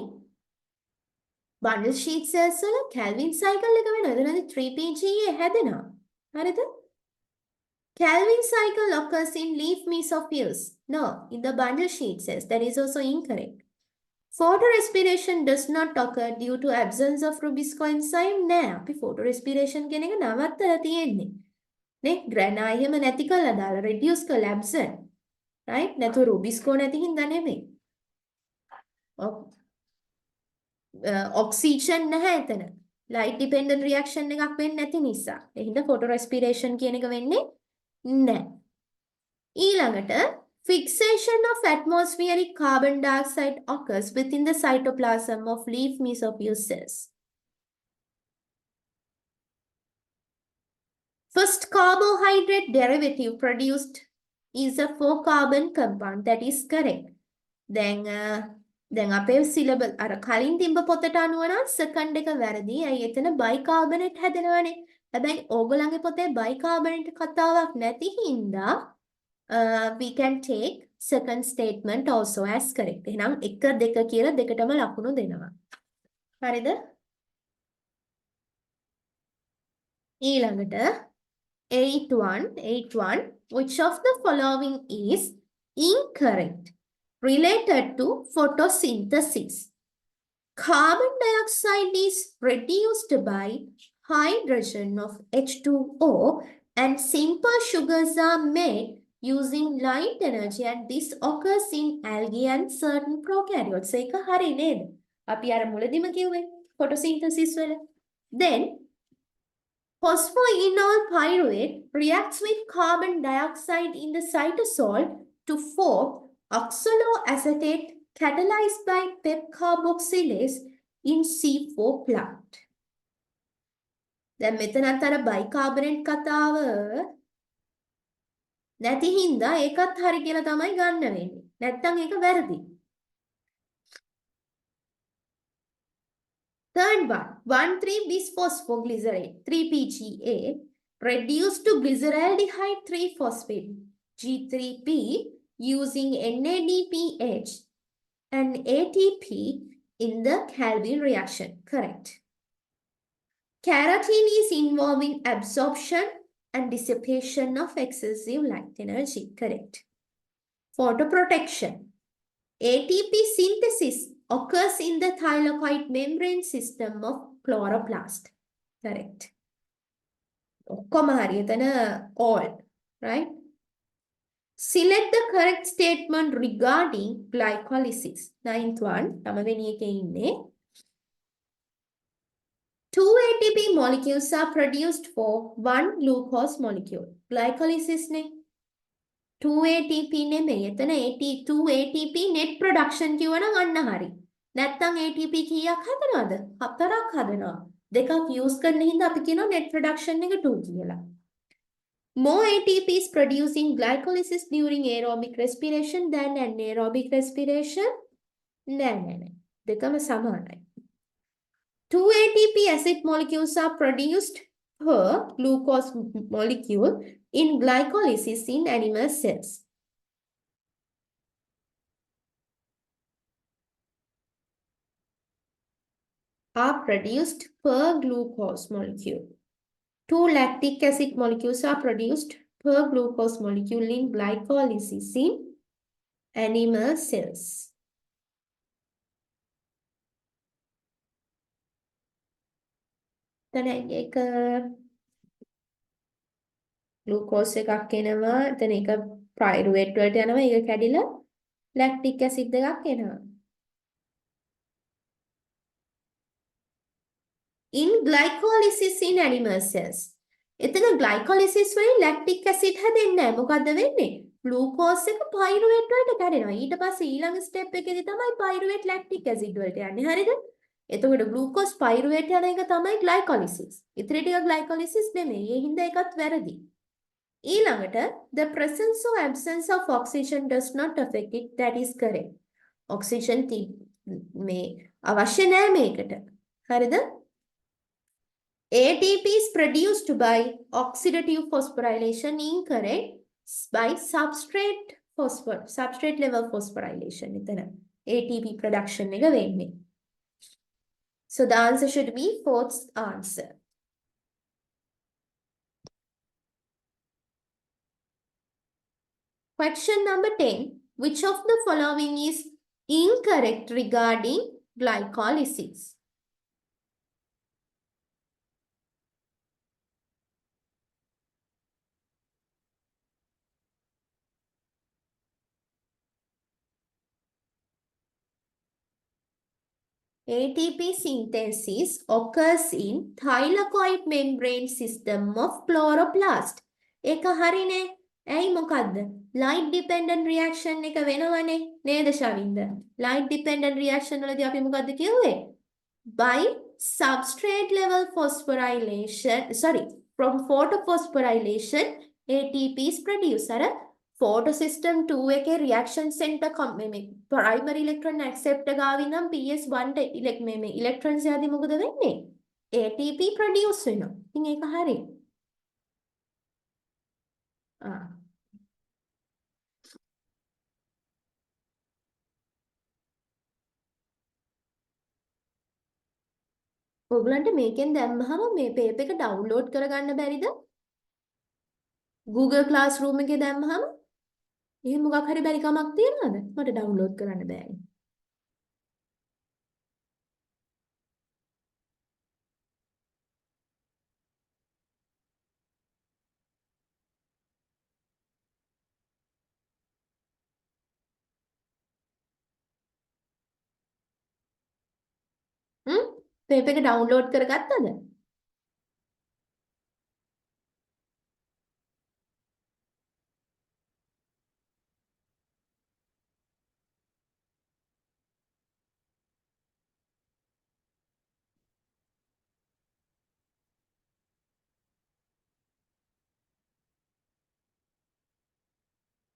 Bundle sheath cells වල Calvin cycle එක වෙනවා. එතනදී 3-PGA හැදෙනවා. හරිද? Calvin cycle occurs in leaf mesophiles. No, in the bundle sheath cells. That is also incorrect. Photorespiration does not occur due to absence of Rubisco enzyme. නෑ, අපි photorespiration කියන එක නවත්තලා තියෙන්නේ. නේ, grana එහෙම නැති කළා දාලා reduce කළා absent. Right? නැතු Rubisco නැති හින්දා නෙමෙයි. Oxygen නැහැ එතන. Light dependent reaction එකක් වෙන්නේ නැති නිසා. ඒ හින්දා photorespiration කියන එක වෙන්නේ නෑ. ඊළඟට fixation of atmospheric carbon dioxide occurs within the cytoplasm of leaf mesophile cells. First carbohydrate derivative produced is a 4-carbon compound. That is correct. දැන් අපේ syllable අර කලින් තිබ්බ පොතට අනුව නම් second එක වැරදි. ඇයි එතන bicarbonate හැදෙනවනේ. හැබැයි ඕගොල්ලන්ගේ පොතේ bicarbonate කතාවක් නැති හින්දා we can take second statement also as correct. එහෙනම් 1 2 කියලා දෙකටම ලකුණු දෙනවා. හරිද? ඊළඟට 8.1 which of the following is incorrect related to photosynthesis? Carbon dioxide is reduced by hydrogen of H2O and simple sugars are made using light energy and this occurs in algae and certain prokaryotes. ඒක හරි නේද? අපි අර මුලදිම කිව්වේ photosynthesis වල. Then phosphoenol pyruvate reacts with carbon dioxide in the cytosol to form oxaloacetate catalyzed by PEP carboxylase in C4 plant. දැන් මෙතනත් අර බයිකාබනේට් කතාව නැති හින්දා ඒකත් හරි කියලා තමයි ගන්න වෙන්නේ. නැත්තම් ඒක වැරදි. Third one, 1,3-bisphosphoglycerate, 3-PGA, reduced to glyceraldehyde 3-phosphate, G3P, using NADPH and ATP in the Calvin reaction. Correct. Carotene is involved in absorption and dissipation of excessive light energy. Correct. Photoprotection. ATP synthesis occurs in the thylakoid membrane system of chloroplast. Correct. ඔක්කොම හරි. එතන all. Right? Select the correct statement regarding glycolysis. Ninth one. තමවෙනි එකේ ඉන්නේ. 2 ATP molecules are produced for 1 glucose molecule. Glycolysis ne 2 ATP නෙමෙයි. එතන 2 ATP net production කියවනම් අන්න හරි. නැත්තම් ATP කීයක් හදනවද? 4ක් හදනවා. දෙකක් use කරන හින්දා අපි කියනවා net production එක 2 කියලා. More ATP is produced in glycolysis during aerobic respiration than anaerobic respiration. නෑ. දෙකම සමානයි. 2 ATP acid molecules are produced per glucose molecule in glycolysis in animal cells. Are produced per glucose molecule. 2 lactic acid molecules are produced per glucose molecule in glycolysis in animal cells. එතන එක glucose එකක් එනවා. එතන එක පයිරුවේට් වලට යනවා. ඒක කැඩිලා ලැක්ටික් ඇසිඩ් එකක් එනවා. In glycolysis in animal cells. එතන glycolysis වලින් lactic acid හැදෙන්නේ නැහැ. මොකද්ද වෙන්නේ? ග්ලූකෝස් එක පයිරුවේට් වලට කැඩෙනවා. ඊට පස්සේ ඊළඟ ස්ටෙප් එකේදී තමයි පයිරුවේට් ලැක්ටික් ඇසිඩ් වලට යන්නේ. හරිද? එතකොට ග්ලූකෝස් පයිරුවේට් යන එක තමයි glycolysis. ඉතින් ටික glycolysis නෙමෙයි. ඒ හින්දා ඒකත් වැරදි. ඊළඟට the presence or absence of oxygen does not affect it. That is correct. Oxygen මේ අවශ්‍ය නැහැ මේකට. හරිද? ATP is produced by oxidative phosphorylation. Incorrect. By substrate level phosphorylation. එතන ATP production එක වෙන්නේ. So the answer should be fourth answer. Question number 10. Which of the following is incorrect regarding glycolysis? ATP synthesis occurs in thylakoid membrane system of chloroplast. ඒක හරිනේ. ඇයි මොකද්ද? Light dependent reaction එක වෙනවනේ නේද ශවින්ද? Light dependent reaction වලදී අපි මොකද්ද කිව්වේ? By substrate level phosphorylation, from photophosphorylation ATP is produced. අර photo system 2 එකේ reaction center primary electron acceptor ගාවින් නම් PS1 electrons යද්දි මොකද වෙන්නේ? ATP produce වෙනවා. ඉතින් ඒක හරි. ඔයගලන්ට මේකෙන් දැම්මහම මේ පේපර් එක ඩවුන්ලෝඩ් කරගන්න බැරිද? Google Classroom එකේ දැම්මහම එහෙම මොකක් හරි බැරි කමක් තියනවද? මට ඩවුන්ලෝඩ් කරන්න බෑනේ. පේපර් එක download කරගත්තද?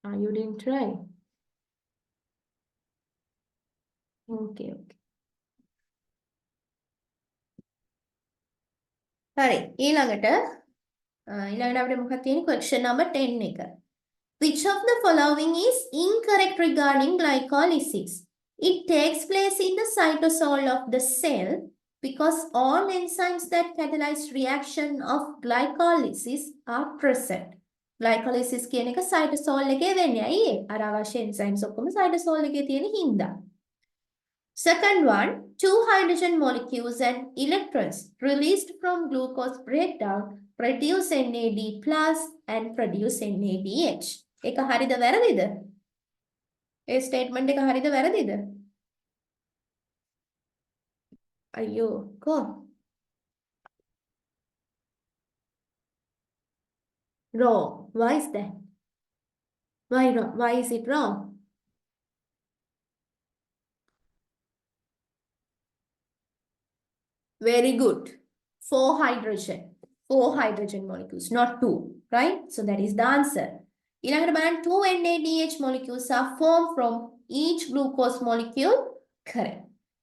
You didn't try. Okay, okay. හරි ඊළඟට අපිට මොකක්ද තියෙන්නේ question number 10 එක. Which of the following is incorrect regarding glycolysis? It takes place in the cytosol of the cell because all enzymes that catalyze reaction of glycolysis are present. Glycolysis කියන එක cytosol එකේ වෙන්නේ. ඇයි ඒ? අර අවශ්‍ය enzymes ඔක්කොම cytosol එකේ තියෙන හින්දා. Second one, two hydrogen molecules and electrons released from glucose breakdown produce NAD plus and produce NADH. ඒක හරිද වැරදිද? ඒ ස්ටේට්මන්ට් එක හරිද වැරදිද? අයියෝ කො wrong. Why is that? Why wrong? Why is it wrong? Very good. Four hydrogen molecules, not two, right? So that is the answer. ඊළඟට බලන්න 2 NADH molecules are formed from each glucose molecule. Correct.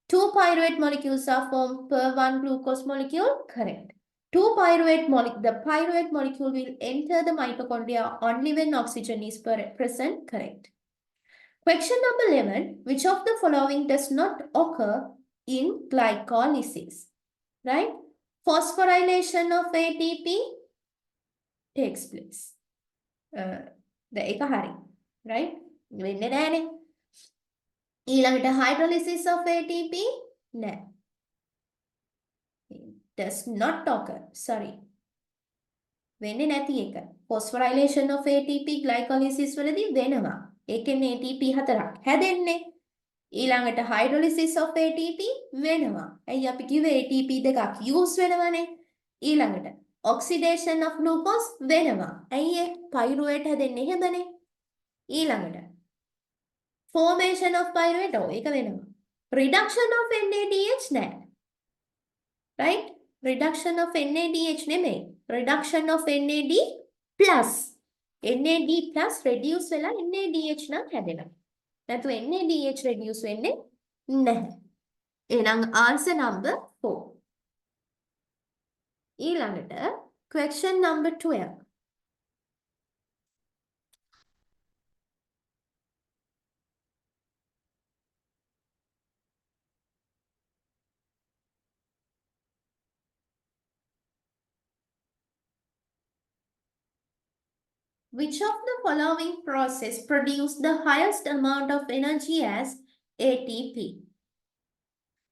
2 pyruvate molecules are formed per one glucose molecule. Correct. The pyruvate molecule will enter the mitochondria only when oxygen is present. Correct. Question number 11. Which of the following does not occur in glycolysis? Right? Phosphorylation of ATP takes place. ඒක හරි. Right? වෙන්නේ නැහනේ. ඊළඟට hydrolysis of ATP නෑ. Does not occur. Sorry. වෙන්නේ නැති එක. Phosphorylation of ATP glycolysis වලදී වෙනවා. ඒකෙන් ATP හතරක් හැදෙන්නේ. ඊළඟට hydrolysis of ATP වෙනවා. ඇයි අපි කිව්වේ ATP දෙකක් use වෙනවනේ. ඊළඟට oxidation of glucose වෙනවා. ඇයි ඒ pyruvate හැදෙන්නේ එහෙමනේ. ඊළඟට formation of pyruvate ඒක වෙනවා. reduction of NADH නෑ. Right? Reduction of NADH නෙමෙයි. Reduction of NAD plus. NAD plus reduce වෙලා NADH නම් හැදෙනවා. නැතු NADH reduce වෙන්නේ නැහැ. එහෙනම් answer number 4. ඊළඟට question number 12. Which of the following process produce the highest amount of energy as ATP?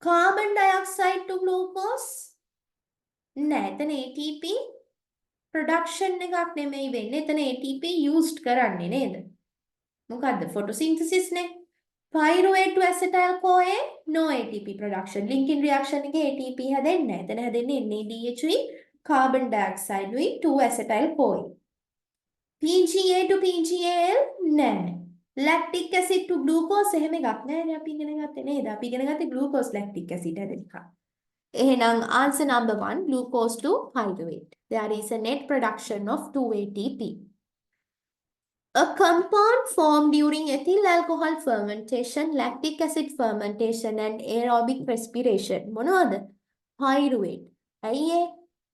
Carbon dioxide to glucose? නෑ, එතන ATP production එකක් නෙමෙයි වෙන්නේ. එතන ATP used කරන්නේ නේද? මොකද්ද? photosynthesis නේ. Pyruvate to acetyl-CoA, no ATP production. Linking reaction එකේ ATP හැදෙන්නේ නැහැ. එතන හැදෙන්නේ NADH උයි carbon dioxide උයි 2-acetyl-CoA. PGA to PGAL නෑ. Lactic acid to glucose එහෙම එකක් නෑනේ අපි ඉගෙන ගත්තේ නේද? අපි ඉගෙන ගත්තේ glucose lactic acid හැදෙන එක. එහෙනම් answer number 1 glucose to pyruvate. There is a net production of 2 ATP. A compound formed during ethyl alcohol fermentation, lactic acid fermentation and aerobic respiration. මොනවද? Pyruvate. ඇයි ඒ?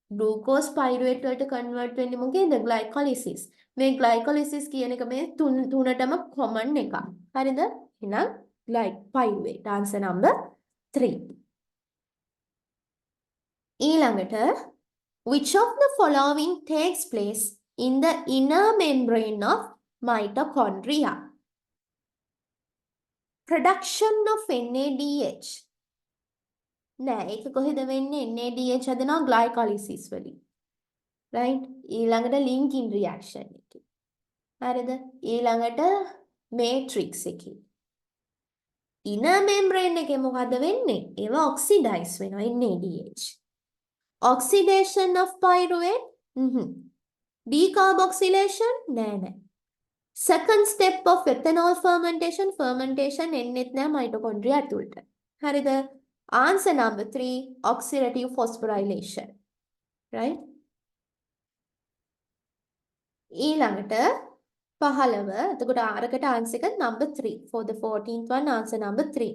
glucose pyruvate වලට convert වෙන්නේ මොකේද? glycolysis. මේ glycolysis කියන එක මේ තුනටම common එකක්. හරිද? එහෙනම් pyruvate. Answer number 3. ඊළඟට which of the following takes place in the inner membrane of mitochondria? Production of NADH. නෑ ඒක කොහෙද වෙන්නේ? NADH හදනවා glycolysis වලින්. Right? ඊළඟට linking reaction එකේ. හරිද? ඊළඟට matrix එකේ. inner membrane එකේ මොකද වෙන්නේ? ඒවා oxidize වෙනවා NADH. Oxidation of pyruvate? Decarboxylation? නෑ. Second step of ethanol fermentation එන්නෙත් නෑ mitochondria ඇතුළට. හරිද? Answer number 3, oxidative phosphorylation. Right? ඊළඟට 15. එතකොට ආරකට answer එක number 3. For the 14th one, answer number 3.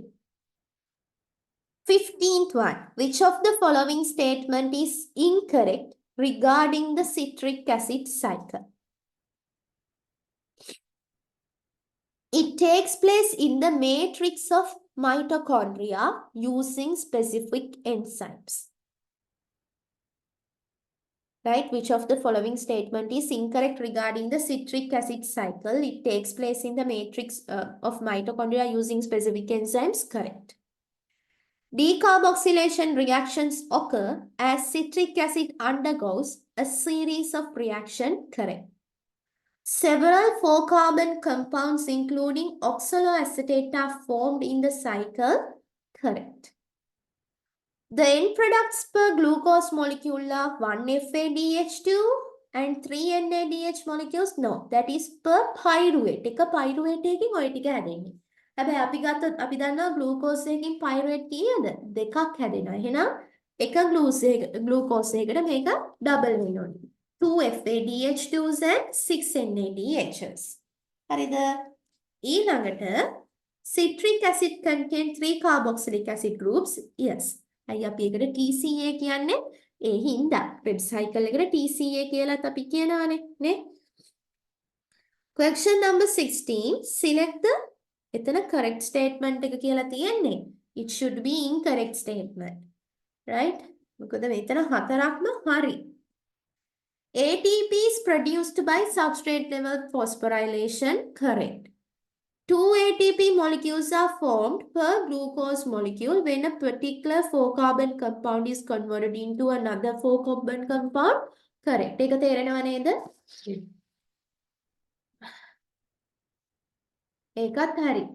15th one. Which of the following statement is incorrect regarding the citric acid cycle? It takes place in the matrix of mitochondria using specific enzymes. Right? Which of the following statement is incorrect regarding the citric acid cycle? It takes place in the matrix of mitochondria using specific enzymes. Correct. Decarboxylation reactions occur as citric acid undergoes a series of reactions. Correct. Several 4-carbon compounds including oxaloacetate are formed in the cycle. Correct. The end products per glucose molecule are 1 FADH2 and 3 NADH molecules. No, that is per pyruvate. එක pyruvate එකකින් ඔය ටික හැදෙන්නේ. හැබැයි අපි ගත්තොත් අපි දන්නවා glucose එකකින් pyruvate කීයද? දෙකක් හැදෙනවා. එහෙනම් එක glucose එකකට මේක double වෙන්න ඕනේ. 2 FADH2s and 6 NADHs. හරිද? ඊළඟට citric acid contain 3 carboxylic acid groups. Yes. අයි අපි එකට TCA කියන්නේ ඒ හින්දා Krebs cycle එකට TCA කියලාත් අපි කියනවානේ නේ. Question number 16. Select the එතන correct statement එක කියලා තියෙන්නේ. It should be incorrect statement. Right? මොකද මෙතන හතරක්ම හරි. ATP is produced by substrate level phosphorylation. Correct. 2 ATP molecules are formed per glucose molecule when a particular 4-carbon compound is converted into another 4-carbon compound. Correct. ඒක තේරෙනව නේද? ඒකත් හරි.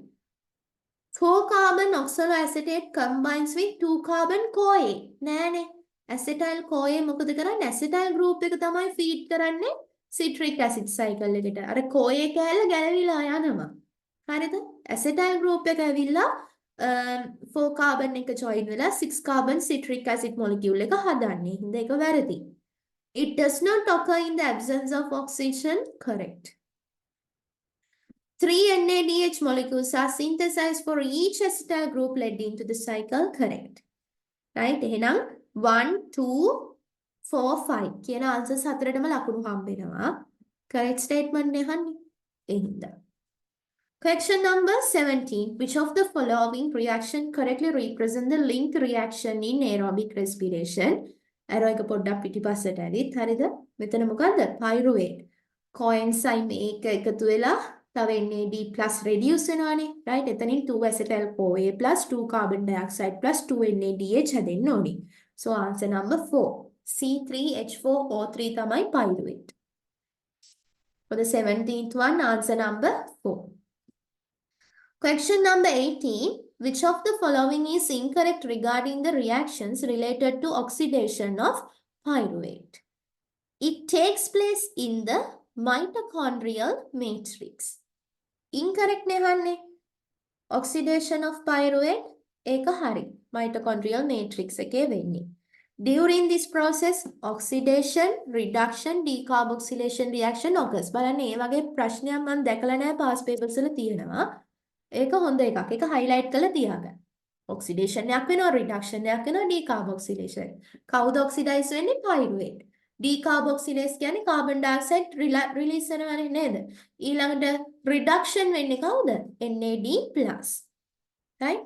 4-carbon oxaloacetate combines with 2-carbon CoA. නෑනේ. acetyl CoA මොකද කරන්නේ? acetyl group එක තමයි feed කරන්නේ citric acid cycle එකට. අර CoA කැලල ගැලවිලා යනවා. හරිද? acetyl group එක ඇවිල්ලා 4 carbon එක join වෙලා 6 carbon citric acid molecule එක හදන්නේ. හින්දා ඒක වැරදි. It does not occur in the absence of oxygen. Correct. 3 NADH molecules are synthesized for each acetyl group led into the cycle. Correct. Right? එහෙනම් 1 2 4 5 කියන answers හතරටම ලකුණු හම්බෙනවා. Correct statement නේ ඒ හින්දා. Question number 17. Which of the following reaction correctly represent the link reaction in aerobic respiration? Arrow එක පොඩ්ඩක් පිටිපස්සට ඇරිත් හරිද? මෙතන මොකද්ද? Pyruvate. Coenzyme එක එකතු වෙලා තව NAD+ reduce වෙනවානේ. Right? එතනින් 2 acetyl CoA plus 2 carbon dioxide plus 2 NADH හැදෙන්න ඕනේ. So answer number 4. C3H4O3 තමයි pyruvate. For the 17th one, answer number 4. Question number 18. Which of the following is incorrect regarding the reactions related to oxidation of pyruvate? It takes place in the mitochondrial matrix. Incorrect නෙහන්නේ. Oxidation of pyruvate ඒක හරි. Mitochondrial matrix එකේ වෙන්නේ. During this process, oxidation, reduction, decarboxylation reaction occurs. බලන්න මේ වගේ ප්‍රශ්නයක් මම දැකලා නැහැ past papers වල තියෙනවා. ඒක හොඳ එකක්. ඒක highlight කරලා තියාගන්න. Oxidation එකක් වෙනවා, reduction එකක් වෙනවා, decarboxylation. කවුද oxidize වෙන්නේ? Pyruvate. Decarboxylase කියන්නේ carbon dioxide release වෙනවනේ නේද? ඊළඟට reduction වෙන්නේ කවුද? NAD+. Right?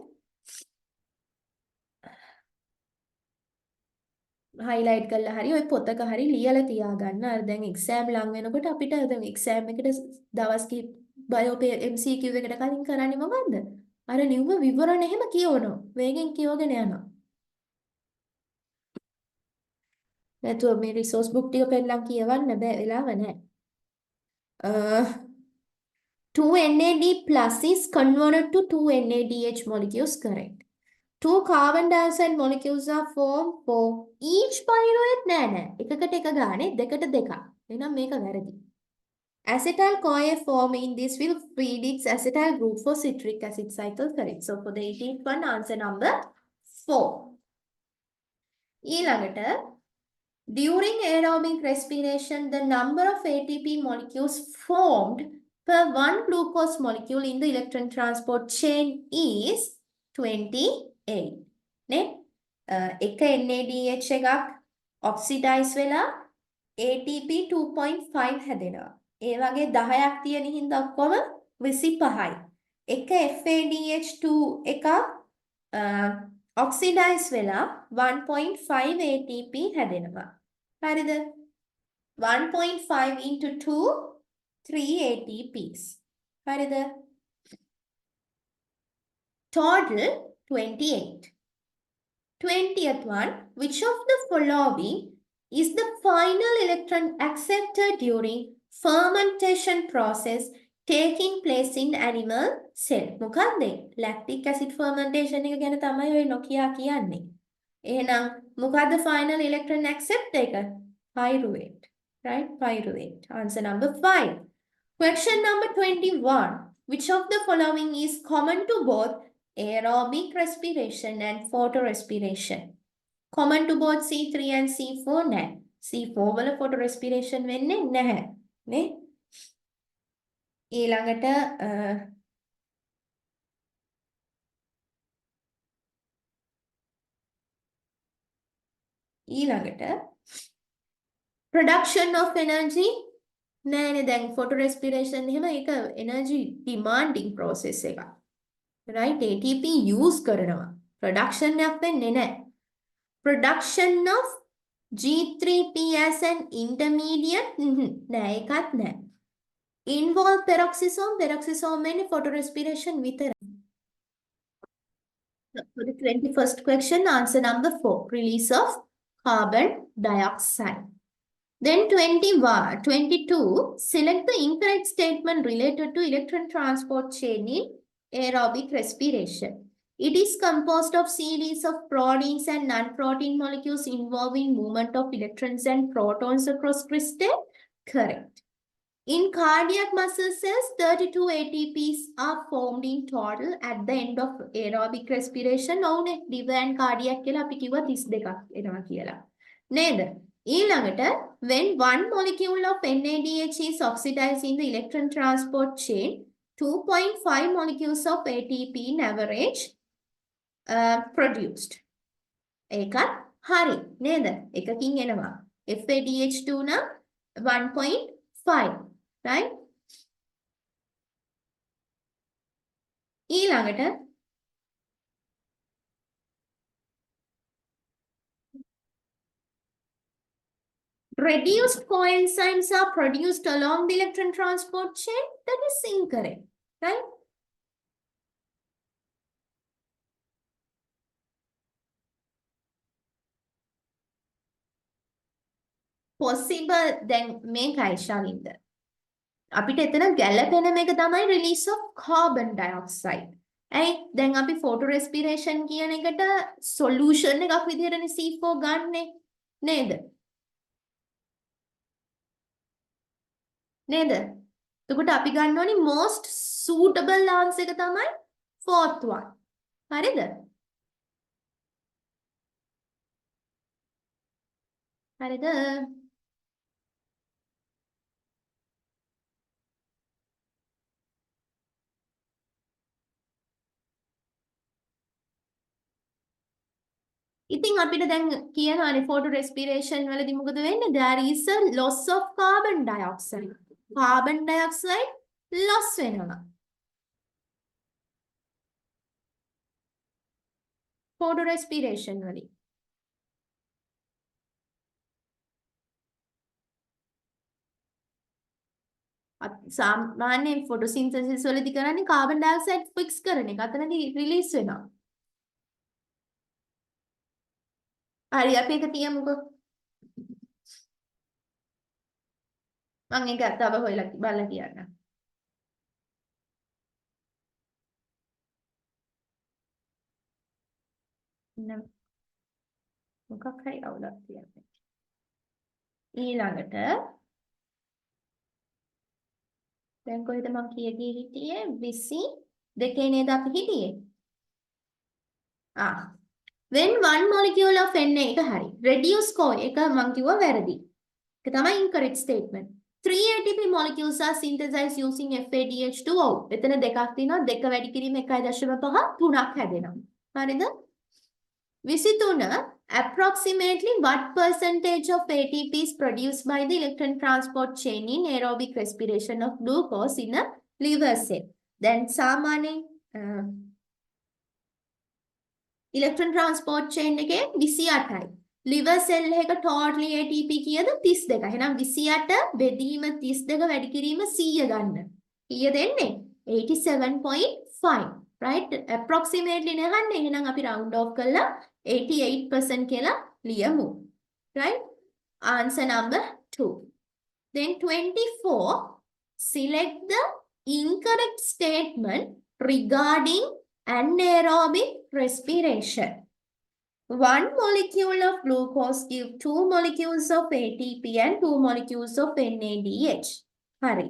highlight කරලා හරි ඔය පොතක හරි ලියලා තියාගන්න. අර දැන් exam ලඟ වෙනකොට අපිට දැන් exam එකට දවස් කීප bio MCQ එකට කලින් කරන්නේ මොකද්ද? අර ලියුම විවරණ එහෙම කියවනවා. වේගෙන් කියවගෙන යනවා. නැතුව මේ resource book ටික පෙන්නලා කියවන්න බෑ වෙලාව නැහැ. 2 NAD+ is converted to 2 NADH molecules. Correct. 2 carbon dioxide molecules are formed for each pyruvate. නෑ. එකකට එක ගානේ දෙකට දෙකක්. එහෙනම් මේක වැරදි. Acetyl CoA form in this will feed its acetyl group for citric acid cycle. Correct. So for the 18th one, answer number 4. ඊළඟට during aerobic respiration, the number of ATP molecules formed per one glucose molecule in the electron transport chain is 28. නේ? එක NADH එකක් oxidize වෙලා ATP 2.5 හැදෙනවා. ඒ වගේ 10ක් තියෙන හින්දා ඔක්කොම 25යි. එක FADH2 එකක් oxidize වෙලා 1.5 ATP හැදෙනවා. හරිද? 1.5 into 2, 3 ATPs. හරිද? Total 28. 20th one, which of the following is the final electron accepted during fermentation process taking place in animal cell? මොකක්ද? lactic acid fermentation එක ගැන තමයි ඔය නොකියා කියන්නේ. එහෙනම් මොකක්ද final electron accept එක? Pyruvate. Right? Pyruvate. Answer number 5. Question number 21. Which of the following is common to both aerobic respiration and photorespiration? Common to both C3 and C4 නෑ. C4 වල photorespiration වෙන්නේ නැහැ. නේ? ඊළඟට production of energy නෑනේ දැන් photorespiration එහෙම ඒක energy demanding process එකක්. Right? ATP use කරනවා. Production එකක් වෙන්නේ නැහැ. Production of G3P as an intermediate නෑ ඒකත් නෑ. Involve peroxisome වෙන්නේ photorespiration විතරයි. For the 21st question, answer number 4, release of carbon dioxide. Then 22, select the incorrect statement related to electron transport chain in aerobic respiration. It is composed of series of proteins and non-protein molecules involving movement of electrons and protons across crystal. Correct. In cardiac muscle cells, 32 ATPs are formed in total at the end of aerobic respiration. ඔව්නේ liver and cardiac කියලා අපි කිව්වා 32ක් එනවා කියලා. නේද? ඊළඟට when one molecule of NADH is oxidized in the electron transport chain, 2.5 molecules of ATP in average produced. ඒකත් හරි නේද? එකකින් එනවා. FADH2 නම් 1.5. Right? ඊළඟට reduced coenzymes are produced along the electron transport chain. That is incorrect. Right? Possible then මේකයි ශවින්ද. අපිට එතන ගැළපෙන මේක තමයි release of carbon dioxide. ඇයි දැන් අපි photorespiration කියන එකට solution එකක් විදිහටනේ C4 ගන්නෙ නේද? නේද? එතකොට අපි ගන්න ඕනි most suitable answer එක තමයි fourth one. හරිද? හරිද? ඉතින් අපිට දැන් කියනවානේ photorespiration වලදී මොකද වෙන්නේ? There is a loss of carbon dioxide. Carbon dioxide loss වෙනවා. Photorespiration වලින්. සාමාන්‍යයෙන් photosynthesis වලදී කරන්නේ carbon dioxide fix කරන එක. අතනදී release වෙනවා. හරි අපි ඒක තියමුකෝ. මම ඒක තව හොයලා බලලා කියන්නම්. මොකක් හරි අවුලක් තියෙනවා. ඊළඟට දැන් කොහෙද මම කියගියේ හිටියේ 22 නේද අපි හිටියේ? When one molecule of Na එක හරි reduce co එක මම කිව්වා වැරදි. ඒක තමයි incorrect statement. 3 ATP molecules are synthesized using FADH2O. එතන දෙකක් තියෙනවා. දෙක වැඩි කිරීම 1.5 3ක් හැදෙනවා. හරිද? 23 approximately what percentage of ATP is produced by the electron transport chain in aerobic respiration of glucose in a liver cell. Then සාමාන්‍යයෙන් electron transport chain එකේ 28යි. liver cell එක totally ATP කීයද 32. එහෙනම් 28 බෙදීම 32 වැඩි කිරීම 100 ගන්න. කීයද එන්නේ? 87.5. right? approximately නහන්නේ. එහෙනම් අපි round off කළා 88% කියලා ලියමු. right? answer number 2. Then 24, select the incorrect statement regarding anaerobic respiration. 1 molecule of glucose gives 2 molecules of ATP and 2 molecules of NADH. Hurry.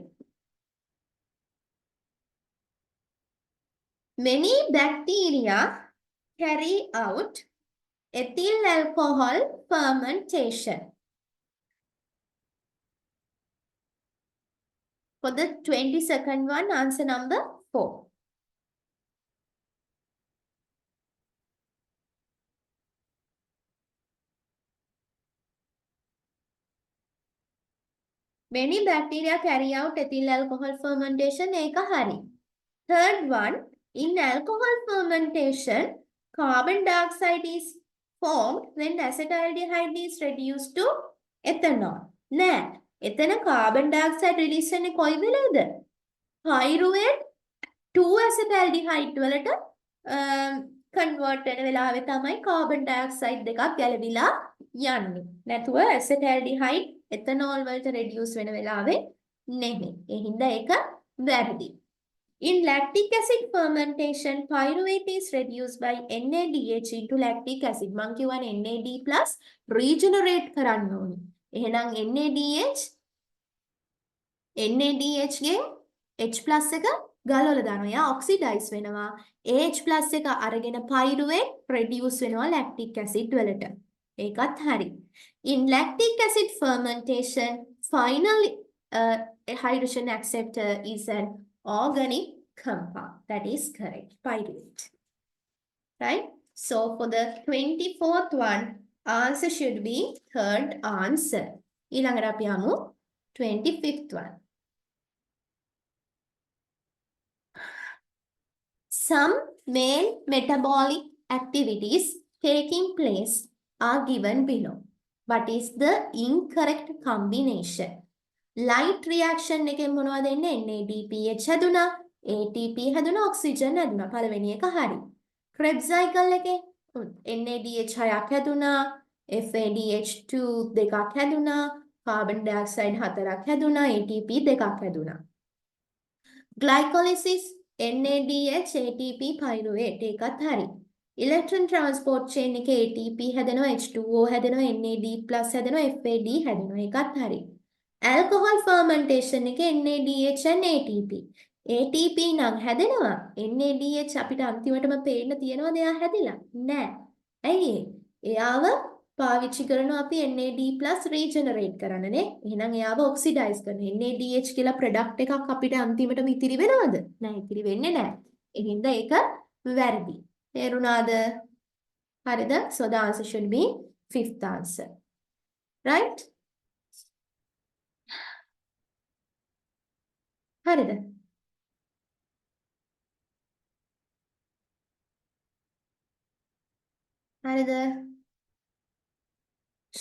Many bacteria carry out ethyl alcohol fermentation. For the 22nd one, answer number 4. Many bacteria carry out ethyl alcohol fermentation. Eka hari. Third one, in alcohol fermentation, carbon dioxide is formed when acetaldehyde is reduced to ethanol. Nē, එතන carbon dioxide release වෙන්නේ කොයි වෙලේද? pyruvate 2 acetaldehyde වලට convert වෙන වෙලාවේ තමයි carbon dioxide දෙකක් ගැලවිලා යන්නේ. නැතුව acetaldehyde ethanol වලට reduce වෙන වෙලාවේ නෙමෙයි. ඒ හින්දා ඒක වැරදි. In lactic acid fermentation, pyruvate is reduced by NADH into lactic acid. මං කියවනේ NAD plus regenerate කරන්න ඕනේ. එහෙනම් NADH ගේ H plus එක ගලවලා දානවා. යා oxidize වෙනවා. AH plus එක අරගෙන pyruvate reduce වෙනවා lactic acid වලට. ඒකත් හරි. In lactic acid fermentation, final hydrogen acceptor is an organic compound. That is correct. Pyruvate. Right? So for the 24th one, answer should be third answer. ඊළඟට අපි යමු 25th one. Some main metabolic activities taking place are given below. What is the incorrect combination? Light reaction එකෙන් මොනවද එන්නේ? NADPH හැදුනා, ATP හැදුනා, oxygen හැදුනා. පළවෙනි එක හරි. Krebs cycle එකේ NADH 6ක් හැදුනා, FADH2 දෙකක් හැදුනා, carbon dioxide 4ක් හැදුනා, ATP දෙකක් හැදුනා. Glycolysis NADH, ATP, pyruvate ඒකත් හරි. Electron transport chain එකේ ATP හැදෙනවා, H2O හැදෙනවා, NAD+ හැදෙනවා, FAD හැදෙනවා ඒකත් හරි. Alcohol fermentation එකේ NADH and ATP. ATP නම් හැදෙනවා. NADH අපිට අන්තිමටම පේන්න තියෙනවද එයා හැදිලා? නෑ. ඇයි එයාව පාවිච්චි කරනවා අපි NAD+ regenerate කරන්නනේ. එහෙනම් එයාව oxidize කරනවා. NADH කියලා product එකක් අපිට අන්තිමටම ඉතිරි වෙනවද? නෑ ඉතිරි වෙන්නේ නෑ. ඒ හින්දා ඒක වැරදි. තේරුණාද? හරිද? So the answer should be fifth answer. Right? හරිද? හරිද?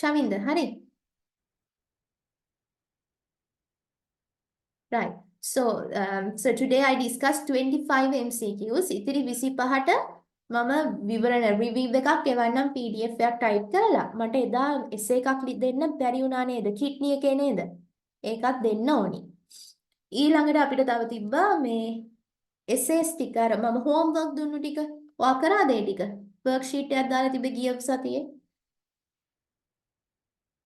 ශවින්ද හරි? Right. So today I discussed 25 MCQs. ඉතිරි 25ට මම විවරණ review එකක් එවන්නම් PDF එකක් type කරලා. මට එදා essay එකක් දෙන්න බැරි වුණා නේද? kidney එකේ නේද? ඒකත් දෙන්න ඕනි. ඊළඟට අපිට තව තිබ්බා මේ essays ටික අර මම homework දුන්නු ටික. ඔයා කරාද ඒ ටික? worksheet එකක් දාලා තිබ්බේ ගිය සතියේ.